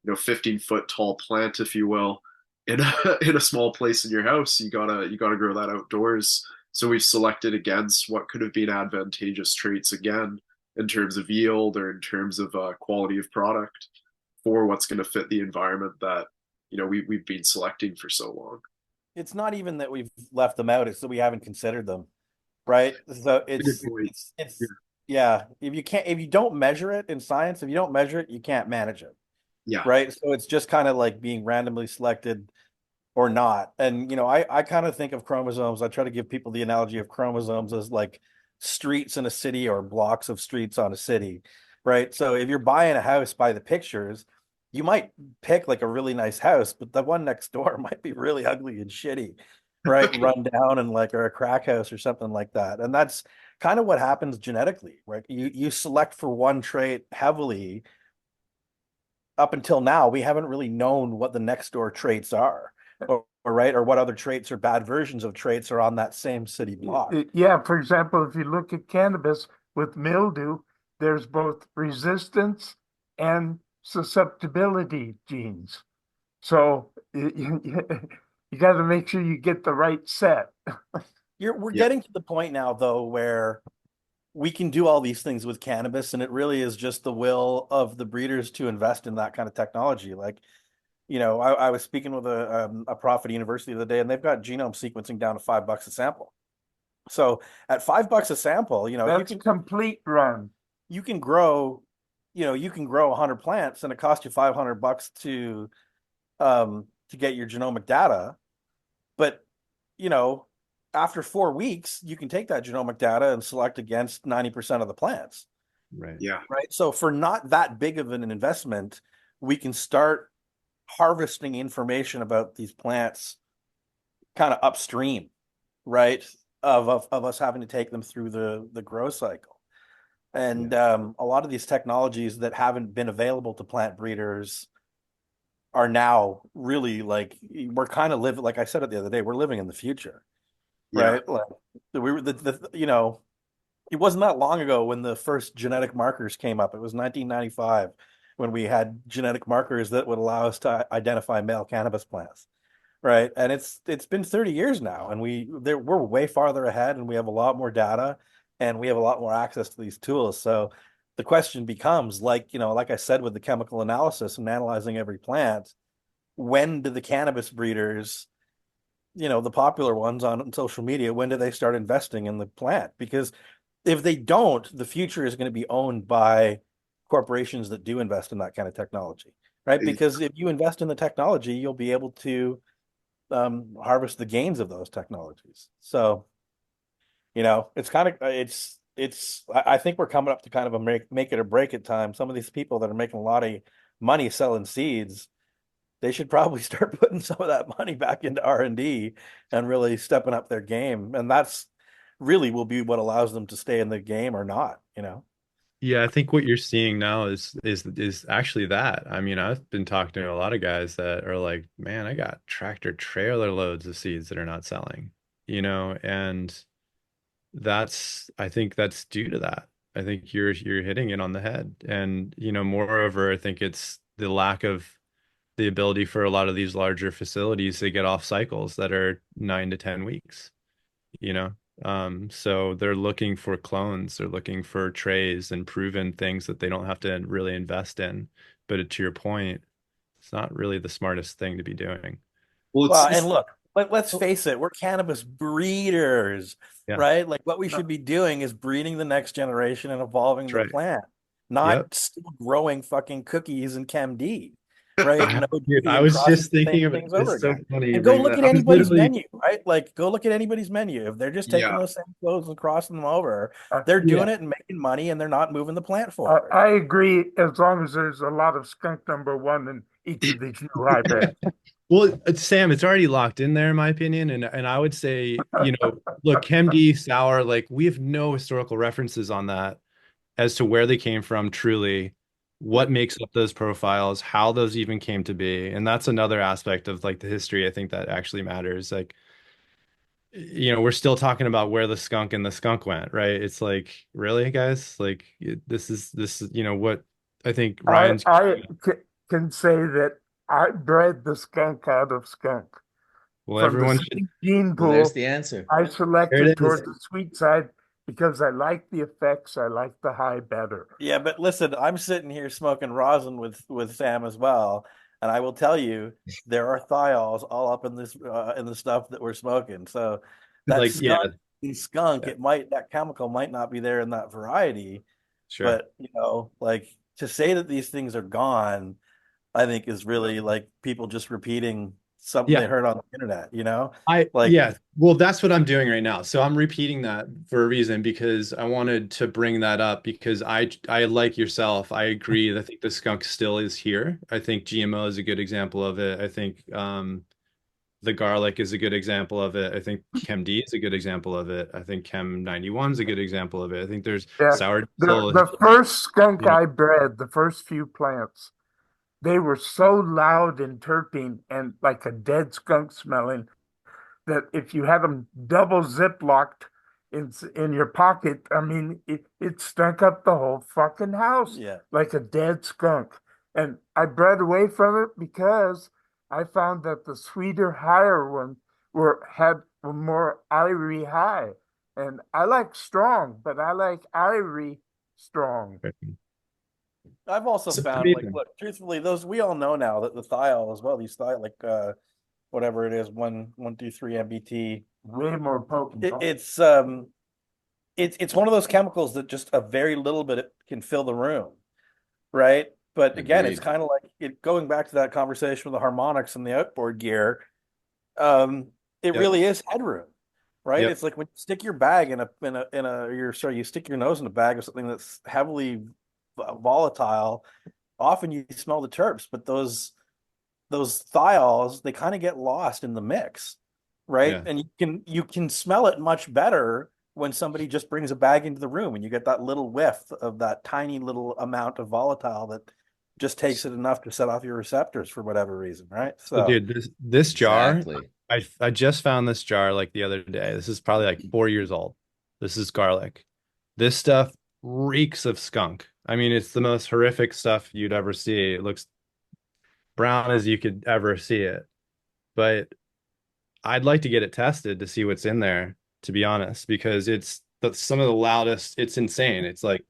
15-foot tall plant, if you will, in a small place in your house. You gotta grow that outdoors. So we've selected against what could have been advantageous traits, again, in terms of yield or in terms of quality of product, for what's going to fit the environment that we've been selecting for so long. It's not even that we've left them out; it's that we haven't considered them, right? So it's yeah. If you don't measure it in science, if you don't measure it, you can't manage it. Yeah. Right. So it's just kind of like being randomly selected or not. And I kind of think of chromosomes. I try to give people the analogy of chromosomes as like streets in a city or blocks of streets on a city, right? So if you're buying a house by the pictures, you might pick like a really nice house, but the one next door might be really ugly and shitty, right? Run down and or a crack house or something like that. And that's kind of what happens genetically, right? You select for one trait heavily. Up until now, we haven't really known what the next door traits are, or what other traits or bad versions of traits are on that same city block. Yeah, for example, if you look at cannabis with mildew, there's both resistance and susceptibility genes. So you got to make sure you get the right set. We're getting to the point now, though, where we can do all these things with cannabis, and it really is just the will of the breeders to invest in that kind of technology. Like, I was speaking with a prof at university the other day, and they've got genome sequencing down to $5 a sample. So at $5 a sample, that's you can complete run. You can grow, you can grow 100 plants, and it costs you $500 to get your genomic data. But after 4 weeks, you can take that genomic data and select against 90% of the plants. Right. Yeah. Right. So for not that big of an investment, we can start harvesting information about these plants kind of upstream, right, of us having to take them through the grow cycle. And a lot of these technologies that haven't been available to plant breeders are now really like, we're kind of living, like I said it the other day, we're living in the future, right? Like we were you know, it wasn't that long ago when the first genetic markers came up. It was 1995 when we had genetic markers that would allow us to identify male cannabis plants, right? And it's been 30 years now, and we're way farther ahead, and we have a lot more data, and we have a lot more access to these tools. So the question becomes, like, you know, like I said, with the chemical analysis and analyzing every plant, when do the cannabis breeders, you know, the popular ones on social media, when do they start investing in the plant? Because if they don't, the future is going to be owned by corporations that do invest in that kind of technology, right? Because if you invest in the technology, you'll be able to harvest the gains of those technologies. So, you know, it's kind of, I think we're coming up to kind of a make it or break it time. Some of these people that are making a lot of money selling seeds, they should probably start putting some of that money back into R&D and really stepping up their game. And that's really will be what allows them to stay in the game or not, you know? Yeah, I think what you're seeing now is actually that. I mean, I've been talking to a lot of guys that are like, man, I got tractor trailer loads of seeds that are not selling, you know, and I think that's due to that. I think you're hitting it on the head. And, you know, moreover, I think it's the lack of the ability for a lot of these larger facilities to get off cycles that are 9 to 10 weeks, you know. So they're looking for clones, they're looking for trays and proven things that they don't have to really invest in. But to your point, it's not really the smartest thing to be doing. Well, and look, let's face it, we're cannabis breeders, Yeah. right? Like what we should be doing is breeding the next generation and evolving That's the right. plant, not Yep. still growing fucking cookies and ChemD, right? No Dude, duty I and was process just the same thinking of it. things over It's so again. funny you And go bring look that. at I was anybody's literally menu, right? Like go look at anybody's menu. If they're just taking those same clothes and crossing them over, they're doing it and making money, and they're not moving the plant forward. I agree, as long as there's a lot of skunk number one in each of these new hybrids. Well, Sam, it's already locked in there, in my opinion. And I would say, you know, look, ChemD, sour, like we have no historical references on that as to where they came from, truly, what makes up those profiles, how those even came to be. And that's another aspect of like the history, I think that actually matters. Like, you know, we're still talking about where the skunk and the skunk went, right? It's like, really, guys? Like, this is, you know, what I think Ryan's. I can say that I bred the skunk out of skunk. Well, From the everyone sweet should. gene Well, pool, there's the answer. I There selected it towards is. the sweet side because I like the effects. I like the high better. Yeah, but listen, I'm sitting here smoking rosin with Sam as well, and I will tell you there are thiols all up in the stuff that we're smoking. So that Like, yeah, skunk, yeah, that chemical might not be there in that variety, sure. but you know, like to say that these things are gone, I think is really like people just repeating something they Yeah. heard on the internet, you know? Yeah, well, that's what I'm doing right now. So I'm repeating that for a reason because I wanted to bring that up because I like yourself. I agree. I think the skunk still is here. I think GMO is a good example of it. I think the garlic is a good example of it. I think Chem D is a good example of it. I think Chem 91 is a good example of it. I think there's sour diesel. The first skunk You know, I bred, the first few plants, they were so loud and terpene and like a dead skunk smelling that if you had them double ziplocked in your pocket, I mean, it stunk up the whole fucking house Yeah. like a dead skunk. And I bred away from it because I found that the sweeter, higher ones were more irie high. And I like strong, but I like irie strong. I've also found, like, look, truthfully, those we all know now that the thiol as well, these thiol, like whatever it is, 123 MBT, way more potent. It's one of those chemicals that just a very little bit can fill the room, right? But again, it's kind of like going back to that conversation with the harmonics and the outboard gear. It really is headroom, right? It's like when you stick your bag you stick your nose in a bag of something that's heavily volatile. Often you smell the terps, but those thiols, they kind of get lost in the mix, right? Yeah. And you can smell it much better when somebody just brings a bag into the room and you get that little whiff of that tiny little amount of volatile that just takes it enough to set off your receptors for whatever reason, right? So dude, this jar, Exactly. I just found this jar like the other day. This is probably like 4 years old. This is garlic. This stuff reeks of skunk. I mean, it's the most horrific stuff you'd ever see. It looks brown as you could ever see it. But I'd like to get it tested to see what's in there, to be honest, because it's some of the loudest. It's insane. It's like,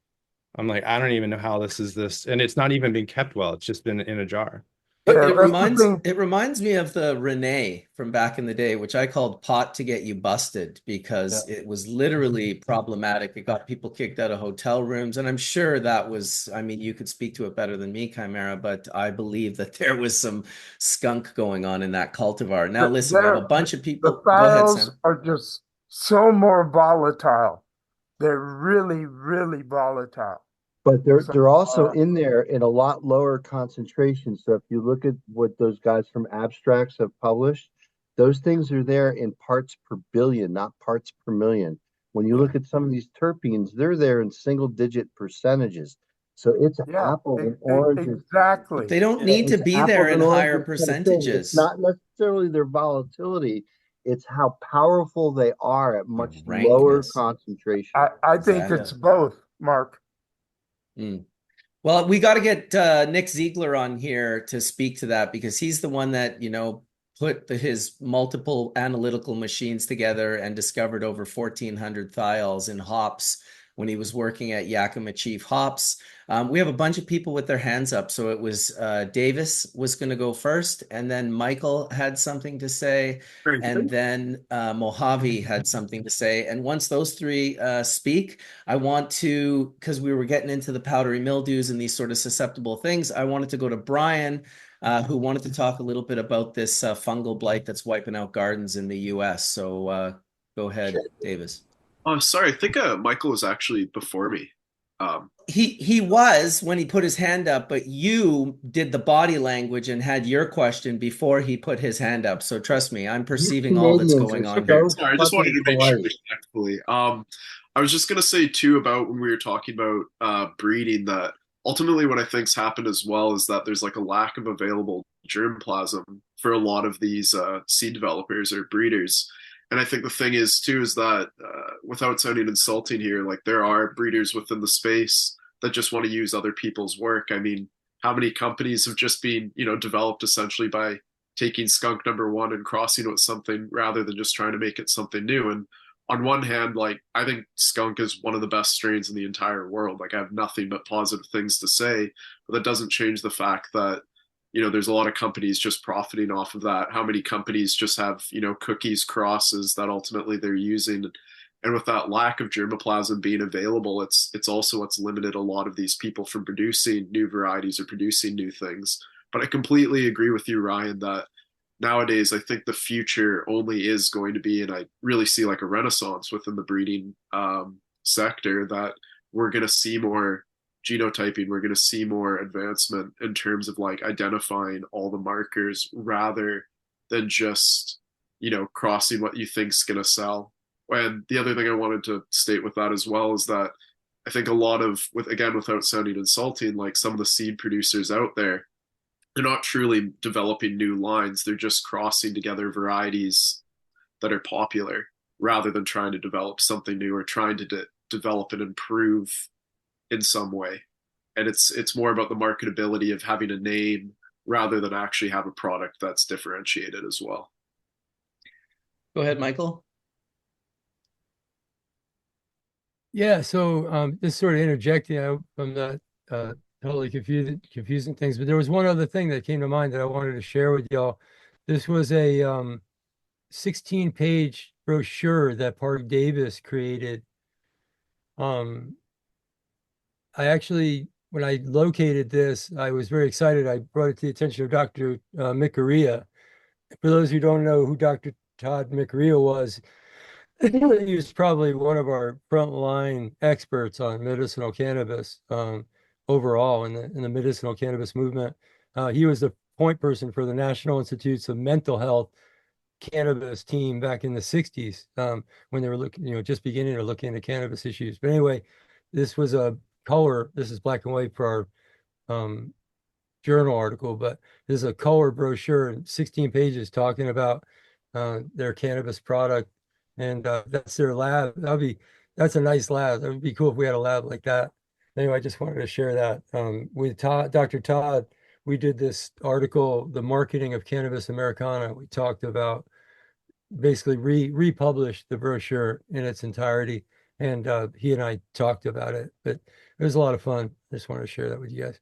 I'm like, I don't even know how this is this. And it's not even been kept well. It's just been in a jar. It reminds me of the Renee from back in the day, which I called pot to get you busted, because it was literally problematic. It got people kicked out of hotel rooms. And I'm sure that was, I mean, you could speak to it better than me, Chimera, but I believe that there was some skunk going on in that cultivar. Now, listen, we have a bunch of people. The Go ahead, files Sam. are just so more volatile. They're really, really volatile. But they're also in there in a lot lower concentration. So if you look at what those guys from Abstracts have published, those things are there in parts per billion, not parts per million. When you look at some of these terpenes, they're there in single digit percentages. So it's apples and oranges. Exactly. But they don't need to be there in higher percentages. It's not necessarily their volatility. It's how powerful they are at much lower concentration. I think it's both, Mark. Well, we got to get Nick Ziegler on here to speak to that, because he's the one that, put his multiple analytical machines together and discovered over 1,400 thiols in hops when he was working at Yakima Chief Hops. We have a bunch of people with their hands up. So it was Davis was going to go first, and then Michael had something to say, and then Mojave had something to say. And once those three speak, I want to, because we were getting into the powdery mildews and these sort of susceptible things, I wanted to go to Bryon, who wanted to talk a little bit about this fungal blight that's wiping out gardens in the US. So go ahead, Davis. Oh, sorry. I think Michael was actually before me. He was when he put his hand up, but you did the body language and had your question before he put his hand up. So trust me, I'm perceiving all that's going on here. Sorry, I just wanted to make sure respectfully. I was just gonna say too about when we were talking about breeding, that ultimately what I think's happened as well is that there's like a lack of available germplasm for a lot of these seed developers or breeders. And I think the thing is too, is that without sounding insulting here, like there are breeders within the space that just want to use other people's work. I mean, how many companies have just been, developed essentially by taking skunk number one and crossing it with something rather than just trying to make it something new? And on one hand, like I think skunk is one of the best strains in the entire world. Like I have nothing but positive things to say, but that doesn't change the fact that there's a lot of companies just profiting off of that. How many companies just have, cookies, crosses that ultimately they're using. And with that lack of germplasm being available, it's also what's limited a lot of these people from producing new varieties or producing new things. But I completely agree with you, Ryan, that nowadays I think the future only is going to be, and I really see like a renaissance within the breeding sector, that we're going to see more genotyping, we're going to see more advancement in terms of like identifying all the markers rather than just, crossing what you think's going to sell. And the other thing I wanted to state with that as well is that I think a lot of, without sounding insulting, like some of the seed producers out there, they're not truly developing new lines. They're just crossing together varieties that are popular rather than trying to develop something new or trying to develop and improve in some way. And it's more about the marketability of having a name rather than actually have a product that's differentiated as well. Go ahead, Michael. Yeah, so just sort of interjecting, I'm not totally confusing things, but there was one other thing that came to mind that I wanted to share with y'all. This was a 16-page brochure that Park Davis created. I actually, when I located this, I was very excited. I brought it to the attention of Dr. Mikaria. For those who don't know who Dr. Todd Mikaria was, he was probably one of our frontline experts on medicinal cannabis overall in the medicinal cannabis movement. He was the point person for the National Institutes of Mental Health cannabis team back in the 60s, when they were looking, just beginning to look into cannabis issues. But anyway, this was a color. This is black and white for our journal article, but this is a color brochure, 16 pages talking about their cannabis product, and that's their lab. That's a nice lab. That would be cool if we had a lab like that. Anyway, I just wanted to share that with Dr. Todd. We did this article, The Marketing of Cannabis Americana. We talked about basically republished the brochure in its entirety, and he and I talked about it, but it was a lot of fun. I just wanted to share that with you guys.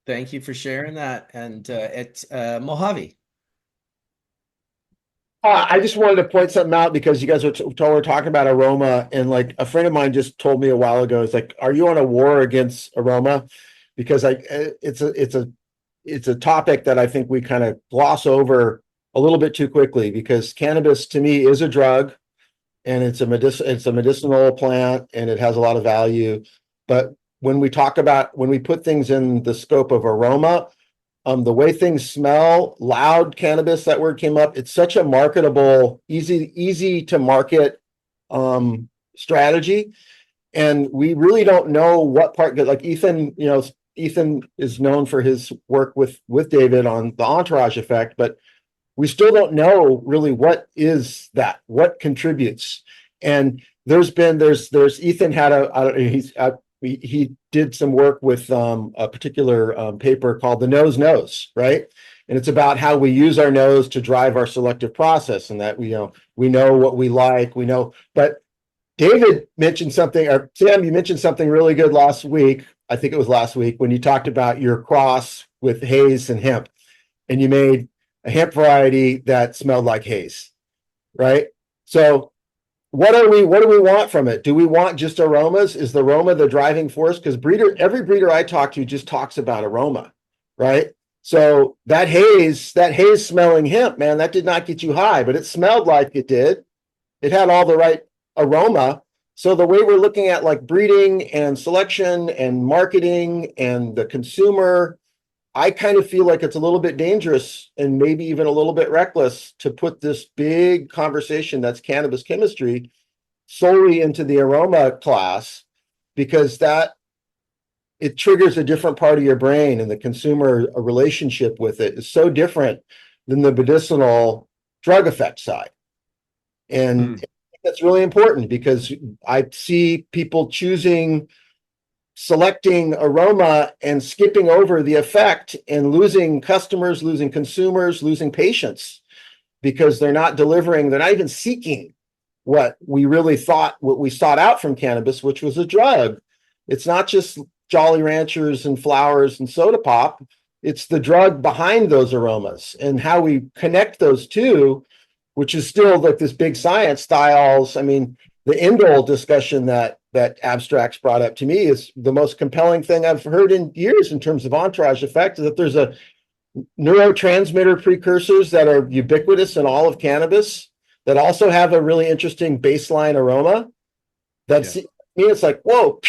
Thank you for sharing that. And at Mojave. I just wanted to point something out because you guys were talking about aroma, and like a friend of mine just told me a while ago, it's like, are you on a war against aroma? Because it's a topic that I think we kind of gloss over a little bit too quickly, because cannabis to me is a drug, and it's a medicinal plant, and it has a lot of value. But when we put things in the scope of aroma, the way things smell, loud cannabis, that word came up. It's such a marketable, easy to market strategy. And we really don't know what part, like Ethan, Ethan is known for his work with David on the entourage effect, but we still don't know really what is that, what contributes. And Ethan had he did some work with a particular paper called The Nose Knows, right? And it's about how we use our nose to drive our selective process, and that we know what we like, but David mentioned something, or Sam, you mentioned something really good last week. I think it was last week when you talked about your cross with haze and hemp, and you made a hemp variety that smelled like haze, right? So what do we want from it? Do we want just aromas? Is the aroma the driving force? Because every breeder I talk to just talks about aroma, right? So that haze smelling hemp, man, that did not get you high, but it smelled like it did. It had all the right aroma. So the way we're looking at like breeding and selection and marketing and the consumer, I kind of feel like it's a little bit dangerous and maybe even a little bit reckless to put this big conversation that's cannabis chemistry solely into the aroma class, because it triggers a different part of your brain, and the consumer relationship with it is so different than the medicinal drug effect side. And that's really important, because I see people selecting aroma and skipping over the effect, and losing customers, losing consumers, losing patients, because they're not even seeking what we sought out from cannabis, which was a drug. It's not just Jolly Ranchers and flowers and soda pop. It's the drug behind those aromas, and how we connect those two, which is still like this big science styles. I mean, the indole discussion that Abstracts brought up to me is the most compelling thing I've heard in years in terms of entourage effect, that there's a neurotransmitter precursors that are ubiquitous in all of cannabis that also have a really interesting baseline aroma. It's like, whoa,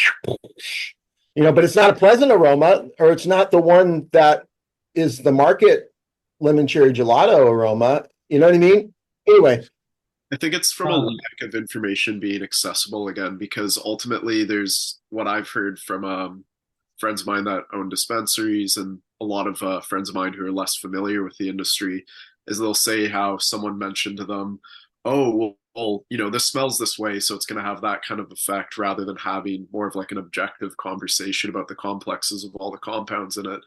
but it's not a pleasant aroma, or it's not the one that is the market lemon cherry gelato aroma. You know what I mean? Anyway. I think it's from a lack of information being accessible again, because ultimately there's what I've heard from friends of mine that own dispensaries, and a lot of friends of mine who are less familiar with the industry, is they'll say how someone mentioned to them, oh, well, this smells this way, so it's going to have that kind of effect, rather than having more of like an objective conversation about the complexes of all the compounds in it.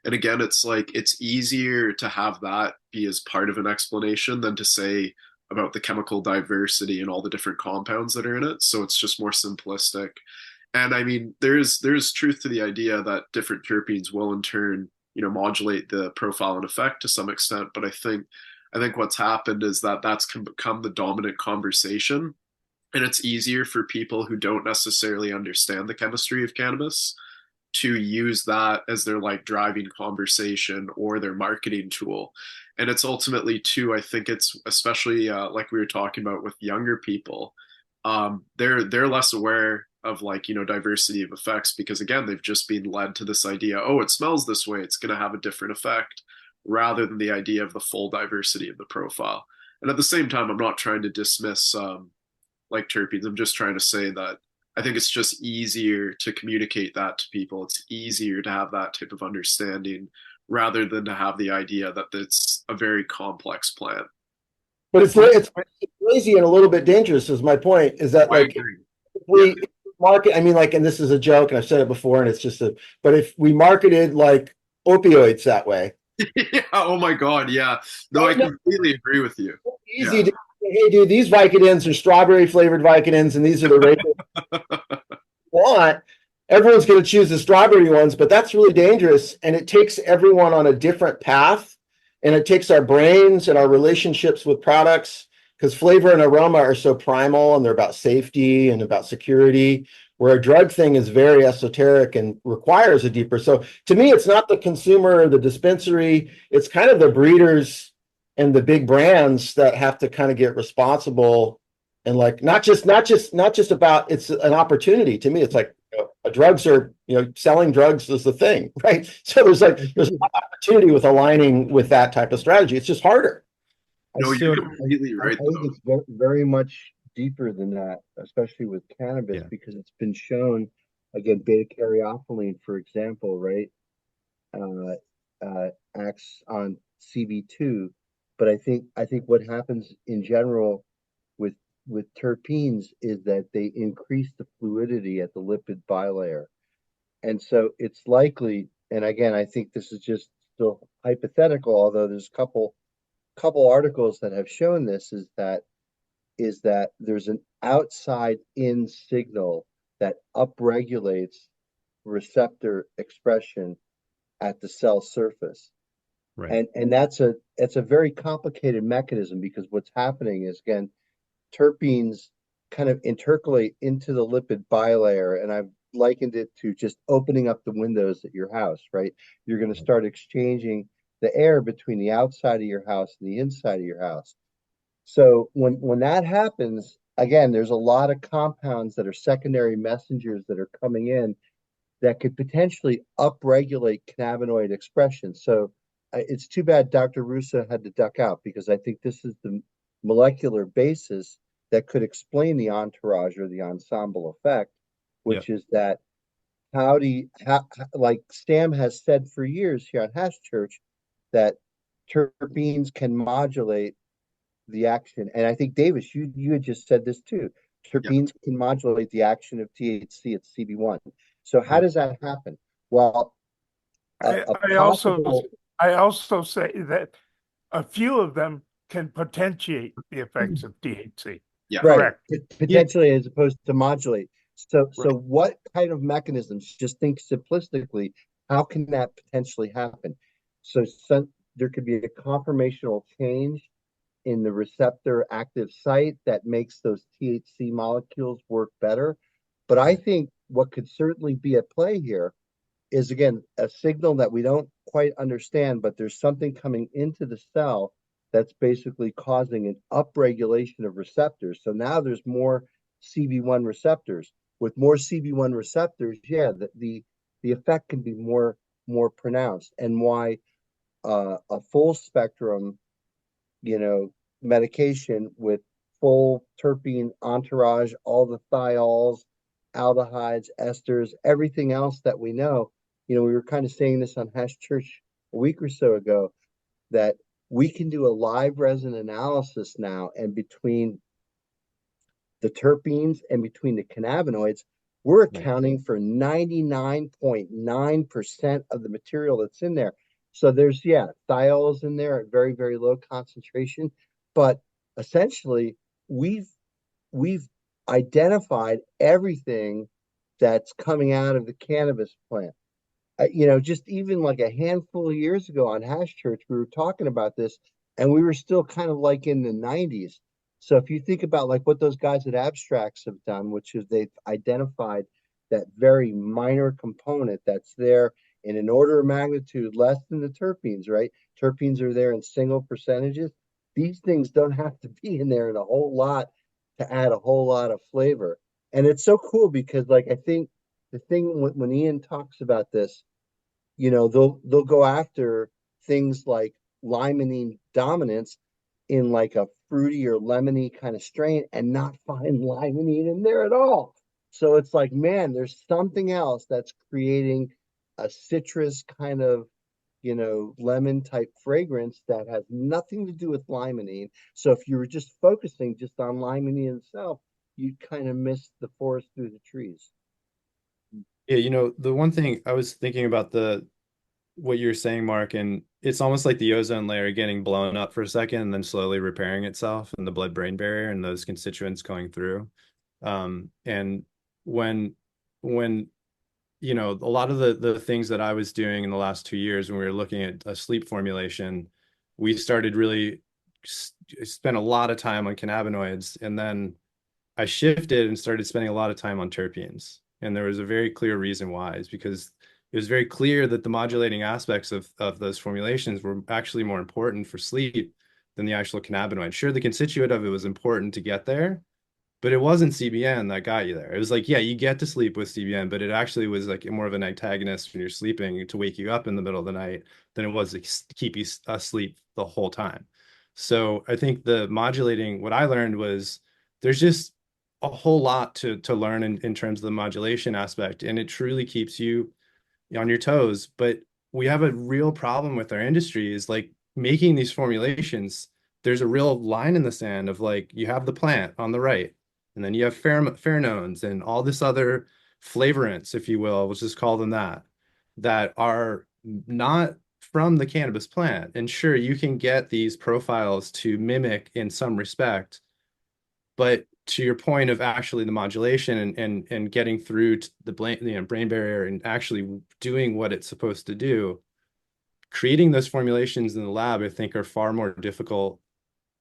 And again, it's like, it's easier to have that be as part of an explanation than to say about the chemical diversity and all the different compounds that are in it. So it's just more simplistic. And I mean, there's truth to the idea that different terpenes will in turn, modulate the profile and effect to some extent. But I think what's happened is that that's become the dominant conversation. And it's easier for people who don't necessarily understand the chemistry of cannabis to use that as their like driving conversation or their marketing tool. And it's ultimately too, I think it's especially like we were talking about with younger people, they're less aware of like, diversity of effects, because again, they've just been led to this idea, oh, it smells this way, it's going to have a different effect, rather than the idea of the full diversity of the profile. And at the same time, I'm not trying to dismiss like terpenes. I'm just trying to say that I think it's just easier to communicate that to people. It's easier to have that type of understanding rather than to have the idea that it's a very complex plant. But it's lazy and a little bit dangerous is my point, is that like we market, I mean, like, and this is a joke and I've said it before and it's just but if we marketed like opioids that way. Yeah, oh my God, yeah. No, I completely agree with you. Easy to, hey dude, these Vicodins are strawberry flavored Vicodins and these are the regular want. Everyone's going to choose the strawberry ones, but that's really dangerous and it takes everyone on a different path. And it takes our brains and our relationships with products, because flavor and aroma are so primal and they're about safety and about security, where a drug thing is very esoteric and requires a deeper. So to me, it's not the consumer or the dispensary, it's kind of the breeders and the big brands that have to kind of get responsible and like not just about, it's an opportunity. To me, it's like, drugs are, selling drugs is the thing, right? So there's an opportunity with aligning with that type of strategy. It's just harder. No, you're completely right. I think it's very, very much deeper than that, especially with cannabis, because it's been shown, again, beta caryophyllene, for example, right, acts on CB2. But I think what happens in general with terpenes is that they increase the fluidity at the lipid bilayer. And so it's likely, and again, I think this is just still hypothetical, although there's a couple articles that have shown this, is that there's an outside in signal that upregulates receptor expression at the cell surface. Right. And it's a very complicated mechanism, because what's happening is, again, terpenes kind of intercalate into the lipid bilayer, and I've likened it to just opening up the windows at your house, right? You're going to start exchanging the air between the outside of your house and the inside of your house. So when that happens, again, there's a lot of compounds that are secondary messengers that are coming in that could potentially upregulate cannabinoid expression. So it's too bad Dr. Russo had to duck out, because I think this is the molecular basis that could explain the entourage or the ensemble effect, which is that like Sam has said for years here on Hash Church, that terpenes can modulate the action. And I think, Davis, you had just said this too. Terpenes can modulate the action of THC at CB1. So how does that happen? Well, I also say that a few of them can potentiate the effects of THC. Yeah, correct. Potentially, as opposed to modulate. So what kind of mechanisms? Just think simplistically, how can that potentially happen? So there could be a conformational change in the receptor active site that makes those THC molecules work better. But I think what could certainly be at play here is, again, a signal that we don't quite understand, but there's something coming into the cell that's basically causing an upregulation of receptors. So now there's more CB1 receptors. With more CB1 receptors, the effect can be more pronounced. And why a full spectrum, medication with full terpene entourage, all the thiols, aldehydes, esters, everything else that we know. We were kind of saying this on Hash Church a week or so ago, that we can do a live resin analysis now, and between the terpenes and between the cannabinoids, we're accounting for 99.9% of the material that's in there. So there's, thiols in there at very, very low concentration, but essentially we've identified everything that's coming out of the cannabis plant. Just even like a handful of years ago on Hash Church, we were talking about this, and we were still kind of like in the 90s. So if you think about like what those guys at Abstracts have done, which is they've identified that very minor component that's there in an order of magnitude less than the terpenes, right? Terpenes are there in single percentages. These things don't have to be in there in a whole lot to add a whole lot of flavor. And it's so cool because, like, I think the thing when Ian talks about this, they'll go after things like limonene dominance, in like a fruity or lemony kind of strain and not find limonene in there at all. So it's like, man, there's something else that's creating a citrus kind of, lemon type fragrance that has nothing to do with limonene. So if you were just focusing just on limonene itself, you'd kind of miss the forest through the trees. Yeah, the one thing I was thinking about what you're saying, Mark, and it's almost like the ozone layer getting blown up for a second and then slowly repairing itself and the blood-brain barrier and those constituents going through. And when a lot of the things that I was doing in the last 2 years when we were looking at a sleep formulation, we started really spent a lot of time on cannabinoids, and then I shifted and started spending a lot of time on terpenes. And there was a very clear reason why, is because it was very clear that the modulating aspects of those formulations were actually more important for sleep than the actual cannabinoid. Sure, the constituent of it was important to get there, but it wasn't CBN that got you there. It was like, yeah, you get to sleep with CBN, but it actually was like more of an antagonist when you're sleeping to wake you up in the middle of the night than it was to keep you asleep the whole time. So I think what I learned was there's just a whole lot to learn in terms of the modulation aspect, and it truly keeps you on your toes. But we have a real problem with our industry is like making these formulations. There's a real line in the sand of like, you have the plant on the right, and then you have pheromones and all this other flavorants, if you will, let's just call them that are not from the cannabis plant. And sure, you can get these profiles to mimic in some respect, but to your point of actually the modulation and getting through to the brain barrier and actually doing what it's supposed to do, creating those formulations in the lab, I think, are far more difficult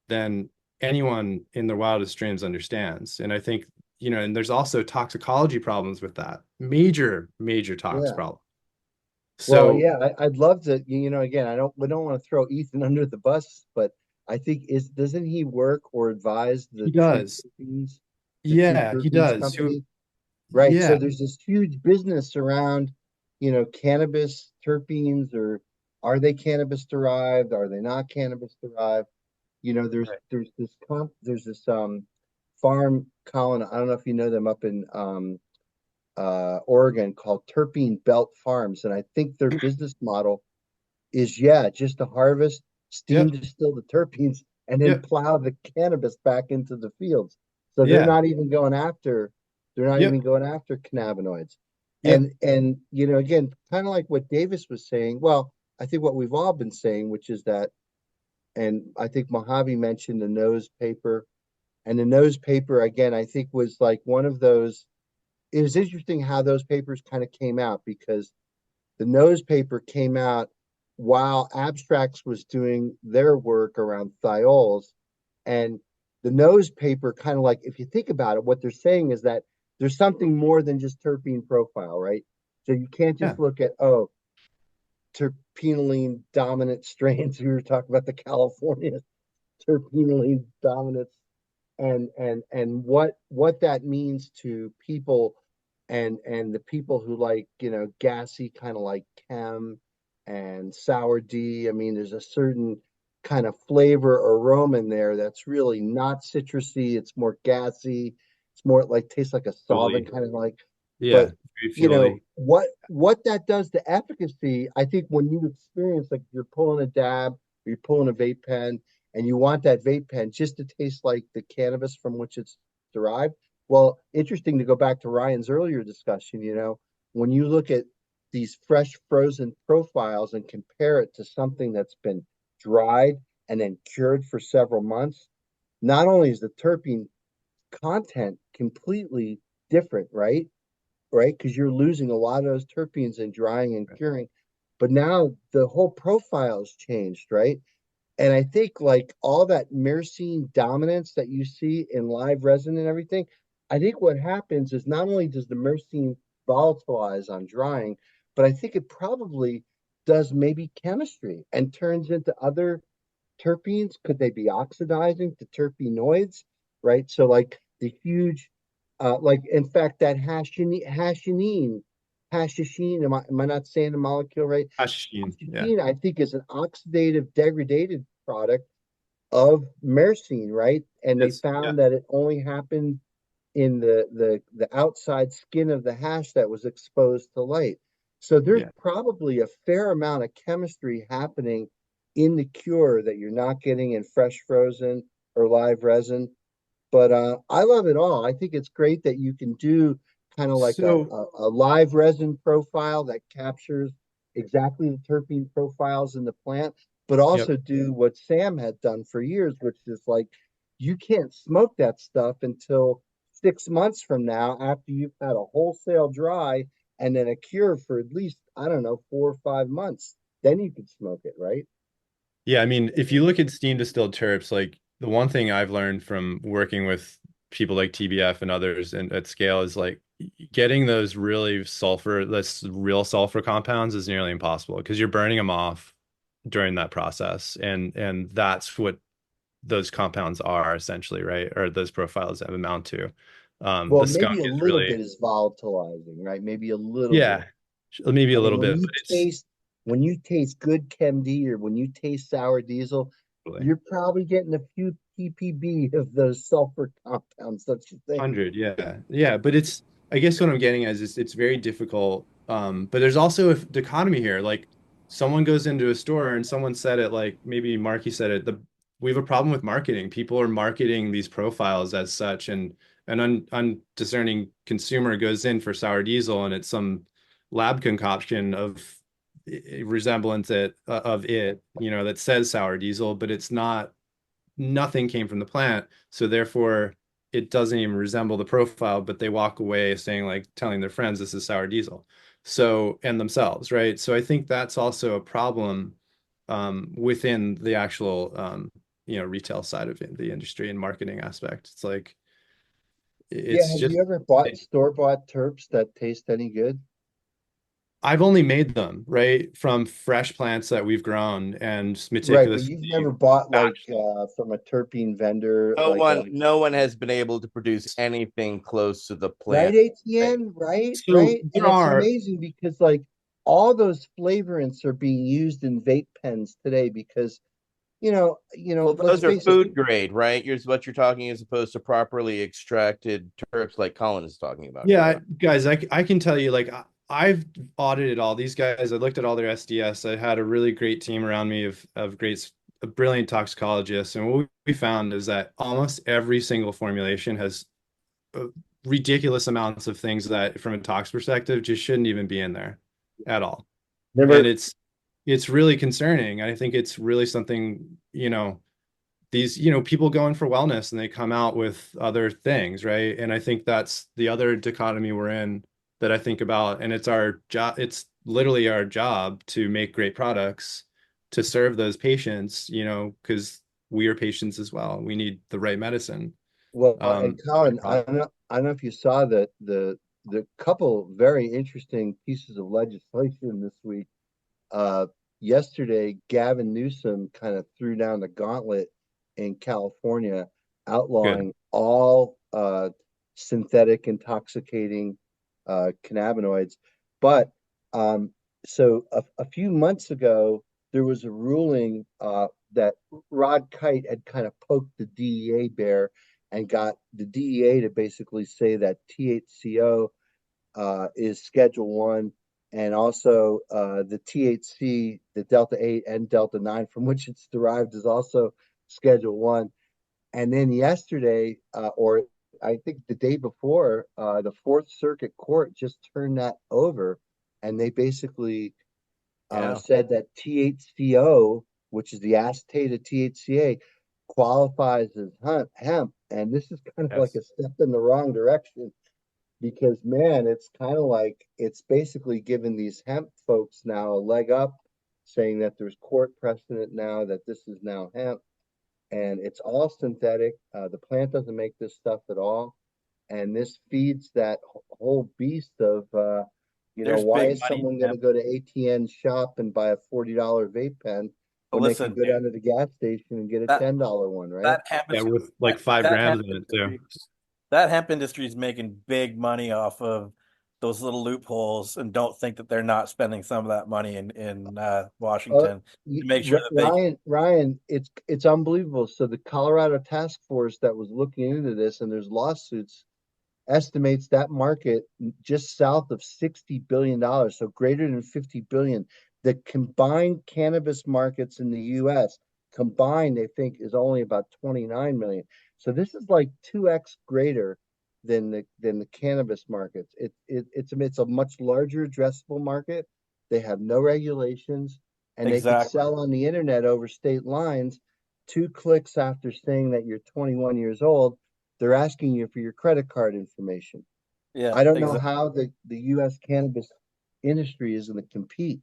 than anyone in their wildest dreams understands. And I think, and there's also toxicology problems with that. Major tox problem. So well, yeah, I'd love to, again, we don't want to throw Ethan under the bus, but I think doesn't he work or advise the he does. Yeah, he does. Company? Right. Yeah. So there's this huge business around, cannabis terpenes, or are they cannabis derived? Are they not cannabis derived? There's this farm, Colin, I don't know if you know them, up in Oregon, called Terpene Belt Farms, and I think their business model is just to harvest, steam distill the terpenes, and then plow the cannabis back into the fields. So they're not even going after cannabinoids. And again, kind of like what Davis was saying. Well, I think what we've all been saying, which is that, and I think Mojave mentioned the nose paper, and the nose paper again, I think was like one of those. It was interesting how those papers kind of came out, because the nose paper came out while Abstracts was doing their work around thiols, and the nose paper kind of, like, if you think about it, what they're saying is that there's something more than just terpene profile, right? So you can't just look at, terpenoline dominant strains. We were talking about the California terpenoline dominance, and what that means to people, and the people who like, gassy, kind of like chem and sour D. I mean, there's a certain kind of flavor aroma in there that's really not citrusy. It's more gassy. It's more like, tastes like a solvent, kind of like. Yeah. But what that does to efficacy, I think when you experience, like, you're pulling a dab or you're pulling a vape pen, and you want that vape pen just to taste like the cannabis from which it's derived. Well, interesting to go back to Ryan's earlier discussion, when you look at these fresh frozen profiles and compare it to something that's been dried and then cured for several months, not only is the terpene content completely different, right? Because you're losing a lot of those terpenes in drying and curing, but now the whole profile has changed, right? And I think, like, all that myrcene dominance that you see in live resin and everything, I think what happens is not only does the myrcene volatilize on drying, but I think it probably does maybe chemistry and turns into other terpenes. Could they be oxidizing to terpenoids, right? So like the huge, like, in fact, that hashishene, am I not saying the molecule right? Hashishene, I think is an oxidative degradated product of myrcene, right? And they Yes, found that it only happened in the outside skin of the hash that was exposed to light. So there's yeah. probably a fair amount of chemistry happening in the cure that you're not getting in fresh frozen or live resin. But I love it all. I think it's great that you can do kind of like So a live resin profile that captures exactly the terpene profiles in the plant, but yep. also do what Sam had done for years, which is like you can't smoke that stuff until 6 months from now after you've had a wholesale dry and then a cure for at least, I don't know, 4 or 5 months. Then you can smoke it, right? Yeah, I mean, if you look at steam distilled terps, like the one thing I've learned from working with people like TBF and others and at scale is like getting those really that's real sulfur compounds is nearly impossible because you're burning them off during that process. And that's what those compounds are essentially, right? Or those profiles amount to. Well, The skunk maybe a is little really, bit is volatilizing, right? Maybe a little yeah, bit. maybe a I mean, little bit, but it's when you taste good Chem D or when you taste sour diesel, really you're probably getting a few ppb of those sulfur compounds, don't you think? 100, yeah. Yeah, but it's I guess what I'm getting at is it's very difficult. But there's also a dichotomy here. Like someone goes into a store and someone said it, like maybe Marky said it, we have a problem with marketing. People are marketing these profiles as such, and an undiscerning consumer goes in for sour diesel and it's some lab concoction of resemblance of it, that says sour diesel, but it's not, nothing came from the plant. So therefore it doesn't even resemble the profile, but they walk away saying, like, telling their friends this is sour diesel. So, and themselves, right? So I think that's also a problem within the actual retail side of the industry and marketing aspect. It's like Yeah, it's have just you ever bought store-bought terps that taste any good? I've only made them, right, from fresh plants that we've grown and Right, but you've never meticulously bought like batched. from a terpene vendor, No like one, no one has been able to produce anything close to the right, plant. ATN, right, So right? And there it's are, amazing because like all those flavorants are being used in vape pens today because Well, let's those are face it. food grade, right? Here's what you're talking as opposed to properly extracted terps like Colin is talking about. yeah, Correct? guys, I can tell you, like, I've audited all these guys. I looked at all their SDS. I had a really great team around me of brilliant toxicologists. And what we found is that almost every single formulation has ridiculous amounts of things that, from a tox perspective, just shouldn't even be in there at all. And Remember, it's really concerning. I think it's really something, these, people go in for wellness and they come out with other things, right? And I think that's the other dichotomy we're in that I think about. And it's our job, it's literally our job to make great products to serve those patients, because we are patients as well. We need the right medicine. well, and Um, Colin, I don't know if you saw the couple very interesting pieces of legislation this week. Uh, Yesterday, Gavin Newsom kind of threw down the gauntlet in California, good. outlawing all synthetic intoxicating cannabinoids. But so a few months ago, there was a ruling that Rod Kite had kind of poked the DEA bear and got the DEA to basically say that THCO is Schedule 1, and also the THC, the Delta 8 and Delta 9, from which it's derived, is also Schedule 1. And then yesterday, or I think the day before, the Fourth Circuit Court just turned that over, and they basically said that THCO, which is the acetate of THCA, qualifies as hemp. And this is kind of like a step in the wrong direction because, man, it's kind of like it's basically giving these hemp folks now a leg up, saying that there's court precedent now that this is now hemp, and it's all synthetic. The plant doesn't make this stuff at all, and this feeds that whole beast of, There's why big is money someone in going to hemp. go to ATN shop and buy a $40 vape pen But when they can listen, go down to the gas station and get a that $10 one, right? that hemp Yeah, is with like that, 5 that grams hemp in it too. industry, that hemp industry is making big money off of those little loopholes and don't think that they're not spending some of that money in Washington to make sure that they. Ryan, it's unbelievable. So the Colorado task force that was looking into this, and there's lawsuits, estimates that market just south of $60 billion, so greater than 50 billion. The combined cannabis markets in the US combined, they think, is only about 29 million. So this is like 2x greater than the cannabis markets. It's a much larger addressable market. They have no regulations, and they can sell on the internet over state lines. 2 clicks after saying that you're 21 years old, they're asking you for your credit card information. Yeah, I don't know how the U.S. cannabis industry is going to compete.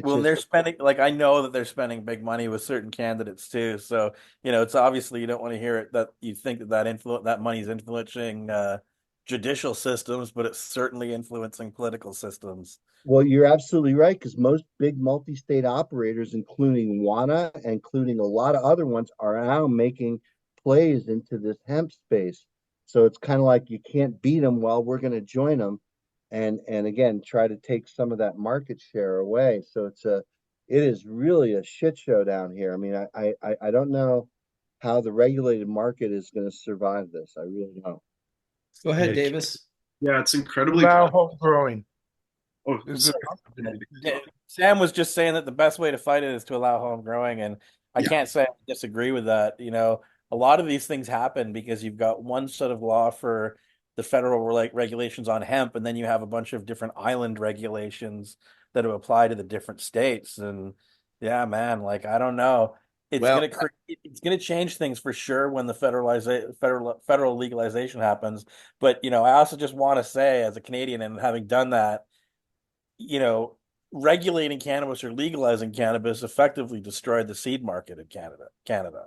Well, they're spending, like, I know that they're spending big money with certain candidates too. So, it's obviously you don't want to hear it that you think that money is influencing judicial systems, but it's certainly influencing political systems. Well, you're absolutely right, because most big multi-state operators, including WANA, including a lot of other ones, are now making plays into this hemp space. So it's kind of like you can't beat them. Well, we're going to join them, and again try to take some of that market share away. So it is really a shit show down here. I mean, I don't know how the regulated market is going to survive this. I really don't. Go ahead, Davis. Yeah, it's incredibly Allow home growing. Oh, Sam was just saying that the best way to fight it is to allow home growing, and I can't say I disagree with that. A lot of these things happen because you've got one set of law for the federal regulations on hemp, and then you have a bunch of different island regulations that will apply to the different states. And yeah, man, like, I don't know. It's gonna change things for sure when the federal legalization happens. But I also just want to say, as a Canadian and having done that, regulating cannabis or legalizing cannabis effectively destroyed the seed market in Canada,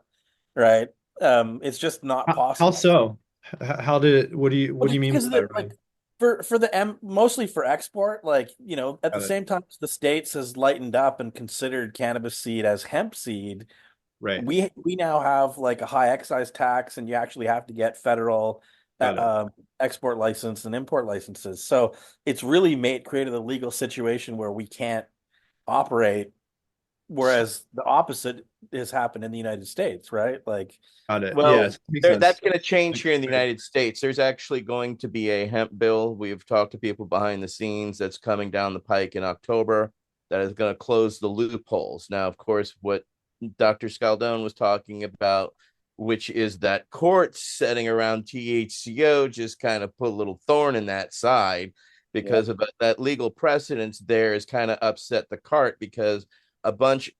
right? It's just not possible. How so? How did what do you mean by that? Like, for the mostly for export, like, at the same time the states has lightened up and considered cannabis seed as hemp seed. Right. We now have like a high excise tax, and you actually have to get federal export license and import licenses. So it's really created a legal situation where we can't operate, whereas the opposite has happened in the United States, right? Like, well, that's going to change here in the United States. There's actually going to be a hemp bill. We've talked to people behind the scenes that's coming down the pike in October that is going to close the loopholes. Now, of course, what Dr. Scialdone was talking about, which is that courts setting around THCO, just kind of put a little thorn in that side, because of that legal precedence there has kind of upset the cart, because a bunch,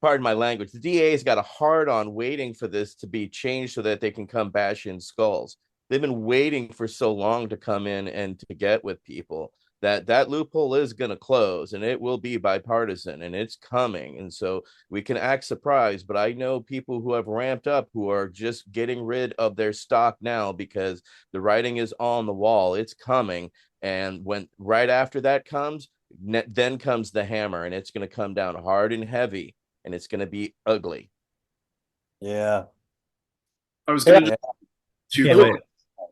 pardon my language, the DA's got a hard on waiting for this to be changed so that they can come bash in skulls. They've been waiting for so long to come in and to get with people. That loophole is going to close, and it will be bipartisan, and it's coming. And so we can act surprised, but I know people who have ramped up who are just getting rid of their stock now because the writing is on the wall. It's coming. And when right after that comes, then comes the hammer, and it's going to come down hard and heavy, and it's going to be ugly. Yeah. I was going to. The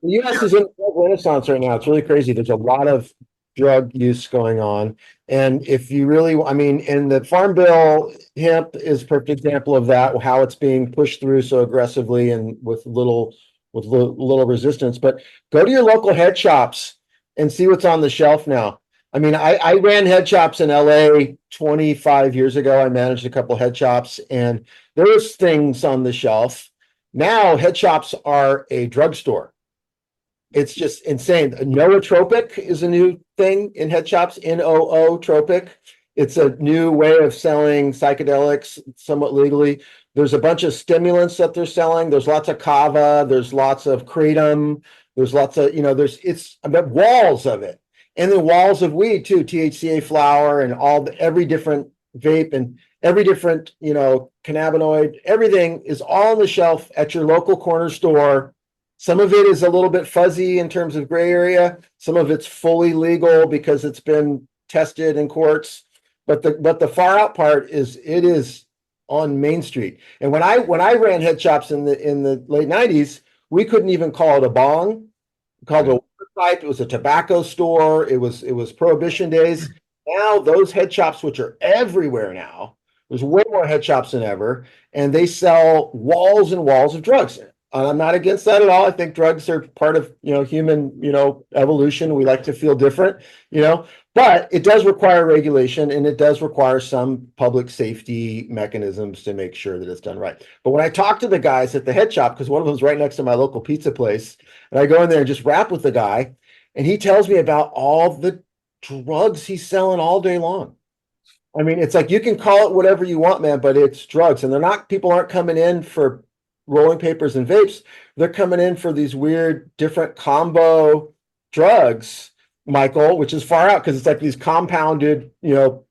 U.S. is in a renaissance right now. It's really crazy. There's a lot of drug use going on. And if you really, I mean, in the Farm Bill, hemp is a perfect example of that, how it's being pushed through so aggressively and with little resistance. But go to your local head shops and see what's on the shelf now. I mean, I ran head shops in LA 25 years ago. I managed a couple head shops, and there was things on the shelf. Now head shops are a drugstore. It's just insane. Nootropic is a new thing in head shops. Nootropic. It's a new way of selling psychedelics somewhat legally. There's a bunch of stimulants that they're selling. There's lots of kava. There's lots of kratom. There's lots of, it's about walls of it. And then walls of weed too, THCA flower and every different vape and every different, cannabinoid. Everything is all on the shelf at your local corner store. Some of it is a little bit fuzzy in terms of gray area. Some of it's fully legal because it's been tested in courts. But the far out part is it is on Main Street. And when I ran head shops in the late 90s, we couldn't even call it a bong. We called it a pipe, it was a tobacco store, it was prohibition days. Now those head shops, which are everywhere now, there's way more head shops than ever, and they sell walls and walls of drugs. I'm not against that at all. I think drugs are part of, human, evolution. We like to feel different, but it does require regulation, and it does require some public safety mechanisms to make sure that it's done right. But when I talk to the guys at the head shop, because one of them's right next to my local pizza place, and I go in there and just rap with the guy, and he tells me about all the drugs he's selling all day long. I mean, it's like, you can call it whatever you want, man, but it's drugs. And people aren't coming in for rolling papers and vapes. They're coming in for these weird, different combo drugs, Michael, which is far out, because it's like these compounded,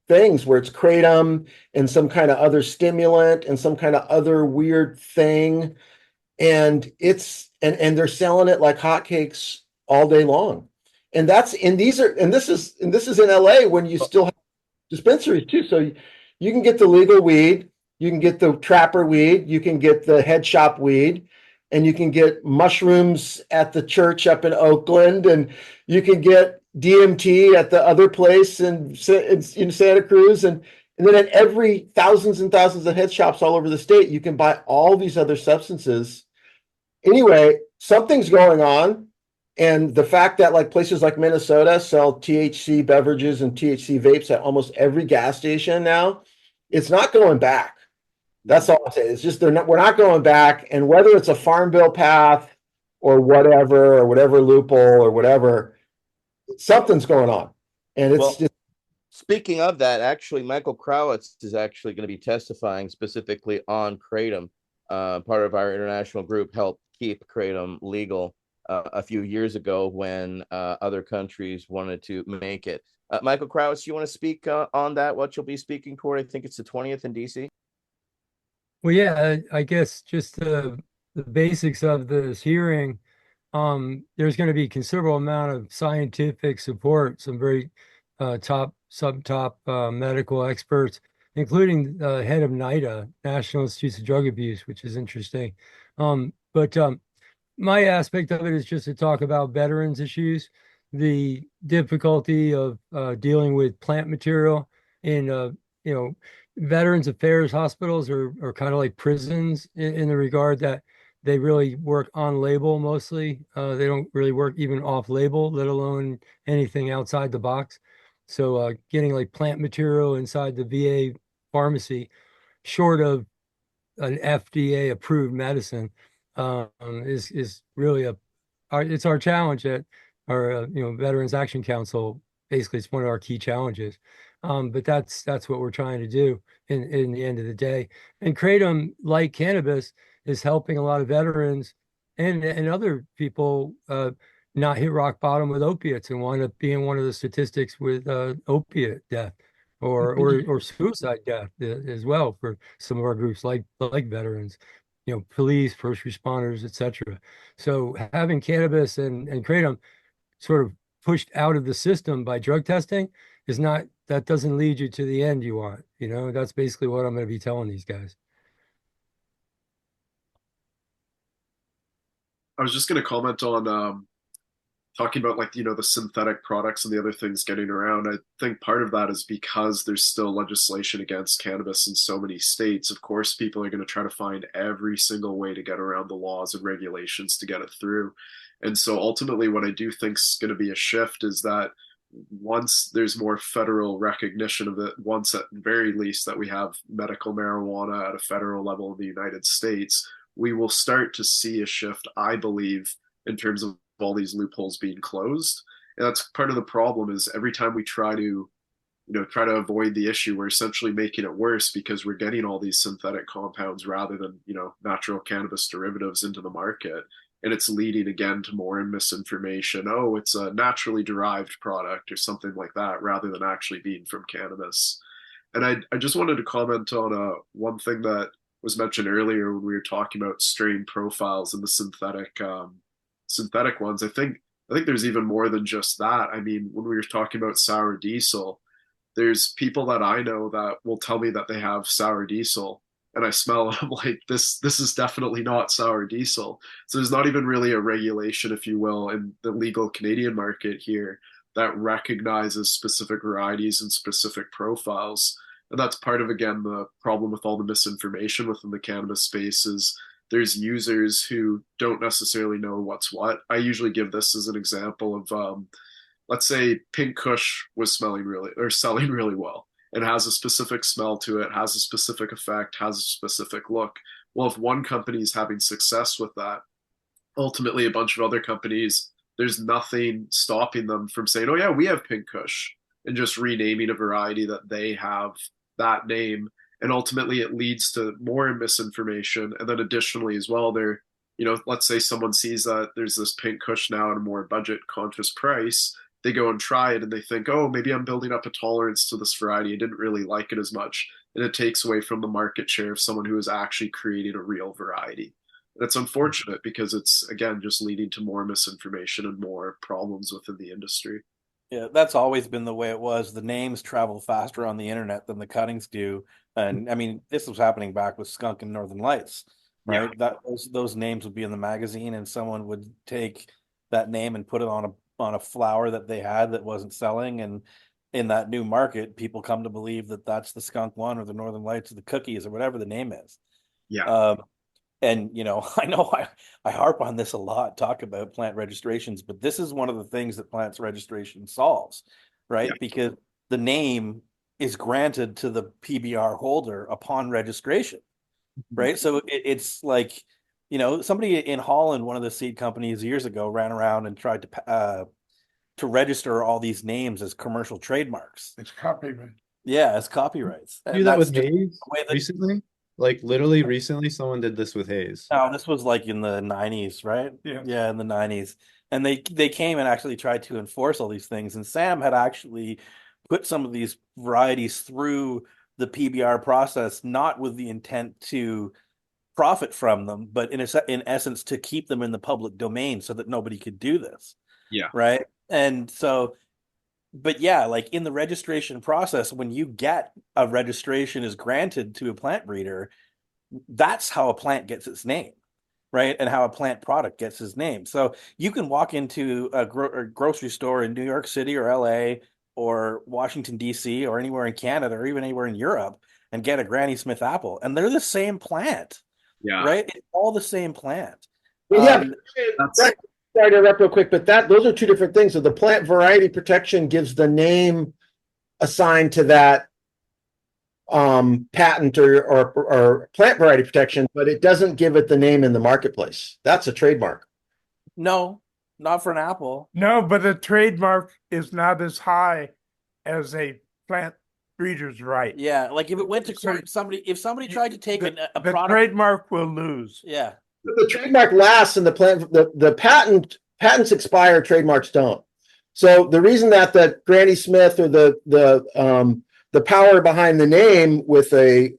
things where it's kratom and some kind of other stimulant and some kind of other weird thing. And and they're selling it like hotcakes all day long. And this is in LA, when you still have dispensaries too. So you can get the legal weed, you can get the trapper weed, you can get the head shop weed, and you can get mushrooms at the church up in Oakland, and you can get DMT at the other place in Santa Cruz, and then at every thousands and thousands of head shops all over the state, you can buy all these other substances. Anyway, something's going on. And the fact that like places like Minnesota sell THC beverages and THC vapes at almost every gas station now, it's not going back. That's all I'm saying. It's just we're not going back. And whether it's a farm bill path or whatever loophole or whatever, something's going on. And it's just. Speaking of that, actually, Michael Krawitz is actually going to be testifying specifically on kratom. Part of our international group helped keep kratom legal a few years ago when other countries wanted to make it. Michael Krawitz, you want to speak on that, what you'll be speaking toward? I think it's the 20th in DC. Well, yeah, I guess just the basics of this hearing. There's going to be considerable amount of scientific support, some very top medical experts, including the head of NIDA, National Institutes of Drug Abuse, which is interesting. But my aspect of it is just to talk about veterans issues, the difficulty of dealing with plant material in, Veterans Affairs hospitals are kind of like prisons in the regard that they really work on label mostly. They don't really work even off label, let alone anything outside the box. So getting like plant material inside the VA pharmacy, short of an FDA approved medicine, is really it's our challenge at our Veterans Action Council. Basically, it's one of our key challenges. But that's what we're trying to do in the end of the day. And kratom, like cannabis, is helping a lot of veterans and other people not hit rock bottom with opiates and wind up being one of the statistics with opiate death or suicide death as well for some of our groups like veterans, police, first responders, etc. So having cannabis and kratom sort of pushed out of the system by drug testing that doesn't lead you to the end you want. That's basically what I'm going to be telling these guys. I was just going to comment on talking about the synthetic products and the other things getting around. I think part of that is because there's still legislation against cannabis in so many states. Of course, people are going to try to find every single way to get around the laws and regulations to get it through. And so ultimately what I do think is going to be a shift is that once there's more federal recognition of it, once at very least that we have medical marijuana at a federal level in the United States, we will start to see a shift, I believe, in terms of all these loopholes being closed. And that's part of the problem is every time we try to avoid the issue, we're essentially making it worse because we're getting all these synthetic compounds rather than, natural cannabis derivatives into the market. And it's leading again to more misinformation. Oh, it's a naturally derived product or something like that, rather than actually being from cannabis. And I just wanted to comment on one thing that was mentioned earlier when we were talking about strain profiles and the synthetic ones. I think there's even more than just that. I mean, when we were talking about sour diesel, there's people that I know that will tell me that they have sour diesel and I smell it. I'm like, this is definitely not sour diesel. So there's not even really a regulation, if you will, in the legal Canadian market here that recognizes specific varieties and specific profiles. And that's part of, again, the problem with all the misinformation within the cannabis space is there's users who don't necessarily know what's what. I usually give this as an example of, let's say Pink Kush was selling really well. It has a specific smell to it, has a specific effect, has a specific look. Well, if one company is having success with that, ultimately a bunch of other companies, there's nothing stopping them from saying, oh yeah, we have Pink Kush, and just renaming a variety that they have that name. And ultimately it leads to more misinformation. And then additionally as well, let's say someone sees that there's this Pink Kush now at a more budget conscious price. They go and try it and they think, oh, maybe I'm building up a tolerance to this variety. I didn't really like it as much. And it takes away from the market share of someone who is actually creating a real variety. And it's unfortunate because it's, again, just leading to more misinformation and more problems within the industry. Yeah, that's always been the way it was. The names travel faster on the internet than the cuttings do. And I mean, this was happening back with Skunk and Northern Lights, right? Yeah. Those names would be in the magazine and someone would take that name and put it on a flower that they had that wasn't selling. And in that new market, people come to believe that that's the Skunk one or the Northern Lights or the cookies or whatever the name is. Yeah. And, I know I harp on this a lot, talk about plant registrations, but this is one of the things that plants registration solves, right? Yeah. Because the name is granted to the PBR holder upon registration, right? So it's like, somebody in Holland, one of the seed companies years ago, ran around and tried to register all these names as commercial trademarks. It's copyright. Yeah, as copyrights. Do that with Hayes recently? Like literally recently, someone did this with Hayes. Oh, this was like in the 90s, right? Yeah, in the 90s. And they came and actually tried to enforce all these things. And Sam had actually put some of these varieties through the PBR process, not with the intent to profit from them, but in essence to keep them in the public domain so that nobody could do this. Yeah. Right. And so, but yeah, like in the registration process, when you get a registration is granted to a plant breeder, that's how a plant gets its name, right? And how a plant product gets its name. So you can walk into a grocery store in New York City or LA or Washington, D.C. or anywhere in Canada or even anywhere in Europe and get a Granny Smith apple. And they're the same plant, right? It's all the same plant. Well, sorry to interrupt real quick, but those are two different things. So the plant variety protection gives the name assigned to that patent or plant variety protection, but it doesn't give it the name in the marketplace. That's a trademark. No, not for an apple. No, but a trademark is not as high as a plant breeder's right. Yeah, like if it went to court, if somebody tried to take a product, trademark will lose. Yeah. The trademark lasts and the patents expire, trademarks don't. So the reason that the Granny Smith or the power behind the name with an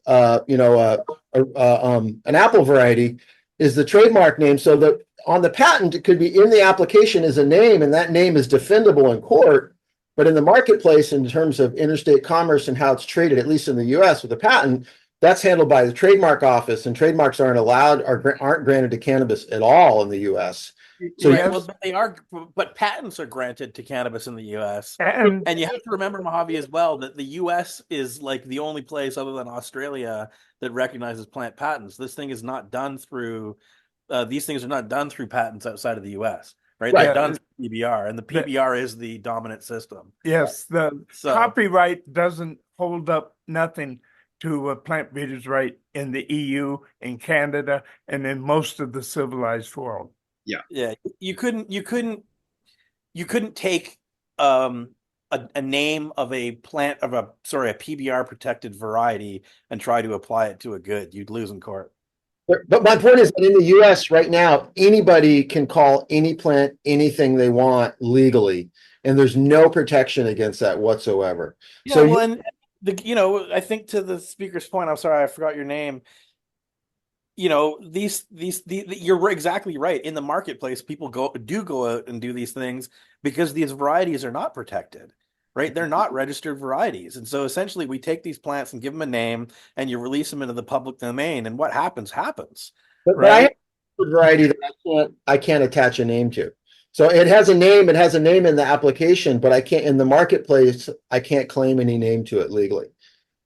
apple variety is the trademark name. So that on the patent, it could be in the application as a name, and that name is defendable in court. But in the marketplace, in terms of interstate commerce and how it's traded, at least in the U.S. with a patent, that's handled by the trademark office, and trademarks aren't allowed or aren't granted to cannabis at all in the U.S. So but patents are granted to cannabis in the U.S. And you have to remember, Mojave, as well, that the U.S. is like the only place other than Australia that recognizes plant patents. This thing is not done through; these things are not done through patents outside of the U.S. Right? They're done through PBR, and the PBR is the dominant system. Yes, the copyright doesn't hold up nothing to a plant breeder's right in the EU, in Canada, and in most of the civilized world. Yeah. You couldn't take a name of a PBR protected variety and try to apply it to a good. You'd lose in court. But my point is that in the U.S. right now, anybody can call any plant anything they want legally, and there's no protection against that whatsoever. Yeah, so I think to the speaker's point, I'm sorry, I forgot your name. You're exactly right. In the marketplace, people go out and do these things because these varieties are not protected, right? They're not registered varieties. And so essentially we take these plants and give them a name and you release them into the public domain. And what happens, happens. But I right? have a variety that I can't attach a name to. So it has a name, in the application, but I can't, in the marketplace, I can't claim any name to it legally.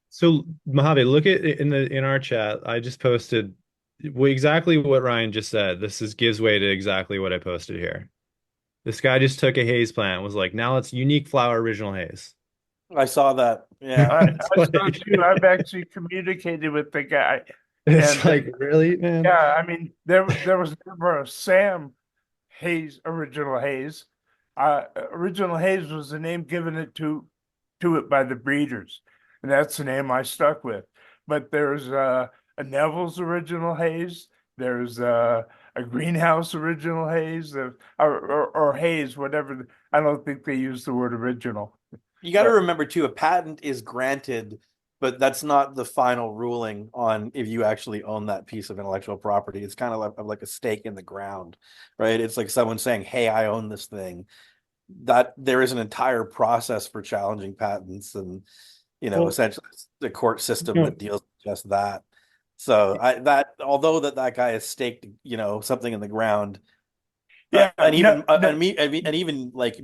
So Mojave, look at in our chat. I just posted exactly what Ryan just said. This gives way to exactly what I posted here. This guy just took a haze plant, was like, now it's unique flower original haze. I saw that. Yeah. I saw too. I've actually communicated with the guy. It's And, like, really, man? Yeah, I mean, there was never a Sam Hayes original Hayes. Original Hayes was the name given to it by the breeders, and that's the name I stuck with. But there's a Neville's original Hayes. There's a greenhouse original Hayes, or Hayes, whatever. I don't think they use the word original. You got to remember too, a patent is granted, but that's not the final ruling on if you actually own that piece of intellectual property. It's kind of like a stake in the ground, right? It's like someone saying, hey, I own this thing. That there is an entire process for challenging patents, and essentially it's the court system that deals with just that. So although that guy has staked, something in the ground, yeah, and even like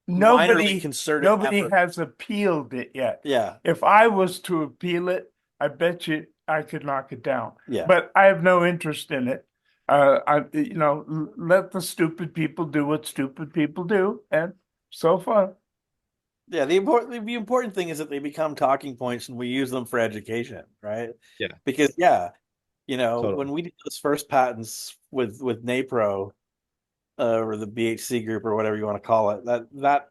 nobody concerted effort has appealed it yet. Yeah. If I was to appeal it, I bet you I could knock it down. Yeah. But I have no interest in it. Let the stupid people do what stupid people do, and so far. Yeah, the important thing is that they become talking points and we use them for education, right? Yeah. Because totally. When we did those first patents with NAPRO, or the BHC group or whatever you want to call it, that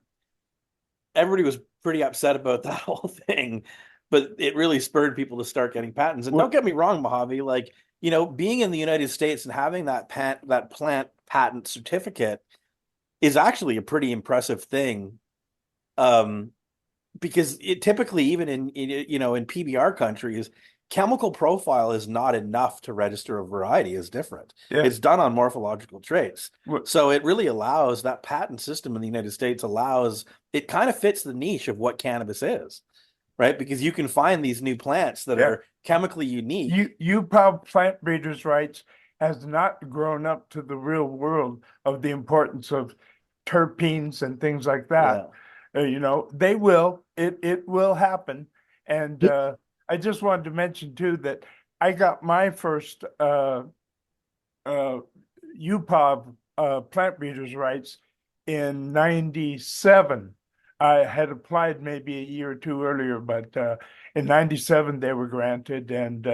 everybody was pretty upset about that whole thing, but it really spurred people to start getting patents. And don't get me wrong, Mojave, like, being in the United States and having that plant patent certificate is actually a pretty impressive thing. Because it typically, even in PBR countries, chemical profile is not enough to register a variety is different. Yeah. It's done on morphological traits. So it really allows that patent system in the United States it kind of fits the niche of what cannabis is, right? Because you can find these new plants that are chemically unique. UPOB plant breeders' rights has not grown up to the real world of the importance of terpenes and things like that. Yeah. They will, it will happen. And, I just wanted to mention too that I got my first UPOB plant breeders' rights in '97. I had applied maybe a year or two earlier, but in '97 they were granted, and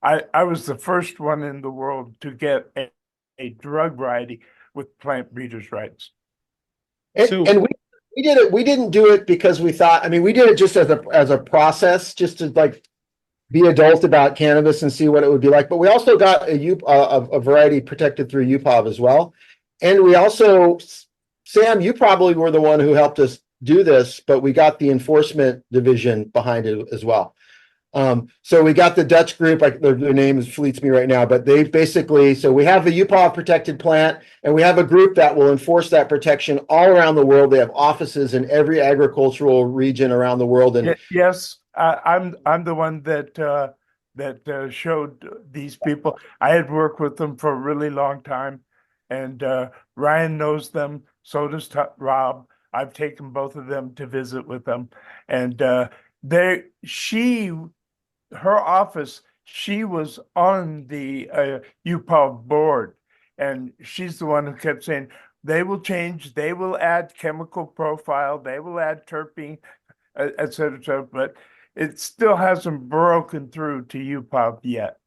I was the first one in the world to get a drug variety with plant breeders' rights. And we did it. We didn't do it because we thought. I mean, we did it just as a process, just to like be adult about cannabis and see what it would be like. But we also got a variety protected through UPOB as well. And we also, Sam, you probably were the one who helped us do this, but we got the enforcement division behind it as well. So we got the Dutch group, their name fleets me right now, but they basically, so we have the UPOB protected plant, and we have a group that will enforce that protection all around the world. They have offices in every agricultural region around the world. And yes, I'm the one that showed these people. I had worked with them for a really long time, and Ryan knows them. So does Rob. I've taken both of them to visit with them, and her office, she was on the UPOB board, and she's the one who kept saying they will change, they will add chemical profile, they will add terpene, et cetera, but it still hasn't broken through to UPOB yet.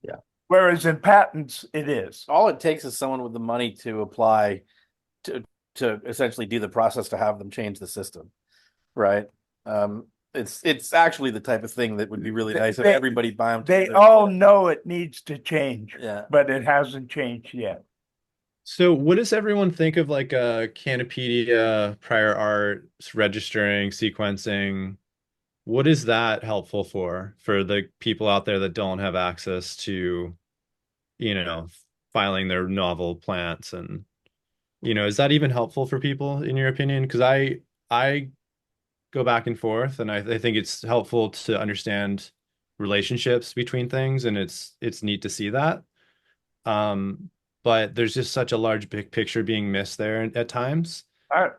Yeah. Whereas in patents, it is. All it takes is someone with the money to apply to essentially do the process to have them change the system, right? It's actually the type of thing that would be really nice if everybody bound. They all know it needs to change, yeah, but it hasn't changed yet. So what does everyone think of like a Cannapedia, prior art, registering, sequencing? What is that helpful for the people out there that don't have access to, filing their novel plants? And, is that even helpful for people in your opinion? Because I go back and forth, and I think it's helpful to understand relationships between things, and it's neat to see that. But there's just such a large big picture being missed there at times.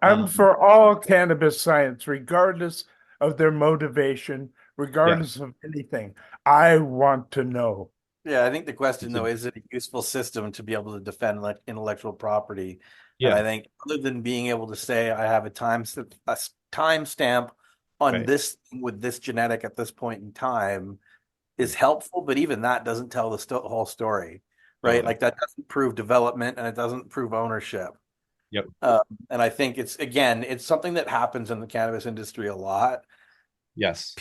I'm for all cannabis science, regardless of their motivation, regardless of anything. I want to know. Yeah, I think the question though, is it a useful system to be able to defend intellectual property? And Yeah. I think other than being able to say I have a timestamp on this with this genetic at this point in time is helpful, but even that doesn't tell the whole story, right? Like that doesn't prove development and it doesn't prove ownership. Yep. And I think it's something that happens in the cannabis industry a lot. Yes.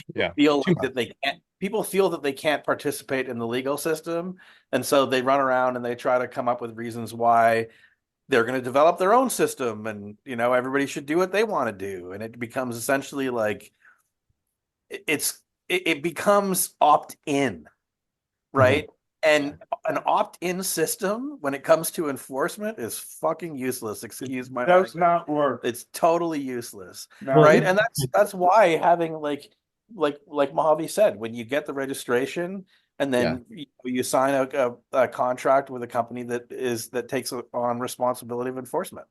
People feel that they can't participate in the legal system, and so they run around and they try to come up with reasons why they're going to develop their own system, and everybody should do what they want to do, and it becomes essentially like it becomes opt-in, right? And an opt-in system when it comes to enforcement is fucking useless. Excuse my language. Does not work. It's totally useless, No. right? And that's why having like Mojave said, when you get the registration and then you sign a contract with a company that takes on responsibility of enforcement.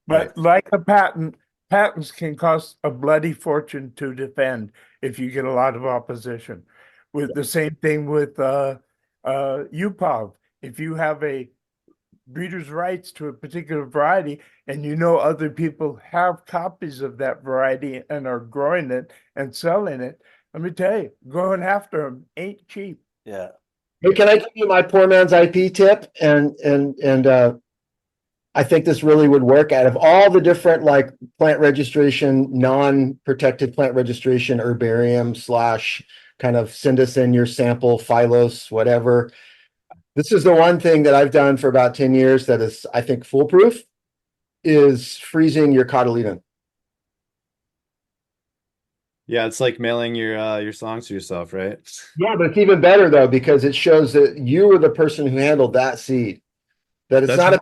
But like a patent, patents can cost a bloody fortune to defend if you get a lot of opposition. With the same thing with UPOV. If you have a breeder's rights to a particular variety and other people have copies of that variety and are growing it and selling it, let me tell you, going after them ain't cheap. Yeah. Hey, can I give you my poor man's IP tip? And I think this really would work. Out of all the different like plant registration, non-protected plant registration, herbarium / kind of send us in your sample, phylos, whatever. This is the one thing that I've done for about 10 years that is, I think, foolproof, is freezing your cotyledon. Yeah, it's like mailing your songs to yourself, right? Yeah, but it's even better though, because it shows that you were the person who handled that seed. That it's not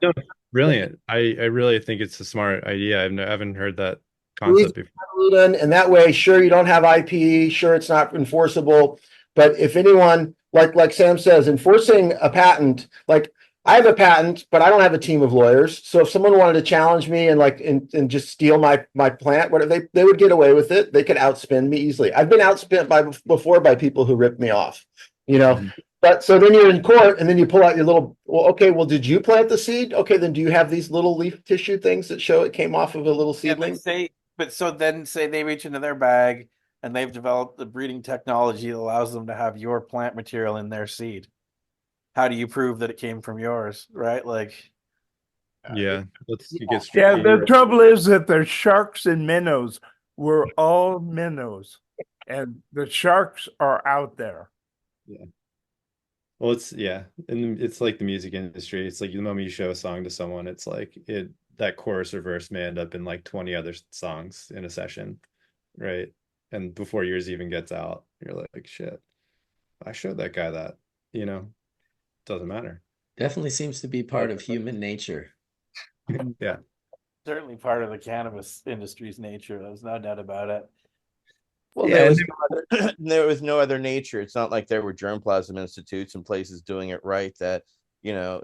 brilliant. I really think it's a smart idea. I haven't heard that concept before. And that way, sure, you don't have IP, sure, it's not enforceable. But if anyone, like Sam says, enforcing a patent, like I have a patent, but I don't have a team of lawyers. So if someone wanted to challenge me and just steal my plant, whatever, they would get away with it. They could outspend me easily. I've been outspent before by people who ripped me off, But so then you're in court and then you pull out your little, well, did you plant the seed? Okay, then do you have these little leaf tissue things that show it came off of a little seedling? Say they reach into their bag and they've developed the breeding technology that allows them to have your plant material in their seed. How do you prove that it came from yours, right? Like, the trouble is that the sharks and minnows were all minnows, and the sharks are out there. Yeah. Well, and it's like the music industry. It's like the moment you show a song to someone, it's like that chorus or verse may end up in like 20 other songs in a session, right? And before yours even gets out, you're like, shit, I showed that guy that, doesn't matter. Definitely seems to be part of human nature. Yeah. Certainly part of the cannabis industry's nature. There's no doubt about it. Well, there was no other nature. It's not like there were germplasm institutes and places doing it right that,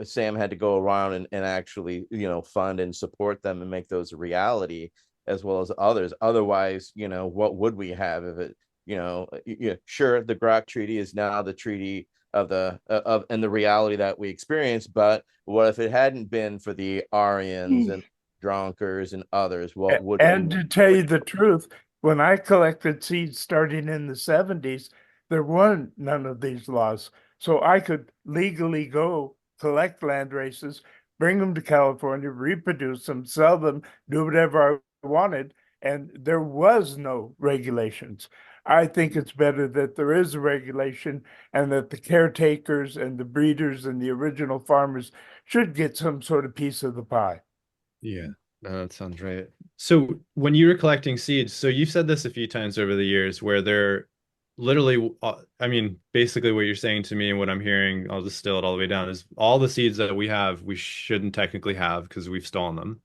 Sam had to go around and actually, fund and support them and make those a reality, as well as others. Otherwise, what would we have if it, sure, the Grok Treaty is now the treaty of and the reality that we experience. But what if it hadn't been for the Aryans and Dronkers and others? What would to tell you the truth, when I collected seeds starting in the 70s, there weren't none of these laws. So I could legally go collect land races, bring them to California, reproduce them, sell them, do whatever I wanted. And there was no regulations. I think it's better that there is a regulation and that the caretakers and the breeders and the original farmers should get some sort of piece of the pie. Yeah. No, that sounds right. So when you were collecting seeds, so you've said this a few times over the years where they're literally, basically what you're saying to me and what I'm hearing, I'll distill it all the way down, is all the seeds that we have, we shouldn't technically have because we've stolen them.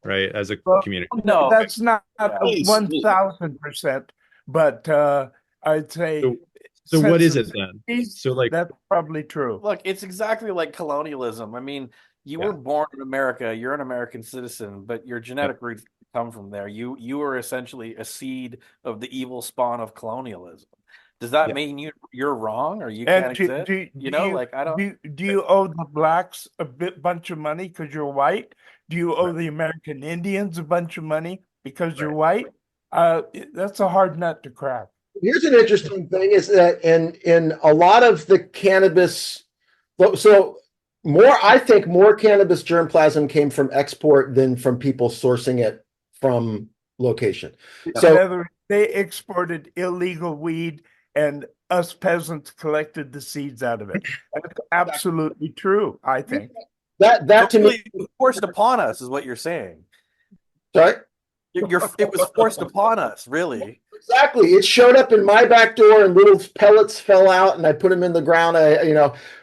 right? As a Well, community. No. that's not Yeah. 1000%, but I'd say So what is since it then? it's- So like, that's probably true. Look, it's exactly like colonialism. I mean, you were born in America, you're an American citizen, but your genetic roots come from there. You are essentially a seed of the evil spawn of colonialism. Does that mean you're wrong or you And can't exist? Like I don't. Do you owe the blacks a bunch of money because you're white? Do you owe the American Indians a bunch of money because you're white? That's a hard nut to crack. Here's an interesting thing is that in a lot of the cannabis, so I think more cannabis germplasm came from export than from people sourcing it from location. So they exported illegal weed and us peasants collected the seeds out of it. That's absolutely true, I think. That to me, it was forced upon us, is what you're saying. Sorry? It was forced upon us, really. Exactly. It showed up in my back door and little pellets fell out and I put them in the ground.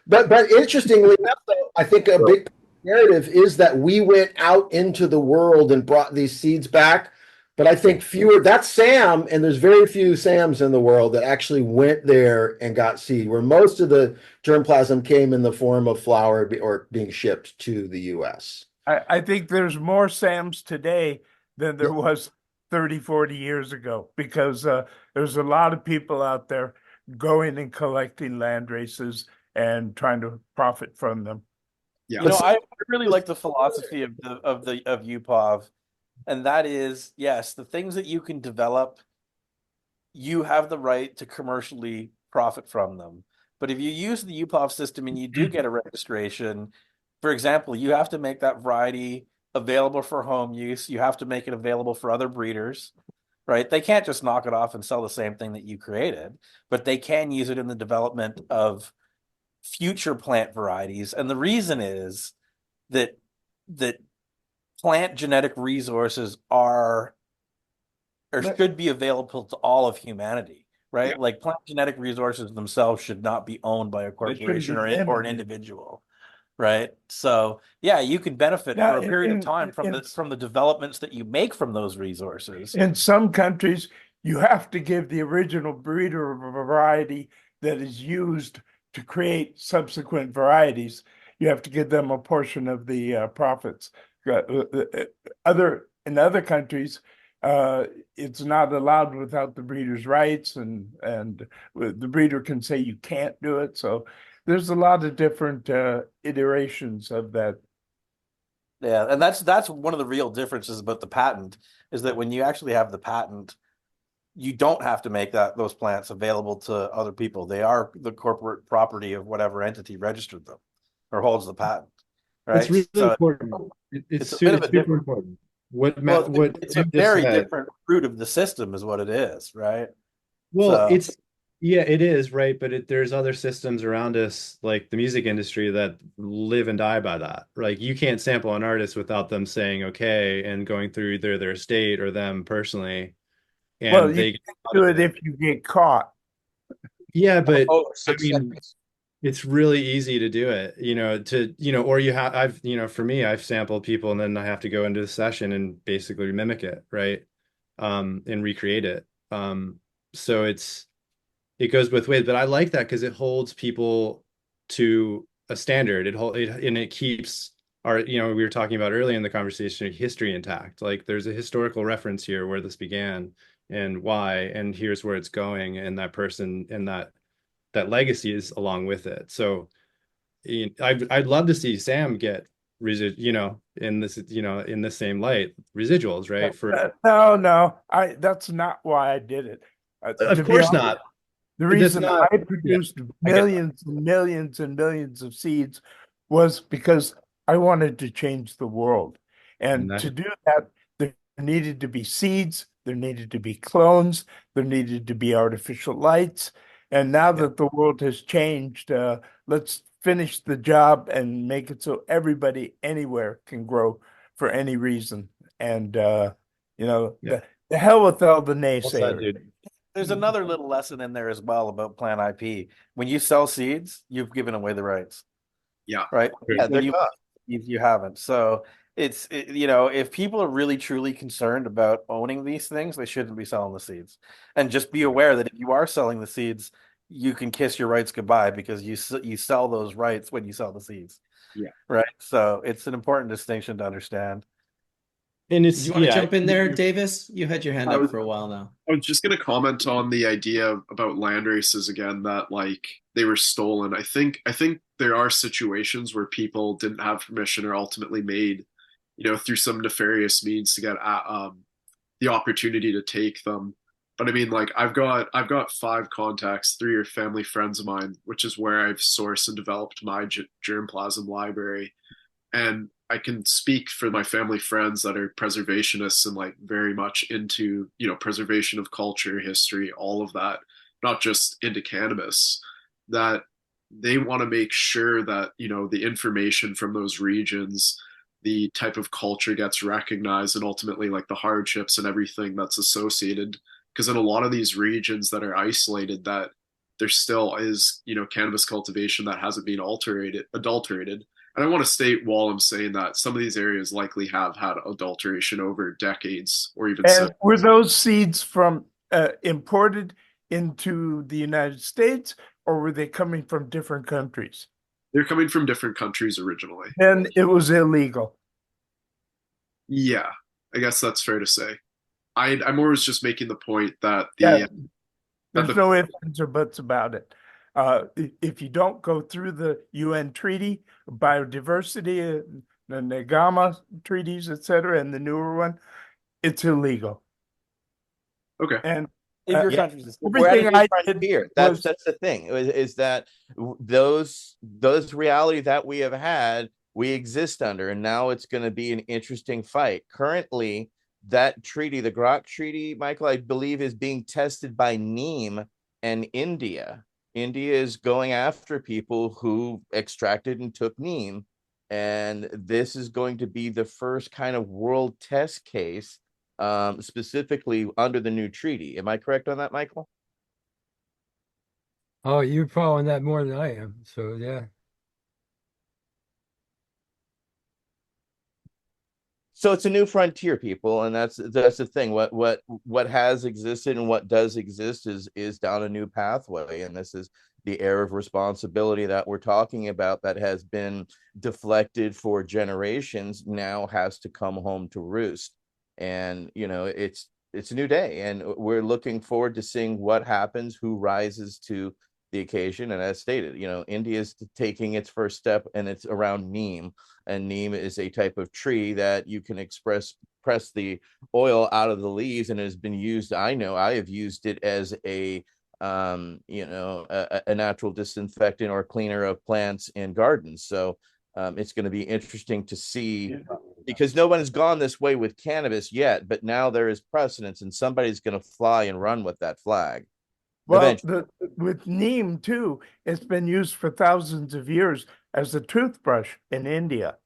But interestingly enough, though, I think a big narrative is that we went out into the world and brought these seeds back. But I think that's Sam, and there's very few Sams in the world that actually went there and got seed, where most of the germplasm came in the form of flower or being shipped to the US. I think there's more Sams today than there was 30, 40 years ago, because there's a lot of people out there going and collecting land races and trying to profit from them. Yeah. I really like the philosophy of UPOV, and that is, yes, the things that you can develop, you have the right to commercially profit from them. But if you use the UPOV system and you do get a registration, for example, you have to make that variety available for home use. You have to make it available for other breeders, right? They can't just knock it off and sell the same thing that you created, but they can use it in the development of future plant varieties. And the reason is that plant genetic resources should be available to all of humanity, right? Yeah. Like plant genetic resources themselves should not be owned by a corporation or an individual. Right. So yeah, you can benefit for a period of time from the developments that you make from those resources. In some countries, you have to give the original breeder of a variety that is used to create subsequent varieties. You have to give them a portion of the profits. In other countries, it's not allowed without the breeder's rights, and the breeder can say you can't do it. So there's a lot of different iterations of that. Yeah, and that's one of the real differences about the patent, is that when you actually have the patent, you don't have to make those plants available to other people. They are the corporate property of whatever entity registered them or holds the patent. Right. It's really important. It's super important. It's a very different root of the system, is what it is, right? Well, it is, right? But there's other systems around us, like the music industry, that live and die by that. Like you can't sample an artist without them saying okay and going through either their estate or them personally. And you can't do it if you get caught. Yeah, but I mean, it's really easy to do it, or for me, I've sampled people and then I have to go into the session and basically mimic it, right? And recreate it. So it goes both ways, but I like that because it holds people to a standard. It keeps we were talking about earlier in the conversation, history intact. Like there's a historical reference here where this began and why, and here's where it's going, and that person and that legacy is along with it. So I'd love to see Sam get in the same light residuals, right? No, that's not why I did it. Of course not. The reason I produced millions and millions and millions of seeds was because I wanted to change the world. And to do that, there needed to be seeds, there needed to be clones, there needed to be artificial lights. And now that the world has changed, let's finish the job and make it so everybody anywhere can grow for any reason. And, the hell with all the naysayers. There's another little lesson in there as well about plant IP. When you sell seeds, you've given away the rights. Yeah. Right. Yeah, you haven't. So if people are really truly concerned about owning these things, they shouldn't be selling the seeds. And just be aware that if you are selling the seeds, you can kiss your rights goodbye, because you sell those rights when you sell the seeds. Yeah. Right. So it's an important distinction to understand. And Did it's you want to yeah, jump in there, Davis? You had your hand I up was, for a while now. I was just going to comment on the idea about land races again, that like they were stolen. I think there are situations where people didn't have permission or ultimately made, through some nefarious means to get the opportunity to take them. But I mean, like I've got 5 contacts, 3 are family friends of mine, which is where I've sourced and developed my germplasm library. And I can speak for my family friends that are preservationists and like very much into, preservation of culture, history, all of that, not just into cannabis, that they want to make sure that, the information from those regions, the type of culture gets recognized, and ultimately like the hardships and everything that's associated. Because in a lot of these regions that are isolated, that there still is, cannabis cultivation that hasn't been adulterated. And I want to state while I'm saying that some of these areas likely have had adulteration over decades or even And centuries. were those seeds from imported into the United States, or were they coming from different countries? They're coming from different countries originally. Then it was illegal. Yeah, I guess that's fair to say. I'm always just making the point that There's no ifs, ands, or buts about it. If you don't go through the UN treaty, biodiversity, the Nagama treaties, etc., and the newer one, it's illegal. Okay. And if your Yeah. country's We're at a everything new I frontier. did That's was the thing is that those reality that we have had, we exist under, and now it's going to be an interesting fight. Currently, that treaty, the Grok Treaty, Michael, I believe, is being tested by NEEM and India. India is going after people who extracted and took NEEM, and this is going to be the first kind of world test case, specifically under the new treaty. Am I correct on that, Michael? Oh, you're following that more than I am. So yeah. So it's a new frontier, people, and that's the thing. What has existed and what does exist is down a new pathway, and this is the air of responsibility that we're talking about that has been deflected for generations, now has to come home to roost. And it's a new day, and we're looking forward to seeing what happens, who rises to the occasion. And as stated, India is taking its first step, and it's around neem. And neem is a type of tree that you can press the oil out of the leaves, and it has been used. I know I have used it as a natural disinfectant or cleaner of plants and gardens. So it's going to be interesting to see, because no one has gone this way with cannabis yet, but now there is precedence, and somebody's going to fly and run with that flag. well, with neem too. It's been used for thousands of years as a toothbrush in India.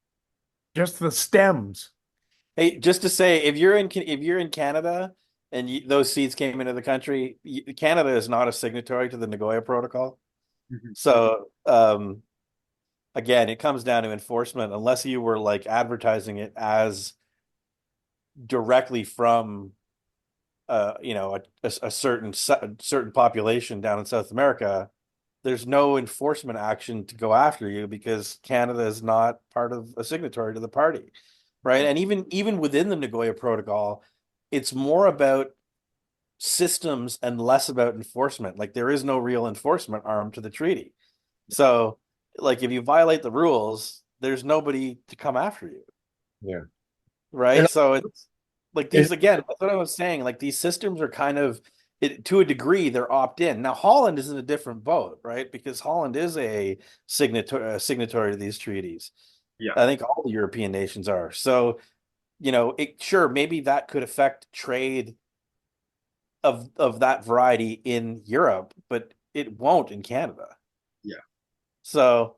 Just the stems. Hey, just to say, if you're in Canada and those seeds came into the country, Canada is not a signatory to the Nagoya Protocol. So again, it comes down to enforcement. Unless you were like advertising it as directly from a certain population down in South America, there's no enforcement action to go after you, because Canada is not part of a signatory to the party, right? And even within the Nagoya Protocol, it's more about systems and less about enforcement. Like, there is no real enforcement arm to the treaty. So, like, if you violate the rules, there's nobody to come after you. Yeah. Right. So it's like these, again, that's what I was saying. Like, these systems are kind of, to a degree, they're opt-in. Now, Holland is in a different boat, right? Because Holland is a signatory to these treaties. Yeah. I think all the European nations are. So, maybe that could affect trade of that variety in Europe, but it won't in Canada. Yeah. So,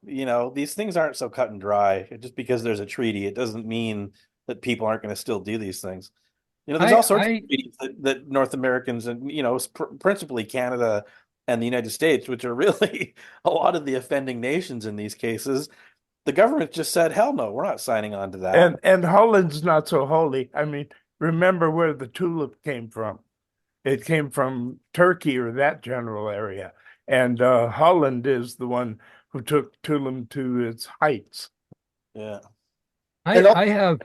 these things aren't so cut and dry. Just because there's a treaty, it doesn't mean that people aren't going to still do these things. There's all sorts of treaties that North Americans and, principally Canada and the United States, which are really a lot of the offending nations in these cases, the government just said, hell no, we're not signing on to that. And Holland's not so holy. I mean, remember where the tulip came from. It came from Turkey or that general area. And Holland is the one who took tulip to its heights. Yeah. I have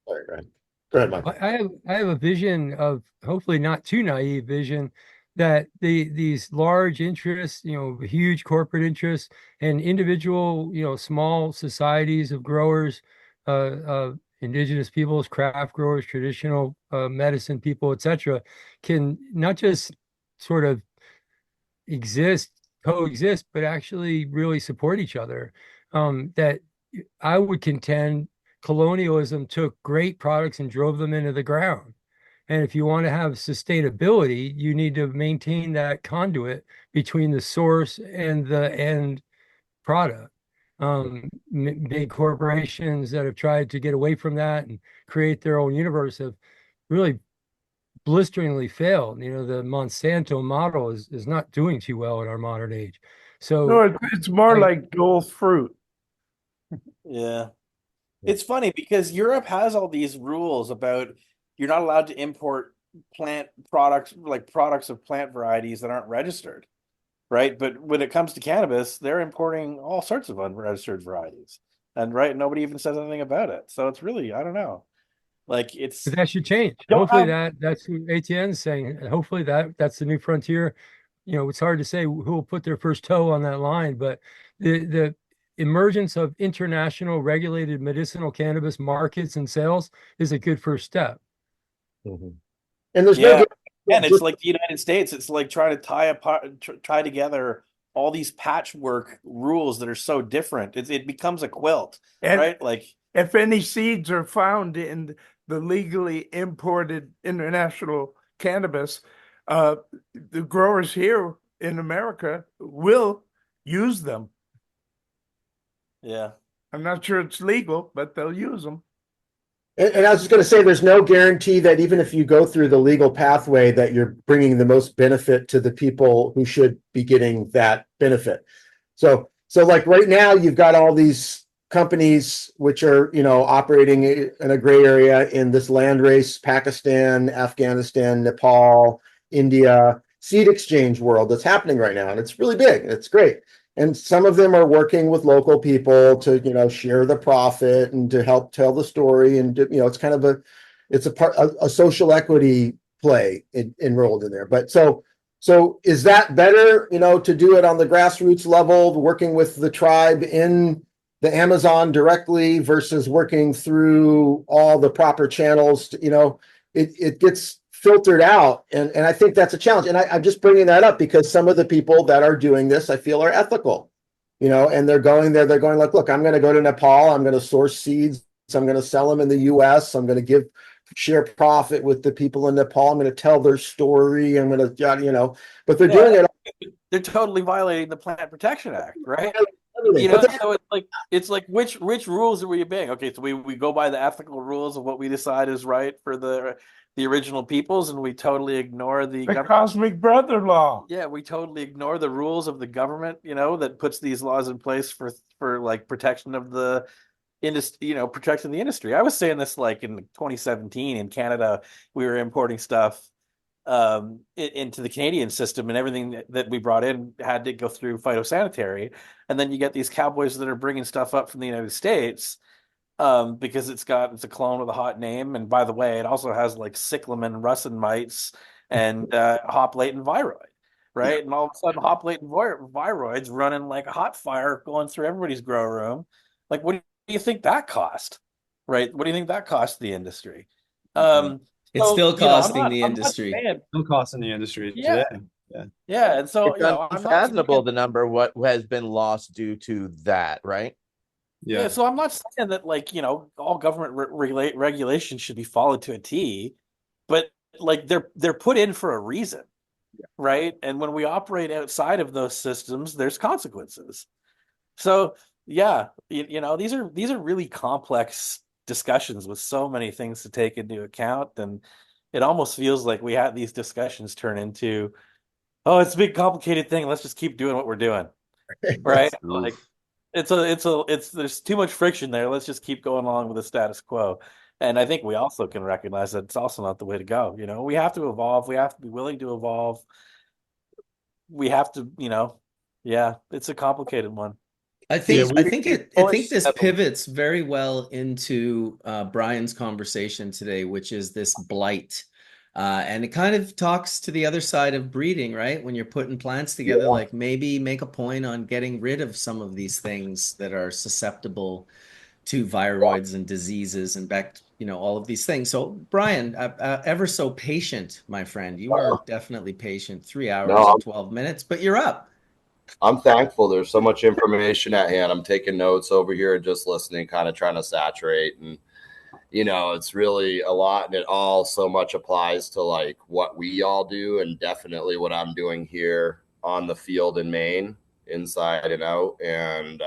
Sorry, go ahead. Go ahead, Mike. I have a vision of, hopefully not too naive vision, that these large interests, huge corporate interests, and individual, small societies of growers, indigenous peoples, craft growers, traditional medicine people, etc., can not just sort of coexist, but actually really support each other. That I would contend colonialism took great products and drove them into the ground. And if you want to have sustainability, you need to maintain that conduit between the source and the end product. Big corporations that have tried to get away from that and create their own universe have really blisteringly failed. The Monsanto model is not doing too well in our modern age. So no, it's more like dual fruit. Yeah. It's funny because Europe has all these rules about you're not allowed to import plant products, like products of plant varieties that aren't registered, right? But when it comes to cannabis, they're importing all sorts of unregistered varieties, and nobody even says anything about it. So it's really, I don't know, like but that should change. Hopefully that's what ATN's saying. Hopefully that's the new frontier. It's hard to say who will put their first toe on that line, but the emergence of international regulated medicinal cannabis markets and sales is a good first step. Mm-hmm. And there's and it's like the United States. It's like trying to tie together all these patchwork rules that are so different. It becomes a quilt, right? Like if any seeds are found in the legally imported international cannabis, the growers here in America will use them. Yeah. I'm not sure it's legal, but they'll use them. And I was just going to say, there's no guarantee that even if you go through the legal pathway, that you're bringing the most benefit to the people who should be getting that benefit. So like right now, you've got all these companies which are, operating in a gray area in this land race, Pakistan, Afghanistan, Nepal, India, seed exchange world that's happening right now. And it's really big. It's great. And some of them are working with local people to, share the profit and to help tell the story. And, it's kind of a social equity play enrolled in there. But so is that better, to do it on the grassroots level, working with the tribe in the Amazon directly versus working through all the proper channels? It gets filtered out. And I think that's a challenge. And I'm just bringing that up because some of the people that are doing this, I feel, are ethical, and they're going there. They're going like, look, I'm going to go to Nepal. I'm going to source seeds. I'm going to sell them in the US. I'm going to share profit with the people in Nepal. I'm going to tell their story. I'm going to, but they're doing it. They're totally violating the Plant Protection Act, right? So it's like which rules are we obeying? Okay, so we go by the ethical rules of what we decide is right for the original peoples, and we totally ignore the cosmic brother law. Yeah, we totally ignore the rules of the government, that puts these laws in place for like protection of the industry, protecting the industry. I was saying this like in 2017 in Canada, we were importing stuff into the Canadian system, and everything that we brought in had to go through phytosanitary. And then you get these cowboys that are bringing stuff up from the United States because it's a clone with a hot name. And by the way, it also has like cyclamen, russin mites, and hop latent viroid, right? Yeah. And all of a sudden, hop latent viroids running like a hot fire going through everybody's grow room. Like, what do you think that cost, right? What do you think that cost the industry? It's still costing the industry. Still costing the industry today. Yeah. And so it's unfathomable the number what has been lost due to that, right? Yeah. So I'm not saying that all government regulations should be followed to a T, but like they're put in for a reason, right? And when we operate outside of those systems, there's consequences. So yeah, these are really complex discussions with so many things to take into account, and it almost feels like we had these discussions turn into, oh, it's a big complicated thing, let's just keep doing what we're doing, right? Like there's too much friction there. Let's just keep going along with the status quo. And I think we also can recognize that it's also not the way to go. We have to evolve. We have to be willing to evolve. We have to, yeah, it's a complicated one. I think this pivots very well into Bryan's conversation today, which is this blight. And it kind of talks to the other side of breeding, right? When you're putting plants together, like maybe make a point on getting rid of some of these things that are susceptible to viroids and diseases and all of these things. So Bryan, ever so patient, my friend. You are definitely patient. 3 hours and 12 minutes, but you're up. I'm thankful. There's so much information at hand. I'm taking notes over here and just listening, kind of trying to saturate. And, it's really a lot. And it all so much applies to like what we all do and definitely what I'm doing here on the field in Maine, inside and out. And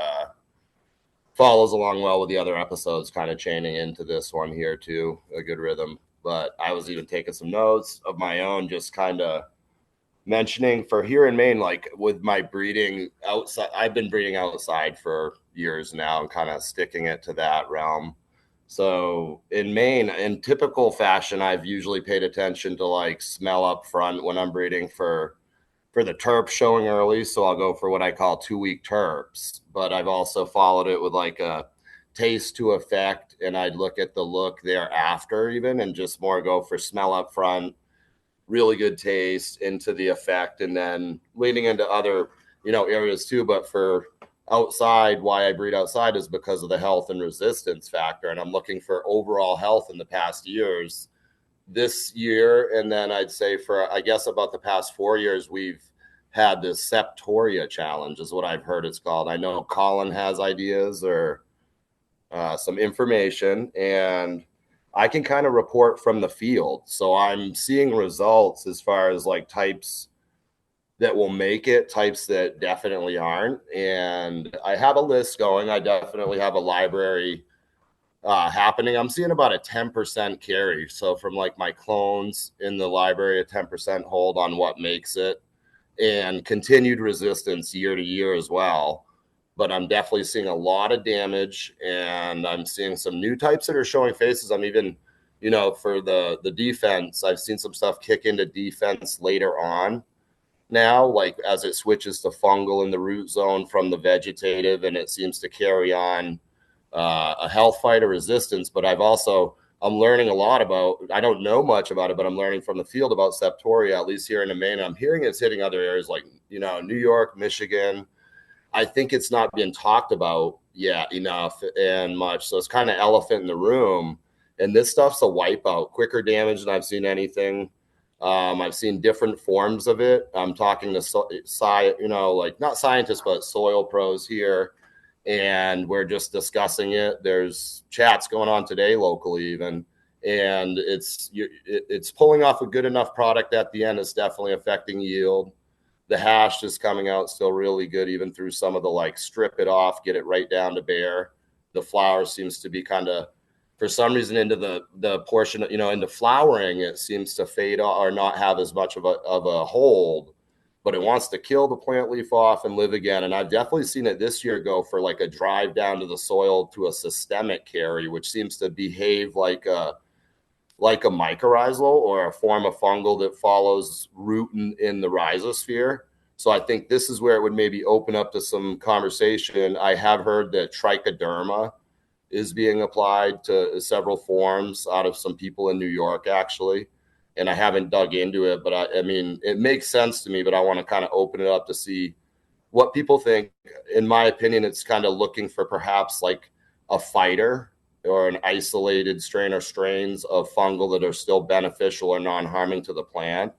follows along well with the other episodes, kind of chaining into this one here too, a good rhythm. But I was even taking some notes of my own, just kind of mentioning for here in Maine, like with my breeding outside, I've been breeding outside for years now and kind of sticking it to that realm. So in Maine, in typical fashion, I've usually paid attention to like smell up front when I'm breeding for the terp showing early. So I'll go for what I call 2-week terps, but I've also followed it with like a taste to effect. And I'd look at the look thereafter even, and just more go for smell up front, really good taste into the effect, and then leaning into other, areas too. But for outside, why I breed outside is because of the health and resistance factor. And I'm looking for overall health in the past years. This year, and then I'd say for, I guess, about the past 4 years, we've had this septoria challenge is what I've heard it's called. I know Colin has ideas or some information, and I can kind of report from the field. So I'm seeing results as far as like types that will make it, types that definitely aren't. And I have a list going. I definitely have a library happening. I'm seeing about a 10% carry. So from like my clones in the library, a 10% hold on what makes it, and continued resistance year to year as well. But I'm definitely seeing a lot of damage, and I'm seeing some new types that are showing faces. I'm even, for the defense, I've seen some stuff kick into defense later on now, like as it switches to fungal in the root zone from the vegetative, and it seems to carry on a health fight or resistance. But I'm learning a lot about, I don't know much about it, but I'm learning from the field about septoria, at least here in Maine. I'm hearing it's hitting other areas like, New York, Michigan. I think it's not been talked about yet enough and much. So it's kind of elephant in the room. And this stuff's a wipeout, quicker damage than I've seen anything. I've seen different forms of it. I'm talking to, like not scientists, but soil pros here. And we're just discussing it. There's chats going on today locally even. And it's pulling off a good enough product at the end. It's definitely affecting yield. The hash is coming out still really good, even through some of the like strip it off, get it right down to bare. The flower seems to be kind of, for some reason, into the portion, into flowering, it seems to fade or not have as much of a hold, but it wants to kill the plant leaf off and live again. And I've definitely seen it this year go for like a drive down to the soil to a systemic carry, which seems to behave like a mycorrhizal or a form of fungal that follows rooting in the rhizosphere. So I think this is where it would maybe open up to some conversation. I have heard that trichoderma is being applied to several forms out of some people in New York, actually. And I haven't dug into it, but I mean, it makes sense to me, but I want to kind of open it up to see what people think. In my opinion, it's kind of looking for perhaps like a fighter or an isolated strain or strains of fungal that are still beneficial or non-harming to the plant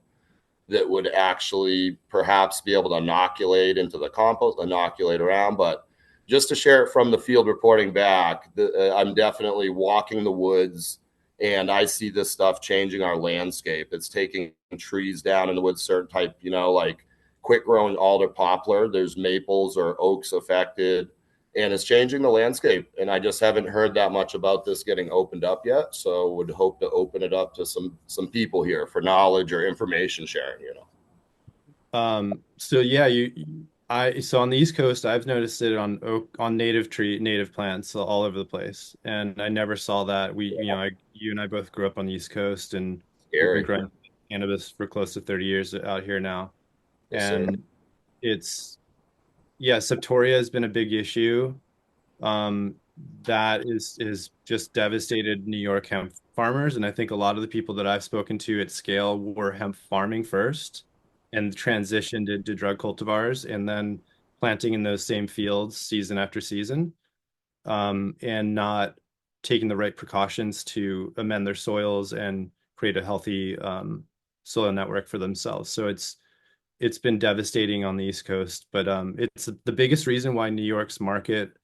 that would actually perhaps be able to inoculate into the compost, inoculate around. But just to share it from the field reporting back, I'm definitely walking the woods, and I see this stuff changing our landscape. It's taking trees down in the woods, certain type, like quick growing alder poplar. There's maples or oaks affected. And it's changing the landscape. And I just haven't heard that much about this getting opened up yet. So would hope to open it up to some people here for knowledge or information sharing, So yeah, So on the East Coast, I've noticed it on native plants all over the place, and I never saw that. You and I both grew up on the East Coast, and we've been Scary. growing cannabis for close to 30 years out here now. Yes, sir. And it's yeah, septoria has been a big issue. Um, that is just devastated New York hemp farmers, and I think a lot of the people that I've spoken to at scale were hemp farming first and transitioned into drug cultivars and then planting in those same fields season after season, and not taking the right precautions to amend their soils and create a healthy soil network for themselves. So it's been devastating on the East Coast, but it's the biggest reason why New York's market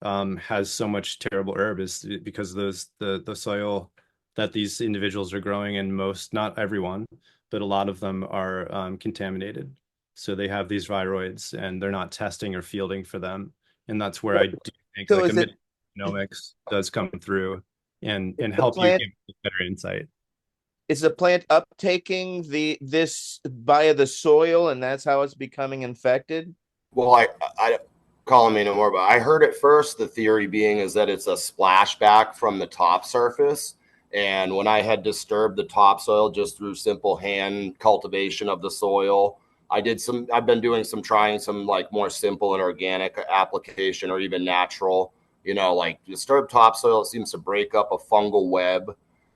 has so much terrible herb is because the soil that these individuals are growing in, not everyone, but a lot of them are contaminated. So they have these viroids and they're not testing or fielding for them. And that's where I do think So like is a it genomics does come through and the help you plant get better insight. is the plant uptaking this via the soil, and that's how it's becoming infected? Well, I calling me no more, but I heard at first the theory being is that it's a splashback from the top surface. And when I had disturbed the topsoil just through simple hand cultivation of the soil, I've been doing trying some like more simple and organic application or even natural, like disturbed topsoil. It seems to break up a fungal web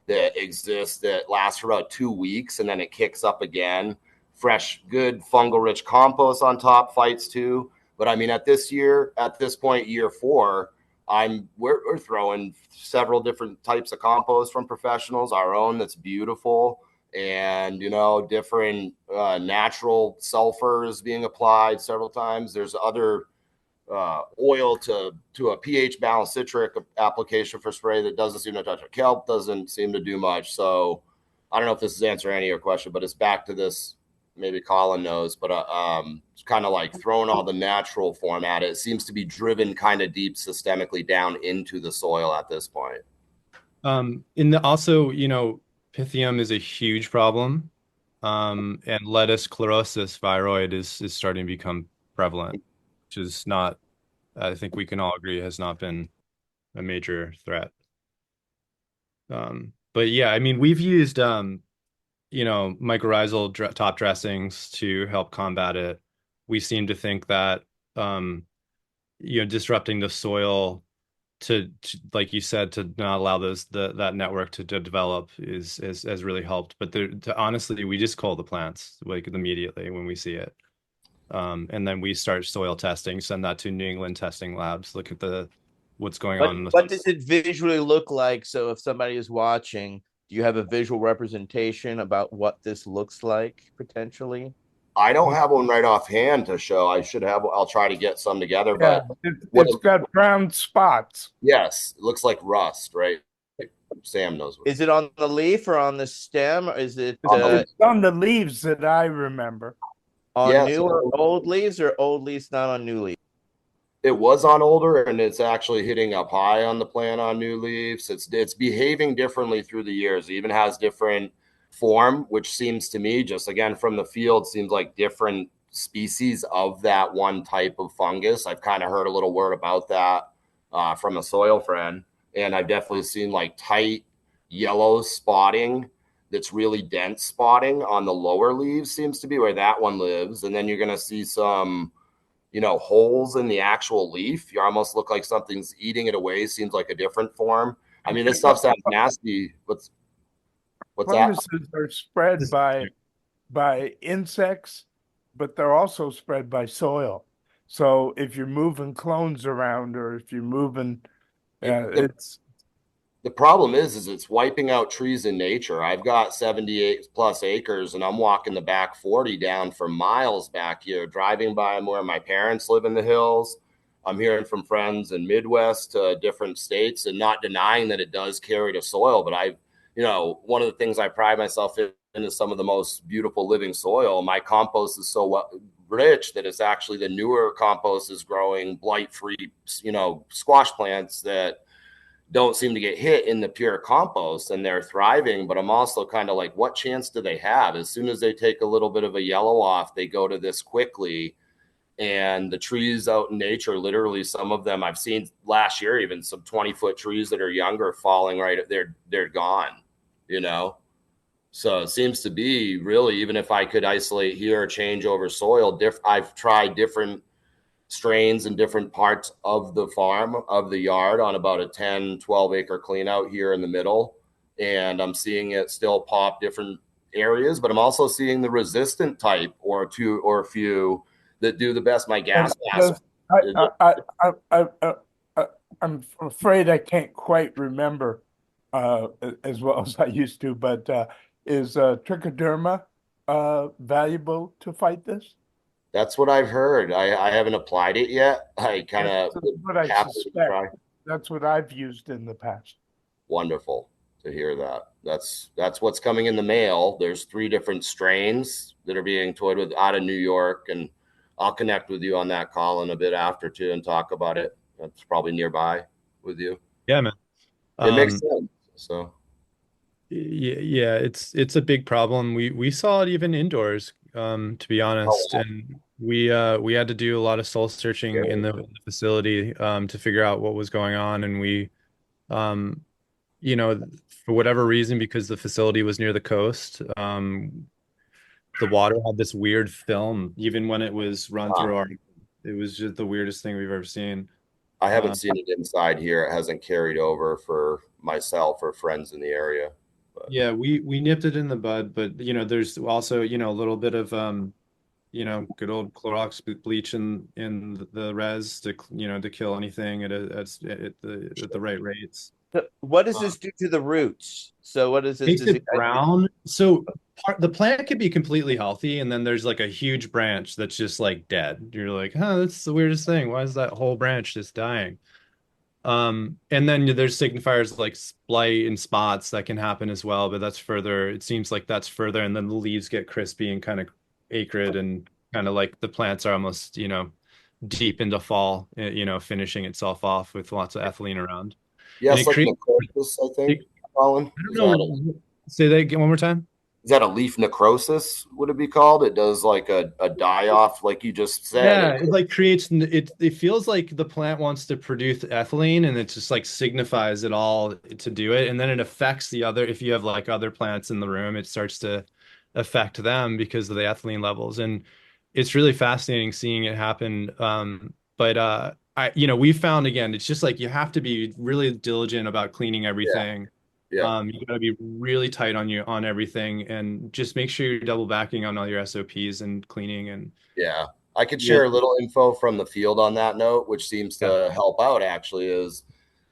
that exists that lasts for about 2 weeks and then it kicks up again. Fresh, good fungal rich compost on top fights too. But I mean, at this point, year 4, we're throwing several different types of compost from professionals, our own that's beautiful, and different natural sulfurs being applied several times. There's other oil to a pH balanced citric application for spray that doesn't seem to touch it. Kelp doesn't seem to do much. So I don't know if this is answering any of your question, but it's back to this. Maybe Colin knows, but it's kind of like throwing all the natural form at it. It seems to be driven kind of deep systemically down into the soil at this point. Also, Pythium is a huge problem. And lettuce sclerosis viroid is starting to become prevalent, which is not, I think we can all agree, has not been a major threat. But yeah, I mean, we've used mycorrhizal top dressings to help combat it. We seem to think that disrupting the soil to like you said, to not allow that network to develop has really helped. But honestly, we just call the plants like immediately when we see it. And then we start soil testing, send that to New England testing labs, look at what's going on. What does it visually look like? So if somebody is watching, do you have a visual representation about what this looks like potentially? I don't have one right offhand to show. I'll try to get some together, Yeah, but it's got brown spots. Yes, it looks like rust, right? Sam knows. Is it on the leaf or on the stem? Or is it It's on the leaves that I remember. On new or old leaves, or old leaves not on new leaves? It was on older, and it's actually hitting up high on the plant on new leaves. It's behaving differently through the years. It even has different form, which seems to me, just again from the field, seems like different species of that one type of fungus. I've kind of heard a little word about that from a soil friend, and I've definitely seen like tight yellow spotting that's really dense spotting on the lower leaves seems to be where that one lives. And then you're going to see some, holes in the actual leaf. You almost look like something's eating it away. Seems like a different form. I mean, this stuff sounds nasty. What's Funguses that? are spread by insects, but they're also spread by soil. So if you're moving clones around, or if you're moving, The problem is it's wiping out trees in nature. I've got 78 plus acres, and I'm walking the back 40 down for miles back here, driving by where my parents live in the hills. I'm hearing from friends in Midwest, different states, and not denying that it does carry to soil. But one of the things I pride myself in is some of the most beautiful living soil. My compost is so rich that it's actually the newer compost is growing blight-free, squash plants that don't seem to get hit in the pure compost, and they're thriving. But I'm also kind of like, what chance do they have? As soon as they take a little bit of a yellow off, they go to this quickly. And the trees out in nature, literally some of them I've seen last year, even some 20-foot trees that are younger falling right at they're gone, you know? So it seems to be really, even if I could isolate here or change over soil, I've tried different strains in different parts of the farm, of the yard, on about a 10, 12 acre clean out here in the middle. And I'm seeing it still pop different areas, but I'm also seeing the resistant type or two or a few that do the best. My gas mask. I'm afraid I can't quite remember as well as I used to, but is trichoderma valuable to fight this? That's what I've heard. I haven't applied it yet. I kind of what I suspect. That's what I've used in the past. Wonderful to hear that. That's what's coming in the mail. There's 3 different strains that are being toyed with out of New York, and I'll connect with you on that call in a bit after too and talk about it. That's probably nearby with you. Yeah, man. It makes sense. So yeah, it's a big problem. We saw it even indoors, to be honest. Oh, wow. And we had to do a lot of soul searching in the facility to figure out what was going on. And we you know, for whatever reason, because the facility was near the coast, the water had this weird film, even when it was run through our, it was just the weirdest thing we've ever seen. I haven't seen it inside here. It hasn't carried over for myself or friends in the area. But. Yeah, we nipped it in the bud, but you know, there's also, you know, a little bit of you know, good old Clorox bleach in the res to, you know, to kill anything at the right rates. What does this do to the roots? So what is this? Makes it brown. So the plant could be completely healthy, and then there's like a huge branch that's just like dead. You're like, huh, that's the weirdest thing. Why is that whole branch just dying? And then there's signifiers like blight and spots that can happen as well, but that's further. It seems like that's further, and then the leaves get crispy and kind of acrid, and kind of like the plants are almost, you know, deep into fall, you know, finishing itself off with lots of ethylene around. Yeah, it's like necrosis, I think, Colin. I don't know. Say that again one more time. Is that a leaf necrosis, would it be called? It does like a die-off, like you just said. Yeah, it like creates, it feels like the plant wants to produce ethylene, and it just like signifies it all to do it. And then it affects the other, if you have like other plants in the room, it starts to affect them because of the ethylene levels. And it's really fascinating seeing it happen. But you know, we found, again, it's just like you have to be really diligent about cleaning everything. Yeah. You gotta be really tight on everything, and just make sure you're double backing on all your SOPs and cleaning. And yeah, I could share a little info from the field on that note, which seems to help out. Actually, is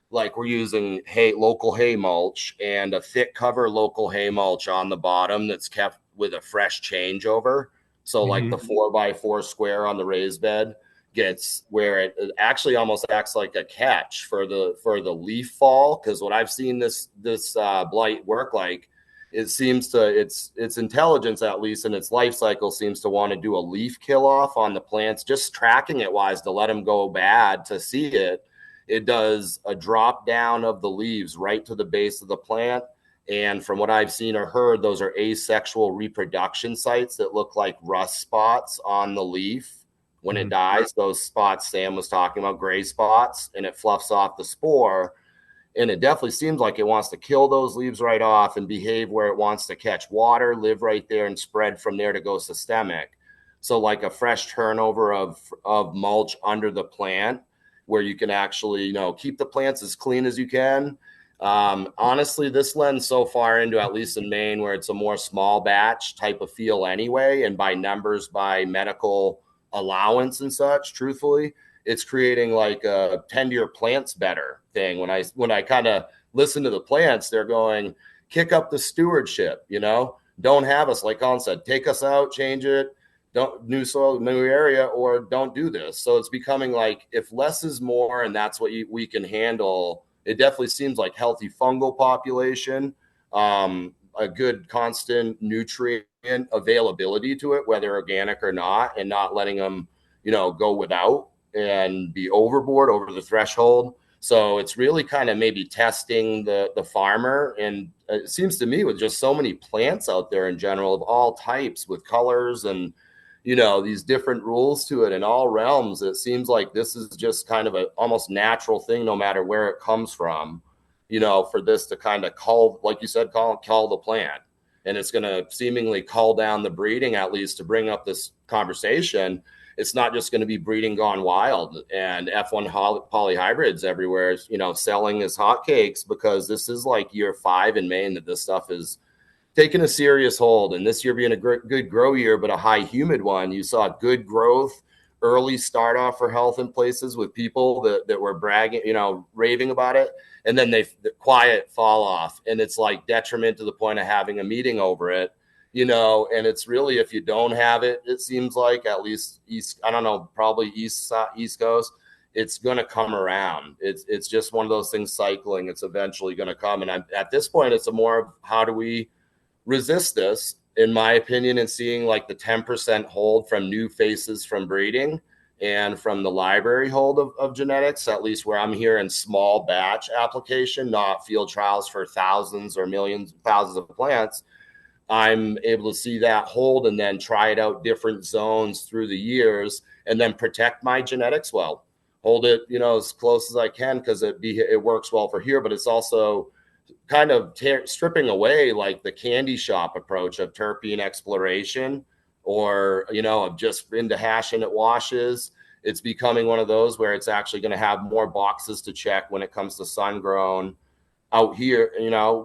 like we're using local hay mulch and a thick cover local hay mulch on the bottom that's kept with a fresh changeover. So like the 4x4 square on the raised bed gets where it actually almost acts like a catch for the leaf fall. Because what I've seen this blight work like, it seems to its intelligence, at least in its life cycle, seems to want to do a leaf kill off on the plants, just tracking it wise to let them go bad. To see it, it does a drop down of the leaves right to the base of the plant. And from what I've seen or heard, those are asexual reproduction sites that look like rust spots on the leaf. When it dies, those spots Sam was talking about, gray spots, and it fluffs off the spore. And it definitely seems like it wants to kill those leaves right off and behave where it wants to catch water, live right there, and spread from there to go systemic. So like a fresh turnover of mulch under the plant, where you can actually, you know, keep the plants as clean as you can. Honestly, this lends so far into, at least in Maine, where it's a more small batch type of feel anyway, and by numbers, by medical allowance and such, truthfully, it's creating like a tend to your plants better thing. When I kind of listen to the plants, they're going, kick up the stewardship, you know, don't have us, like Colin said, take us out, change it, don't new soil, new area, or don't do this. So it's becoming like, if less is more, and that's what we can handle. It definitely seems like healthy fungal population, a good constant nutrient availability to it, whether organic or not, and not letting them, you know, go without and be overboard over the threshold. So it's really kind of maybe testing the farmer. And it seems to me, with just so many plants out there in general of all types with colors and, these different rules to it in all realms. It seems like this is just kind of a almost natural thing, no matter where it comes from, for this to kind of call, like you said, call the plant. And it's going to seemingly call down the breeding, at least to bring up this conversation. It's not just going to be breeding gone wild and F1 polyhybrids everywhere, selling as hotcakes, because this is like year 5 in Maine that this stuff is taking a serious hold. And this year being a good grow year, but a high humid one, you saw good growth, early start off for health in places with people that were bragging, raving about it. And then the quiet fall off. And it's like detriment to the point of having a meeting over it, and it's really, if you don't have it, it seems like, at least probably East Coast, it's going to come around. It's just one of those things cycling. It's eventually going to come. And at this point, it's a more of how do we resist this, in my opinion, and seeing like the 10% hold from new faces from breeding and from the library hold of genetics, at least where I'm here in small batch application, not field trials for thousands or millions, thousands of plants. I'm able to see that hold and then try it out different zones through the years and then protect my genetics well. Hold it, as close as I can, because it works well for here, but it's also kind of stripping away like the candy shop approach of terpene exploration, or, of just into hashing it washes. It's becoming one of those where it's actually going to have more boxes to check when it comes to sun grown out here,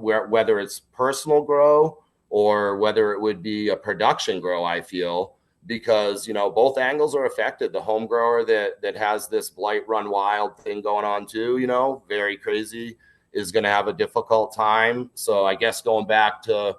whether it's personal grow or whether it would be a production grow, I feel, because, both angles are affected. The home grower that has this blight run wild thing going on too, very crazy, is going to have a difficult time. So I guess going back to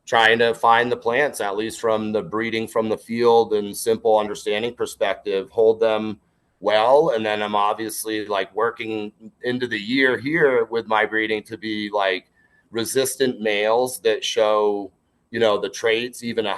trying to find the plants, at least from the breeding from the field and simple understanding perspective, hold them well. And then I'm obviously like working into the year here with my breeding to be like resistant males that show, the traits, even a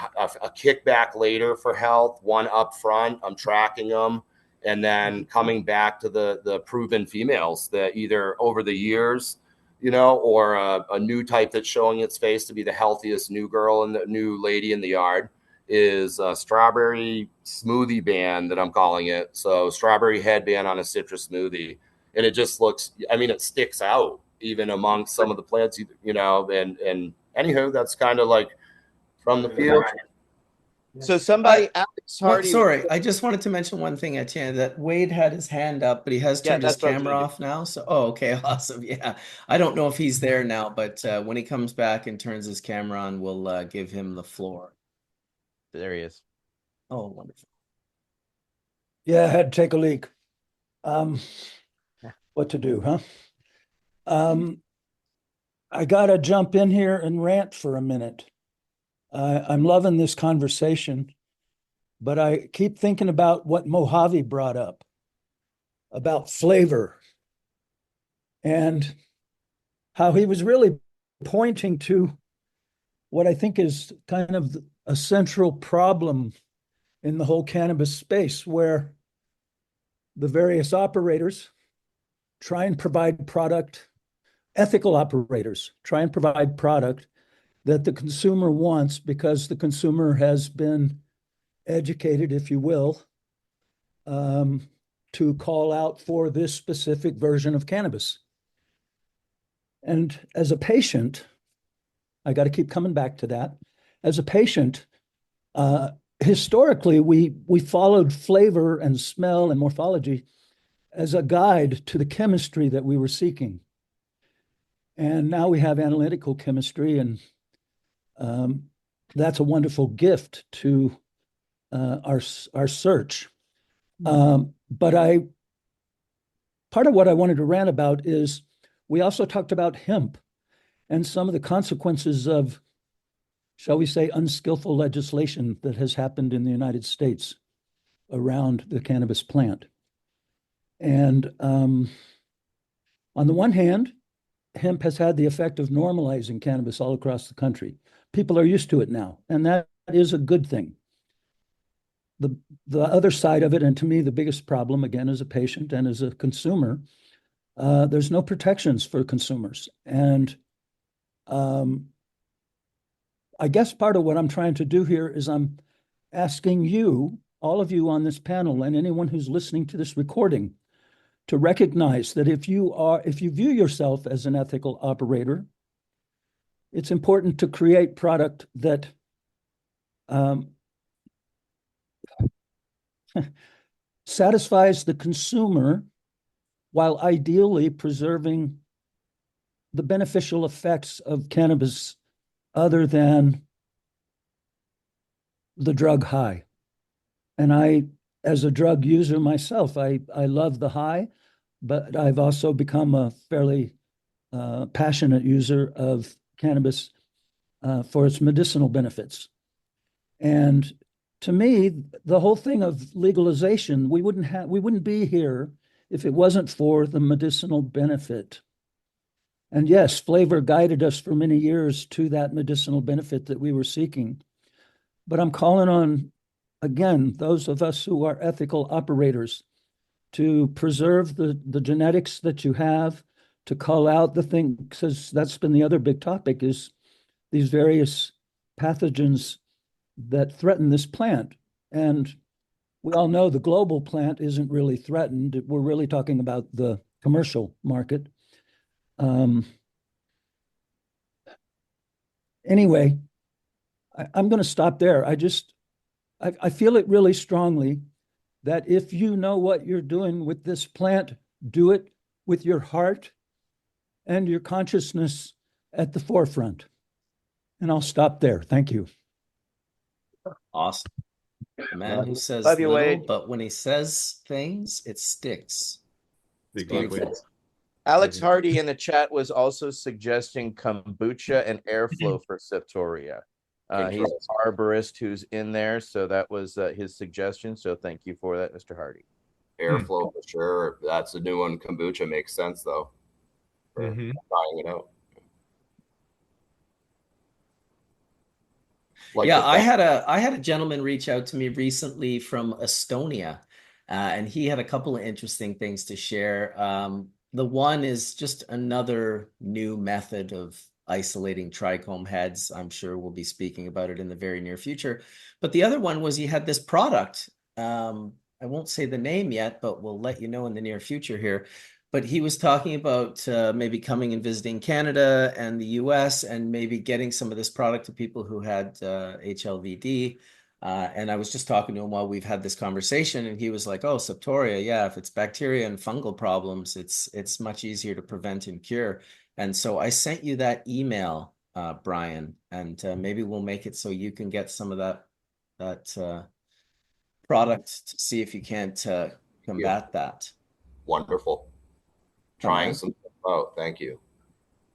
kickback later for health, one up front, I'm tracking them. And then coming back to the proven females that either over the years, or a new type that's showing its face to be the healthiest new girl and the new lady in the yard is a strawberry smoothie band that I'm calling it. So strawberry headband on a citrus smoothie. And it just looks, it sticks out even amongst some of the plants, and anywho, that's kind of like from the field. So somebody, Alex Hardy. Sorry, I just wanted to mention one thing, Etienne, that Wade had his hand up, but he has turned his camera off now. So, okay, awesome. Yeah, I don't know if he's there now, but when he comes back and turns his camera on, we'll give him the floor. There he is. Oh, wonderful. Yeah, I had to take a leak. What to do, huh? I gotta jump in here and rant for a minute. I'm loving this conversation, but I keep thinking about what Mojave brought up about flavor and how he was really pointing to what I think is kind of a central problem in the whole cannabis space, where the various operators try and provide product, ethical operators try and provide product that the consumer wants because the consumer has been educated, if you will, to call out for this specific version of cannabis. And as a patient, I got to keep coming back to that. As a patient, historically, we followed flavor and smell and morphology as a guide to the chemistry that we were seeking. And now we have analytical chemistry, and that's a wonderful gift to our search. But part of what I wanted to rant about is we also talked about hemp and some of the consequences of, shall we say, unskillful legislation that has happened in the United States around the cannabis plant. And on the one hand, hemp has had the effect of normalizing cannabis all across the country. People are used to it now, and that is a good thing. The other side of it, and to me the biggest problem, again, as a patient and as a consumer, there's no protections for consumers. And I guess part of what I'm trying to do here is I'm asking you, all of you on this panel, and anyone who's listening to this recording, to recognize that if you view yourself as an ethical operator, it's important to create product that satisfies the consumer while ideally preserving the beneficial effects of cannabis other than the drug high. And I, as a drug user myself, I love the high, but I've also become a fairly passionate user of cannabis for its medicinal benefits. And to me, the whole thing of legalization, we wouldn't be here if it wasn't for the medicinal benefit. And yes, flavor guided us for many years to that medicinal benefit that we were seeking. But I'm calling on, again, those of us who are ethical operators to preserve the genetics that you have, to call out the thing, because that's been the other big topic, is these various pathogens that threaten this plant. And we all know the global plant isn't really threatened. We're really talking about the commercial market. Anyway, I'm going to stop there. I feel it really strongly that if you know what you're doing with this plant, do it with your heart and your consciousness at the forefront. And I'll stop there. Thank you. Awesome. A man who says Love you, little, Wade. but when he says things, it sticks. It's beautiful. Alex Hardy in the chat was also suggesting kombucha and airflow for septoria. He's an arborist who's in there, so that was his suggestion. So thank you for that, Mr. Hardy. Airflow for sure. That's a new one. Kombucha makes sense though. For trying it out. Like Yeah, I had a gentleman reach out to me recently from Estonia, and he had a couple of interesting things to share. The one is just another new method of isolating trichome heads. I'm sure we'll be speaking about it in the very near future. But the other one was he had this product. I won't say the name yet, but we'll let you know in the near future here. But he was talking about maybe coming and visiting Canada and the US and maybe getting some of this product to people who had HLVD. And I was just talking to him while we've had this conversation, and he was like, "Oh, septoria, yeah, if it's bacteria and fungal problems, it's much easier to prevent and cure." And so I sent you that email, Bryon, and maybe we'll make it so you can get some of that product to see if you can't combat that. Wonderful. Trying some stuff out. Thank you.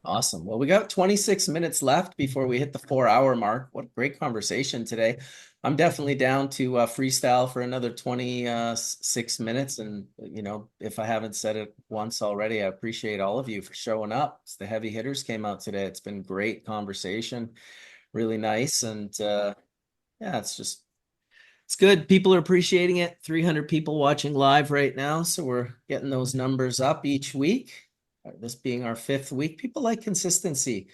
Awesome. Well, we got 26 minutes left before we hit the 4-hour mark. What a great conversation today. I'm definitely down to freestyle for another 26 minutes. And, you know, if I haven't said it once already, I appreciate all of you for showing up. The heavy hitters came out today. It's been great conversation. Really nice. And yeah, it's good. People are appreciating it. 300 people watching live right now. So we're getting those numbers up each week. This being our 5th week. People like consistency.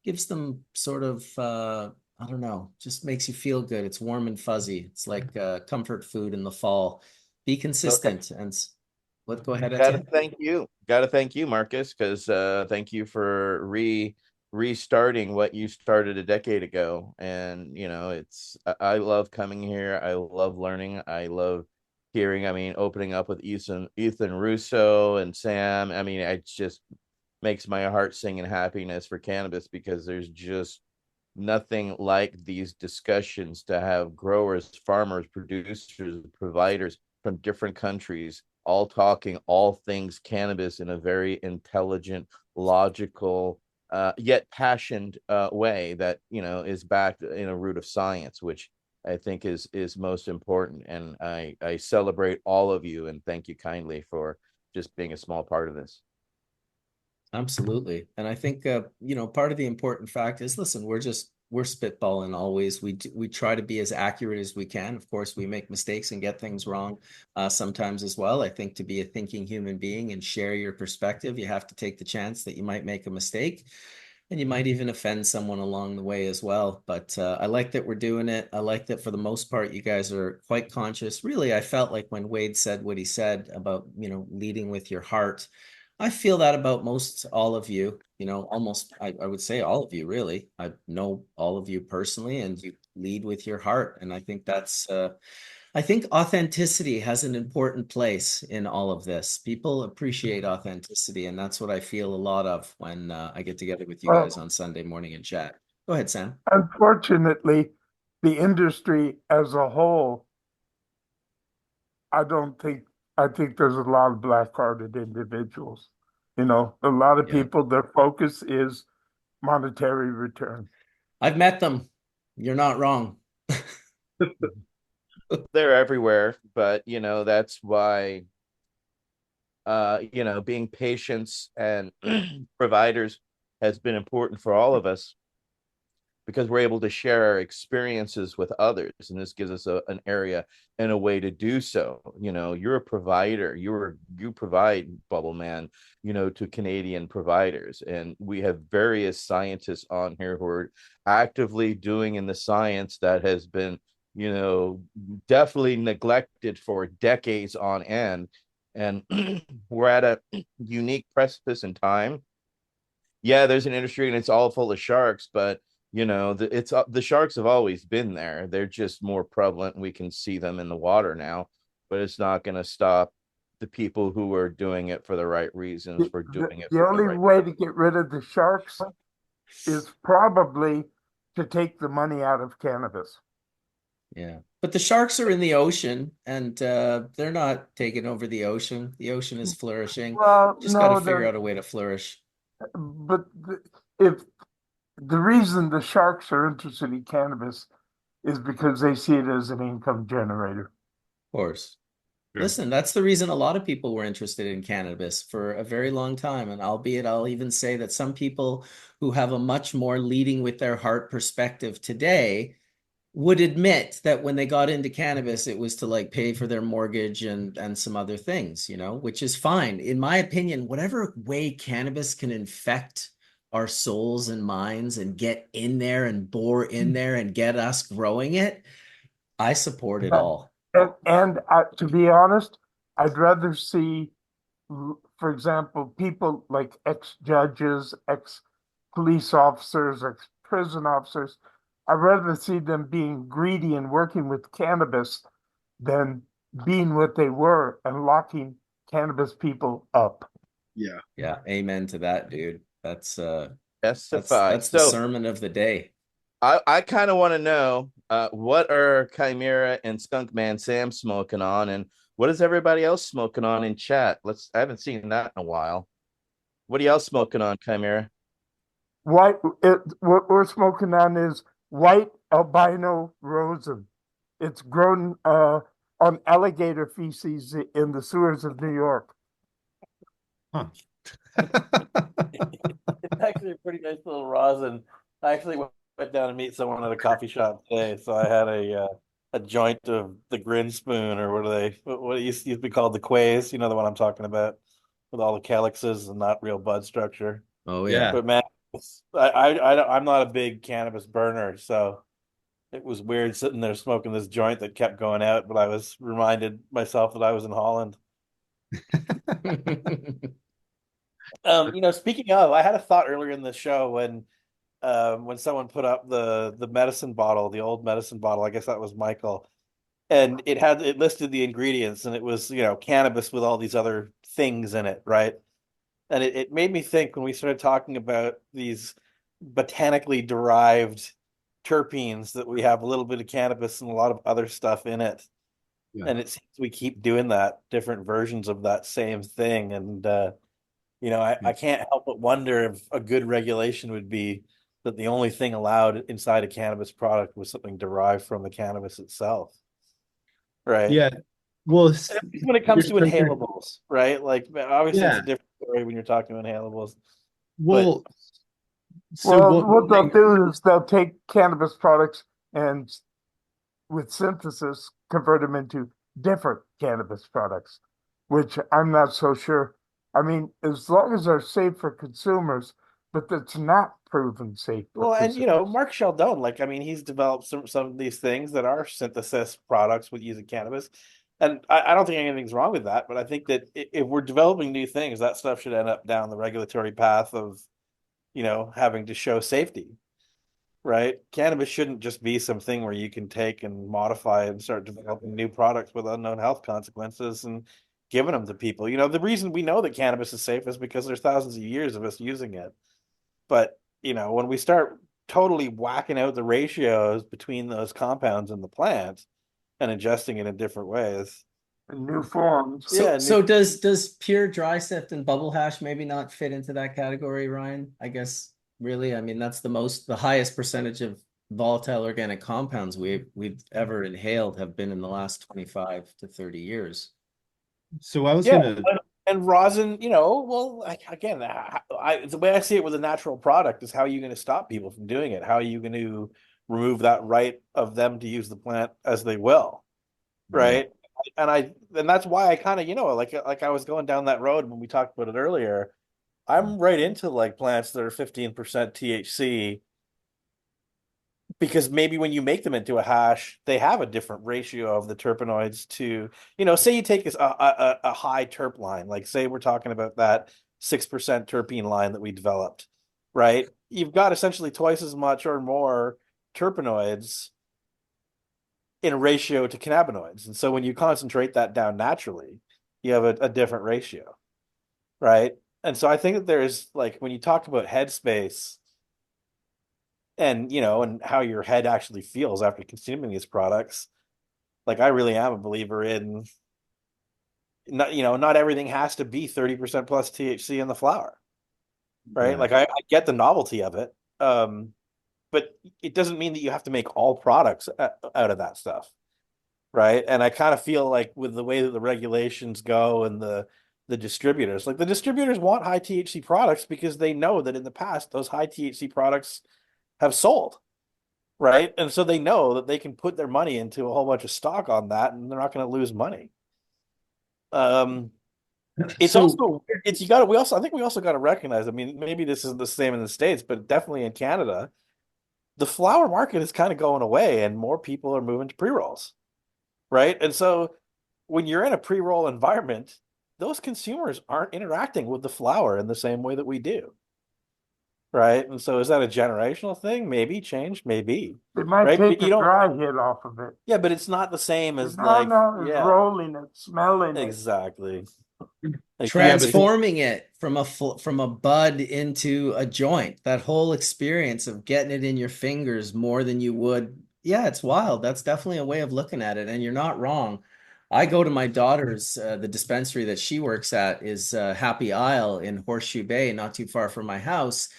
Gives them sort of, I don't know, just makes you feel good. It's warm and fuzzy. It's like comfort food in the fall. Be consistent. Okay. And go ahead. Gotta thank you, Marcus, because thank you for restarting what you started a decade ago. And you know, I love coming here. I love learning. I love hearing, opening up with Ethan Russo and Sam. It just makes my heart sing in happiness for cannabis, because there's just nothing like these discussions to have growers, farmers, producers, providers from different countries all talking all things cannabis in a very intelligent, logical, yet passionate way that, is backed in a root of science, which I think is most important. And I celebrate all of you and thank you kindly for just being a small part of this. Absolutely. And I think, part of the important fact is, listen, we're spitballing always. We try to be as accurate as we can. Of course, we make mistakes and get things wrong sometimes as well. I think to be a thinking human being and share your perspective, you have to take the chance that you might make a mistake. And you might even offend someone along the way as well. But I like that we're doing it. I like that for the most part, you guys are quite conscious. Really, I felt like when Wade said what he said about, leading with your heart, I feel that about most all of you, almost, I would say all of you, really. I know all of you personally, and you lead with your heart. And I think I think authenticity has an important place in all of this. People appreciate authenticity, and that's what I feel a lot of when I get together with you guys on Sunday morning and chat. Go ahead, Sam. Unfortunately, the industry as a whole, I think there's a lot of black-hearted individuals. A lot of people, their focus is monetary return. I've met them. You're not wrong. They're everywhere, but that's why being patients and providers has been important for all of us, because we're able to share our experiences with others, and this gives us an area and a way to do so. You're a provider, you provide, Bubble Man, to Canadian providers, and we have various scientists on here who are actively doing in the science that has been definitely neglected for decades on end. And we're at a unique precipice in time. Yeah, there's an industry and it's all full of sharks, but the sharks have always been there. They're just more prevalent, and we can see them in the water now. But it's not going to stop the people who are doing it for the right reasons for doing it. The only way to get rid of the sharks is probably to take the money out of cannabis. Yeah, but the sharks are in the ocean, and they're not taking over the ocean. The ocean is flourishing. Well, Just got to figure out a way to flourish. But if the reason the sharks are interested in cannabis is because they see it as an income generator. Of course. Listen, that's the reason a lot of people were interested in cannabis for a very long time. And albeit I'll even say that some people who have a much more leading with their heart perspective today would admit that when they got into cannabis, it was to pay for their mortgage and some other things, which is fine. In my opinion, whatever way cannabis can infect our souls and minds and get in there and bore in there and get us growing it, I support it all. And to be honest, I'd rather see, for example, people like ex-judges, ex-police officers, ex-prison officers, I'd rather see them being greedy and working with cannabis than being what they were and locking cannabis people up. Yeah. Yeah. Amen to that, dude. That's the sermon of the day. I kind of want to know what are Chimera and Skunkman Sam smoking on, and what is everybody else smoking on in chat? I haven't seen that in a while. What are y'all smoking on, Chimera? What we're smoking on is white albino rosin. It's grown on alligator feces in the sewers of New York. Huh. It's actually a pretty nice little rosin. I actually went down to meet someone at a coffee shop today, so I had a joint of the Grin Spoon, or what it used to be called, the Quays, the one I'm talking about, with all the calyxes and not real bud structure. Oh yeah. But man, I'm not a big cannabis burner, so it was weird sitting there smoking this joint that kept going out, but I was reminded myself that I was in Holland. Speaking of, I had a thought earlier in the show when someone put up the medicine bottle, the old medicine bottle. I guess that was Michael, and it listed the ingredients, and it was cannabis with all these other things in it, right? And it made me think when we started talking about these botanically derived terpenes that we have a little bit of cannabis and a lot of other stuff in it. Yeah. And it seems we keep doing that, different versions of that same thing. And, I can't help but wonder if a good regulation would be that the only thing allowed inside a cannabis product was something derived from the cannabis itself. Right. Yeah. Well, when it comes to inhalables, right? Like, obviously, it's a different story when you're talking inhalables. Well, what they'll do is they'll take cannabis products and, with synthesis, convert them into different cannabis products, which I'm not so sure. I mean, as long as they're safe for consumers, but it's not proven safe. Well, and Mark Scialdone, like, I mean, he's developed some of these things that are synthesis products with using cannabis. And I don't think anything's wrong with that, but I think that if we're developing new things, that stuff should end up down the regulatory path of, having to show safety, right? Cannabis shouldn't just be something where you can take and modify and start developing new products with unknown health consequences and giving them to people. The reason we know that cannabis is safe is because there's thousands of years of us using it. But, when we start totally whacking out the ratios between those compounds in the plant and adjusting it in different ways. New forms. So does pure dry sift and bubble hash maybe not fit into that category, Ryan? I guess really, I mean, that's the highest percentage of volatile organic compounds we've ever inhaled have been in the last 25 to 30 years. So I was gonna and rosin, well, again, the way I see it with a natural product is how are you going to stop people from doing it? How are you going to remove that right of them to use the plant as they will, right? And that's why I kind of, like I was going down that road when we talked about it earlier. I'm right into like plants that are 15% THC because maybe when you make them into a hash, they have a different ratio of the terpenoids to, say you take a high terp line, like say we're talking about that 6% terpene line that we developed, right? You've got essentially twice as much or more terpenoids in a ratio to cannabinoids. And so when you concentrate that down naturally, you have a different ratio, right? And so I think that there's like, when you talk about headspace and, and how your head actually feels after consuming these products, like I really am a believer in, not everything has to be 30% plus THC in the flower, right? Yeah. Like I get the novelty of it. But it doesn't mean that you have to make all products out of that stuff, right? And I kind of feel like with the way that the regulations go and the distributors, like the distributors want high THC products because they know that in the past those high THC products have sold, right? And so they know that they can put their money into a whole bunch of stock on that and they're not going to lose money. It's also I think we also got to recognize, I mean, maybe this isn't the same in the States, but definitely in Canada, the flower market is kind of going away and more people are moving to pre-rolls, right? And so when you're in a pre-roll environment, those consumers aren't interacting with the flower in the same way that we do, right? And so is that a generational thing? Maybe change, maybe. They might right? take But a dry hit off of it. Yeah, but it's not the same as it's rolling it, smelling exactly. Transforming it from a bud into a joint, that whole experience of getting it in your fingers more than you would. Yeah, it's wild. That's definitely a way of looking at it. And you're not wrong. I go to my daughter's, the dispensary that she works at is Happy Isle in Horseshoe Bay, not too far from my house.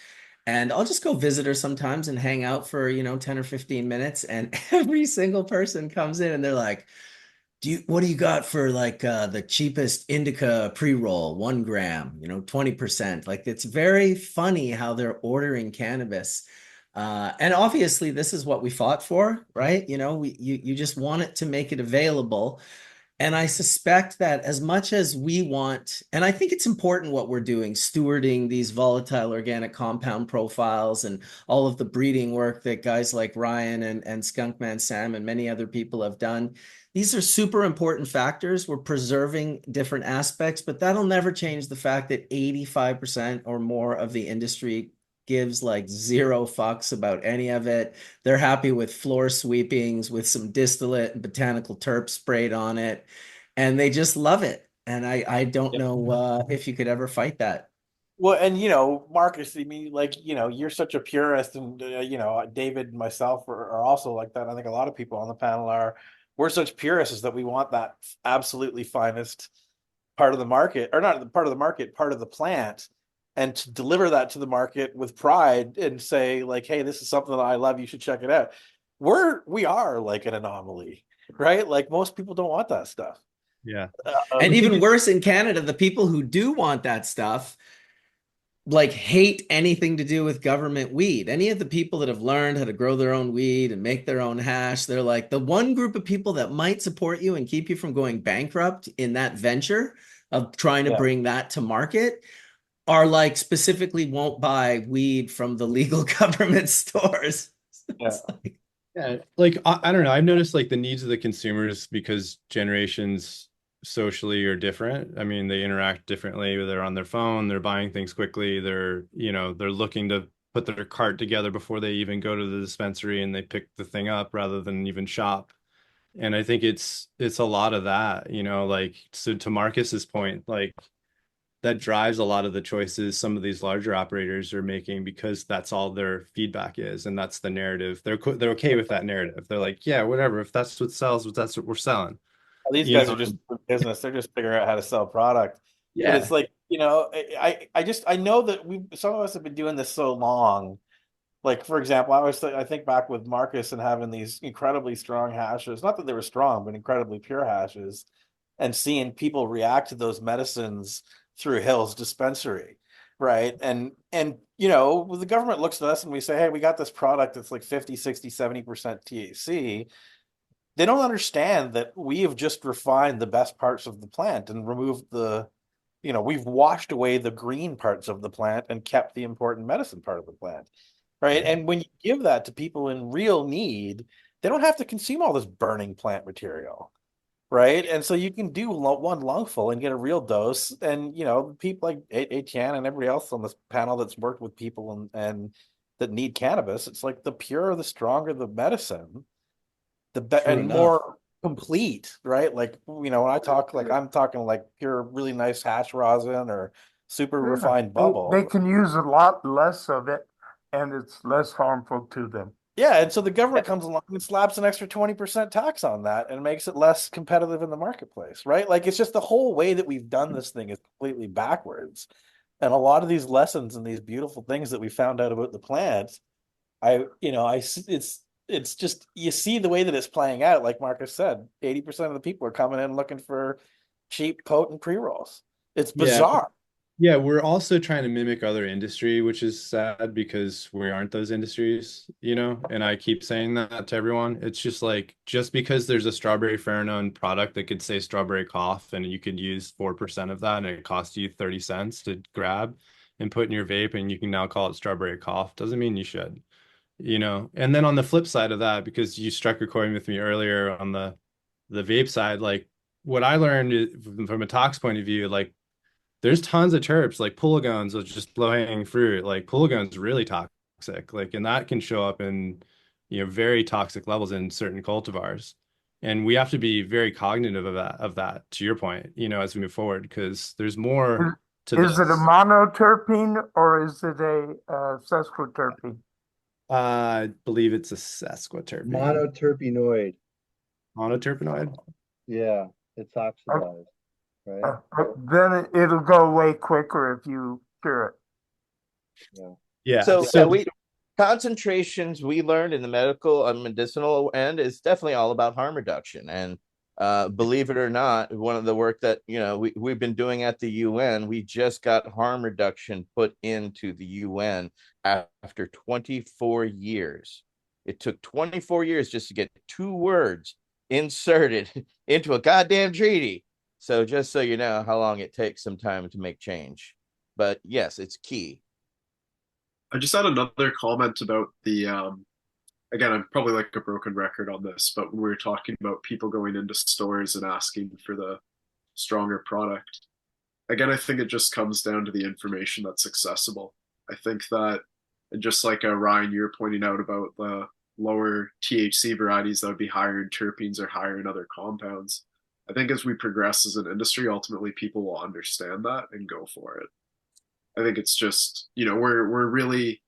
And I'll just go visit her sometimes and hang out for, 10 or 15 minutes. And every single person comes in and they're like, what do you got for like the cheapest indica pre-roll, 1 gram, 20%? Like, it's very funny how they're ordering cannabis. And obviously this is what we fought for, right? You just want it to make it available. And I suspect that as much as we want, and I think it's important what we're doing, stewarding these volatile organic compound profiles and all of the breeding work that guys like Ryan and Skunkman Sam and many other people have done. These are super important factors. We're preserving different aspects, but that'll never change the fact that 85% or more of the industry gives like zero fucks about any of it. They're happy with floor sweepings with some distillate and botanical terp sprayed on it, and they just love it. And I don't know if you could ever fight that. Well, and Marcus, I mean, like, you're such a purist, and David and myself are also like that. I think a lot of people on the panel are. We're such purists that we want that absolutely finest part of the market, or not the part of the market, part of the plant, and to deliver that to the market with pride and say like, hey, this is something that I love, you should check it out. We are like an anomaly, right? Like most people don't want that stuff. Yeah. And even worse in Canada, the people who do want that stuff like hate anything to do with government weed. Any of the people that have learned how to grow their own weed and make their own hash, they're like the one group of people that might support you and keep you from going bankrupt in that venture of trying to bring that to market are like specifically won't buy weed from the legal government stores. Yeah. Yeah, like I don't know. I've noticed like the needs of the consumers because generations socially are different. I mean, they interact differently. They're on their phone, they're buying things quickly, they're looking to put their cart together before they even go to the dispensary and they pick the thing up rather than even shop. And I think it's a lot of that, like so to Marcus's point, like that drives a lot of the choices some of these larger operators are making because that's all their feedback is, and that's the narrative. They're okay with that narrative. They're like, yeah, whatever. If that's what sells, that's what we're selling. These guys are just in business. They're just figuring out how to sell product. Yeah. But it's like, I know that some of us have been doing this so long. Like, for example, I think back with Marcus and having these incredibly strong hashes, not that they were strong, but incredibly pure hashes, and seeing people react to those medicines through Hill's dispensary, right? And the government looks at us and we say, hey, we got this product that's like 50, 60, 70% THC. They don't understand that we have just refined the best parts of the plant and removed we've washed away the green parts of the plant and kept the important medicine part of the plant, right? And when you give that to people in real need, they don't have to consume all this burning plant material, right? And so you can do one lungful and get a real dose. And people like Etienne and everybody else on this panel that's worked with people and that need cannabis, it's like the purer, the stronger the medicine, the better and more complete, right? Like, when I talk, like I'm talking like pure, really nice hash rosin or super refined bubble. They can use a lot less of it, and it's less harmful to them. Yeah, and so the government comes along and slaps an extra 20% tax on that and makes it less competitive in the marketplace, right? Like, it's just the whole way that we've done this thing is completely backwards. And a lot of these lessons and these beautiful things that we found out about the plants, it's just, you see the way that it's playing out. Like Marcus said, 80% of the people are coming in looking for cheap, potent pre-rolls. It's bizarre. Yeah, we're also trying to mimic other industry, which is sad because we aren't those industries, and I keep saying that to everyone. It's just like, just because there's a strawberry Farrakhan product that could say strawberry cough and you could use 4% of that and it costs you 30 cents to grab and put in your vape and you can now call it strawberry cough, doesn't mean you should, And then on the flip side of that, because you struck a chord with me earlier on the vape side, like what I learned from a tox point of view, like there's tons of terps, like polygones are just low-hanging fruit. Like polygones really toxic, like, and that can show up in, very toxic levels in certain cultivars. And we have to be very cognitive of that, to your point, as we move forward, because there's more to this. Is it a monoterpene or is it a sesquiterpene? I believe it's a sesquiterpene. Monoterpenoid. Yeah, it's oxidized. Right. Then it'll go away quicker if you cure it. Yeah. So concentrations we learned in the medical and medicinal end is definitely all about harm reduction. And believe it or not, one of the work that we've been doing at the UN, we just got harm reduction put into the UN after 24 years. It took 24 years just to get 2 words inserted into a goddamn treaty. So just so you know how long it takes some time to make change. But yes, it's key. I just had another comment about the, again, I'm probably like a broken record on this, but when we were talking about people going into stores and asking for the stronger product, again, I think it just comes down to the information that's accessible. I think that, and just like Ryan, you're pointing out about the lower THC varieties that would be higher in terpenes or higher in other compounds, I think as we progress as an industry, ultimately people will understand that and go for it. I think it's just, we're really,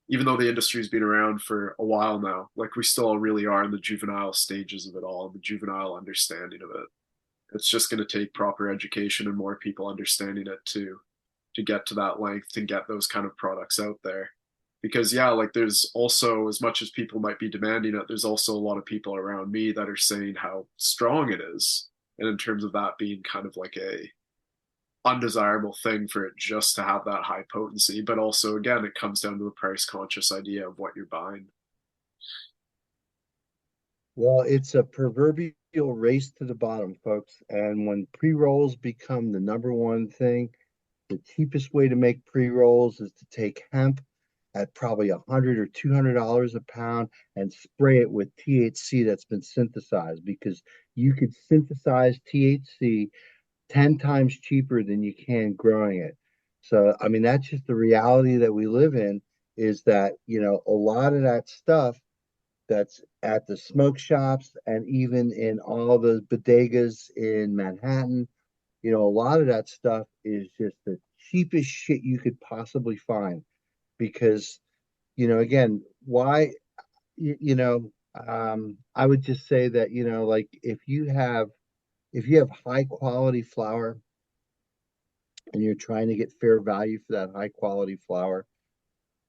even though the industry's been around for a while now, like we still really are in the juvenile stages of it all, the juvenile understanding of it. It's just going to take proper education and more people understanding it to get to that length and get those kind of products out there. Because like there's also, as much as people might be demanding it, there's also a lot of people around me that are saying how strong it is. And in terms of that being kind of like a undesirable thing for it just to have that high potency. But also, again, it comes down to the price conscious idea of what you're buying. Well, it's a proverbial race to the bottom, folks. And when pre-rolls become the number one thing, the cheapest way to make pre-rolls is to take hemp at probably $100 or $200 a pound and spray it with THC that's been synthesized, because you could synthesize THC 10 times cheaper than you can growing it. So, I mean, that's just the reality that we live in, is that, a lot of that stuff that's at the smoke shops and even in all the bodegas in Manhattan, a lot of that stuff is just the cheapest shit you could possibly find. Because, again, why, I would just say that, like if you have high quality flower and you're trying to get fair value for that high quality flower,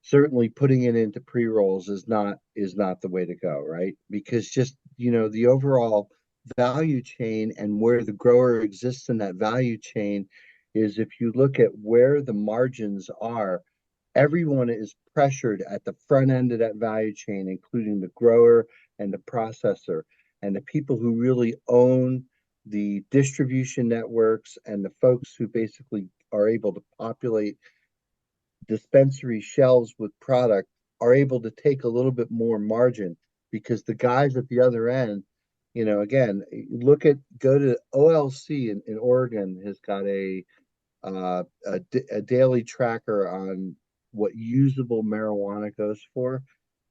certainly putting it into pre-rolls is not the way to go, right? Because just, the overall value chain and where the grower exists in that value chain is, if you look at where the margins are, everyone is pressured at the front end of that value chain, including the grower and the processor, and the people who really own the distribution networks and the folks who basically are able to populate dispensary shelves with product are able to take a little bit more margin, because the guys at the other end, again, go to OLC in Oregon has got a daily tracker on what usable marijuana goes for.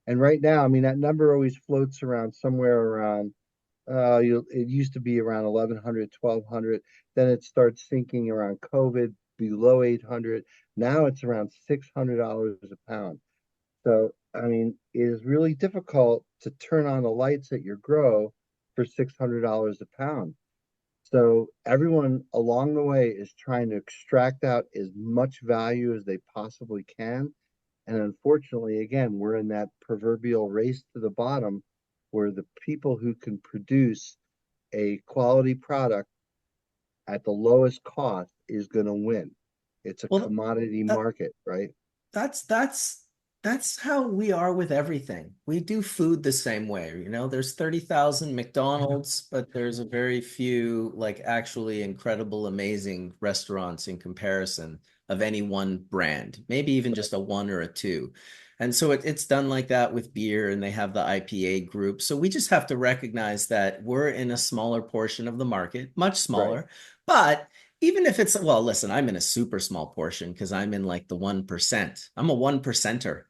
And right now, I mean, that number always floats around somewhere around, it used to be around 1,100, 1,200. Then it starts sinking around COVID below 800. Now it's around $600 a pound. So, I mean, it is really difficult to turn on the lights at your grow for $600 a pound. So everyone along the way is trying to extract out as much value as they possibly can. And unfortunately, again, we're in that proverbial race to the bottom, where the people who can produce a quality product at the lowest cost is going to win. It's a commodity market, right? That's how we are with everything. We do food the same way. There's 30,000 McDonald's, but there's a very few like actually incredible, amazing restaurants in comparison of any one brand, maybe even just a one or a two. And so it's done like that with beer, and they have the IPA group. So we just have to recognize that we're in a smaller portion of the market, much smaller, right. But even if it's, well, listen, I'm in a super small portion because I'm in like the 1%. I'm a 1%er.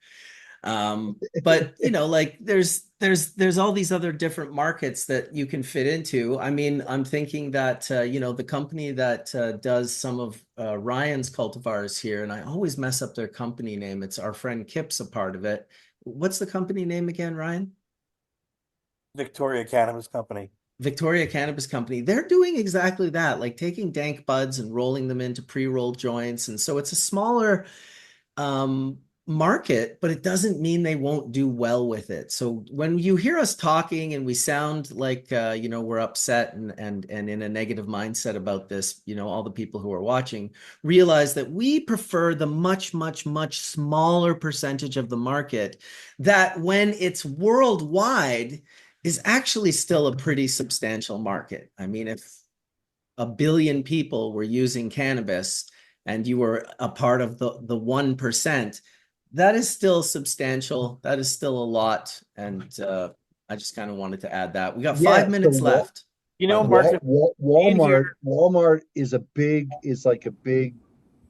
But like there's all these other different markets that you can fit into. I mean, I'm thinking that the company that does some of Ryan's cultivars here, and I always mess up their company name. It's our friend Kip's a part of it. What's the company name again, Ryan? Victoria Cannabis Company. Victoria Cannabis Company. They're doing exactly that, like taking dank buds and rolling them into pre-rolled joints. And so it's a smaller market, but it doesn't mean they won't do well with it. So when you hear us talking and we sound like we're upset and in a negative mindset about this, all the people who are watching realize that we prefer the much, much, much smaller percentage of the market that, when it's worldwide, is actually still a pretty substantial market. I mean, if 1 billion people were using cannabis and you were a part of the 1%, that is still substantial. That is still a lot. And I just kind of wanted to add that. We got 5 minutes left. Mark, Walmart is like a big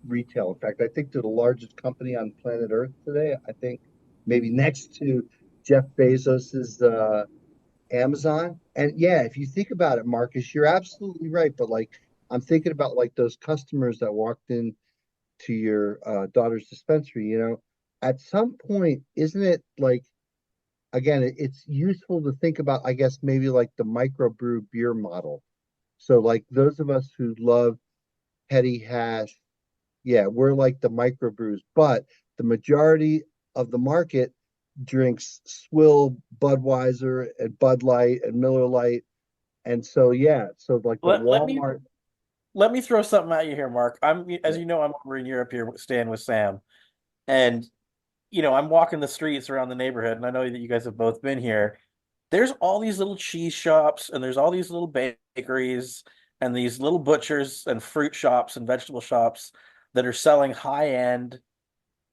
retail. In fact, I think they're the largest company on planet Earth today. I think maybe next to Jeff Bezos's Amazon. And yeah, if you think about it, Marcus, you're absolutely right. But like, I'm thinking about like those customers that walked in to your daughter's dispensary, at some point, isn't it like, again, it's useful to think about, I guess, maybe like the microbrew beer model. So like those of us who love petty hash, yeah, we're like the microbrews, but the majority of the market drinks Swill, Budweiser, and Bud Light and Miller Lite. And so, yeah, so like the Walmart. Let me throw something at you here, Mark. As you know, I'm over in Europe here staying with Sam. And, I'm walking the streets around the neighborhood, and I know that you guys have both been here. There's all these little cheese shops, and there's all these little bakeries, and these little butchers and fruit shops and vegetable shops that are selling high-end,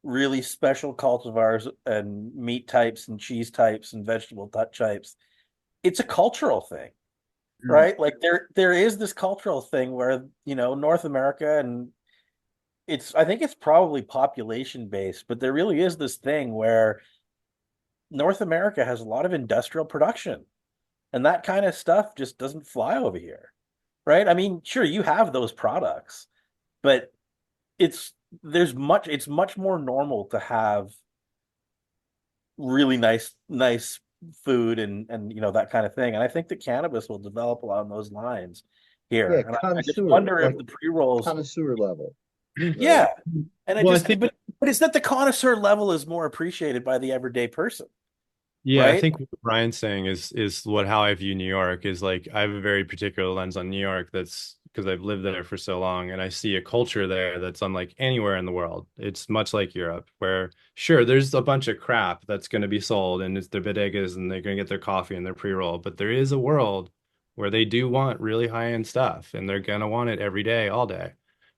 really special cultivars and meat types and cheese types and vegetable types. It's a cultural thing, right? Like there is this cultural thing where, North America, and I think it's probably population based, but there really is this thing where North America has a lot of industrial production, and that kind of stuff just doesn't fly over here, right? I mean, sure, you have those products, but it's much more normal to have really nice food and that kind of thing. And I think that cannabis will develop along those lines here. Yeah, And I just connoisseur, wonder if like the pre-rolls, connoisseur level. yeah. And Well, I think- but it's that the connoisseur level is more appreciated by the everyday person. Yeah, I Right? think what Brian's saying is how I view New York is like I have a very particular lens on New York that's because I've lived there for so long and I see a culture there that's unlike anywhere in the world. It's much like Europe, where sure, there's a bunch of crap that's going to be sold and it's their bodegas and they're going to get their coffee and their pre-roll, but there is a world where they do want really high-end stuff and they're going to want it every day, all day.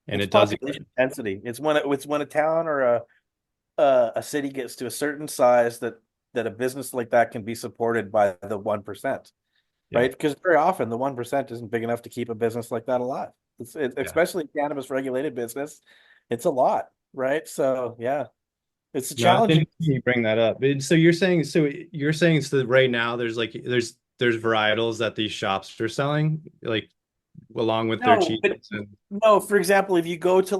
And It's it does population density. It's when a town or a city gets to a certain size that a business like that can be supported by the 1%, right? Because very often the 1% isn't big enough to keep a business like that alive. Especially cannabis regulated business, it's a lot, right? So yeah, it's a No, I challenge. think you bring that up. So you're saying so right now there's varietals that these shops are selling like along with their cheese and No, for example, if you go to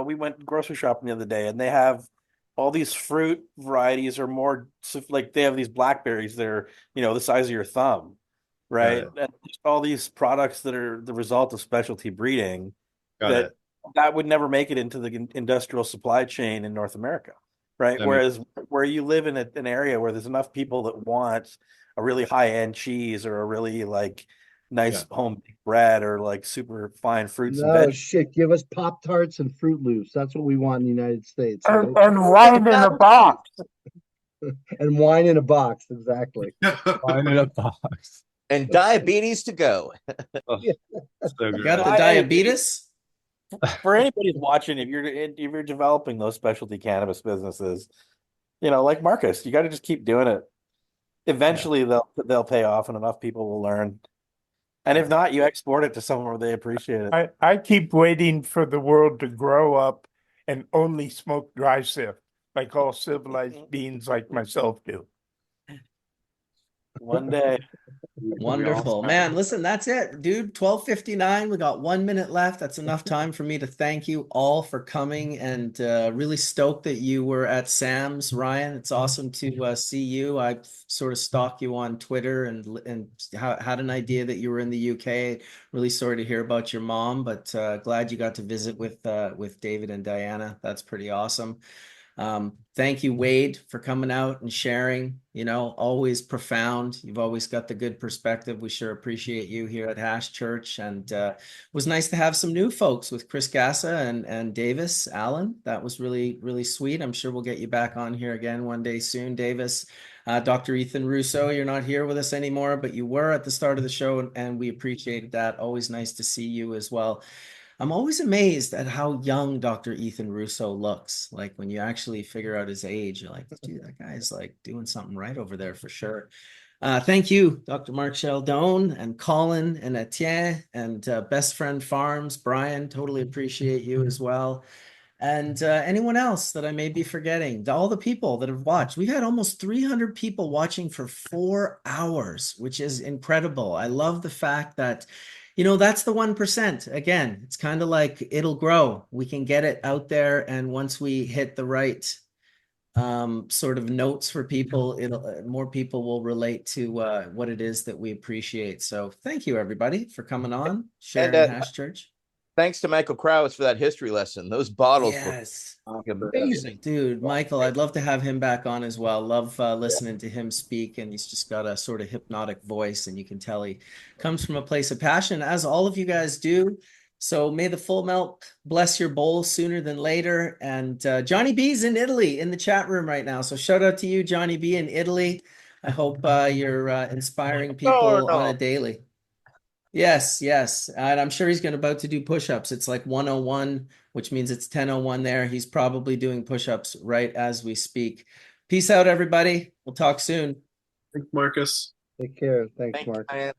we went grocery shopping the other day and they have all these fruit varieties are more like they have these blackberries that are, the size of your thumb, right? And just all these products that are the result of specialty breeding that would never make it into the industrial supply chain in North America, right? Whereas where you live in an area where there's enough people that want a really high-end cheese or a really nice home bread or super fine fruits and No veggies. shit, give us Pop-Tarts and Fruit Loops. That's what we want in the United States. And wine in a box. And wine in a box, exactly. Wine in a box. And diabetes to go. You got the diabetes? For anybody who's watching, if you're developing those specialty cannabis businesses, like Marcus, you got to just keep doing it. Eventually, they'll pay off, and enough people will learn. And if not, you export it to somewhere where they appreciate it. I keep waiting for the world to grow up and only smoke dry sift, like all civilized beings like myself do. One day. Wonderful, man. Listen, that's it, dude. 12:59. We got 1 minute left. That's enough time for me to thank you all for coming and really stoked that you were at Sam's, Ryan. It's awesome to see you. I sort of stalked you on Twitter and had an idea that you were in the UK. Really sorry to hear about your mom, but glad you got to visit with David and Diana. That's pretty awesome. Thank you, Wade, for coming out and sharing, always profound. You've always got the good perspective. We sure appreciate you here at Hash Church. And it was nice to have some new folks with Chris Gassa and Davis Allen. That was really, really sweet. I'm sure we'll get you back on here again one day soon, Davis. Dr. Ethan Russo, you're not here with us anymore, but you were at the start of the show, and we appreciated that. Always nice to see you as well. I'm always amazed at how young Dr. Ethan Russo looks. Like when you actually figure out his age, you're like, dude, that guy's doing something right over there for sure. Thank you, Dr. Mark Scialdone and Colin and Etienne and Best Friend Farms, Bryon, totally appreciate you as well. And anyone else that I may be forgetting, all the people that have watched. We've had almost 300 people watching for 4 hours, which is incredible. I love the fact that that's the 1%. Again, it's kind of like it'll grow. We can get it out there. And once we hit the right sort of notes for people, more people will relate to what it is that we appreciate. So thank you, everybody, for coming on, sharing Hash Church. Thanks to Michael Krawitz for that history lesson. Those bottles were amazing. Dude, Michael, I'd love to have him back on as well. Love listening to him speak, and he's just got a sort of hypnotic voice, and you can tell he comes from a place of passion, as all of you guys do. So may the full milk bless your bowl sooner than later. And Johnny B's in Italy in the chat room right now. So shout out to you, Johnny B in Italy. I hope you're inspiring people on a daily. Yes, yes. And I'm sure he's going to about to do push-ups. It's like 101, which means it's 10:01 there. He's probably doing push-ups right as we speak. Peace out, everybody. We'll talk soon. Thanks, Marcus. Take care. Thanks, Thanks, Mark. Ryan.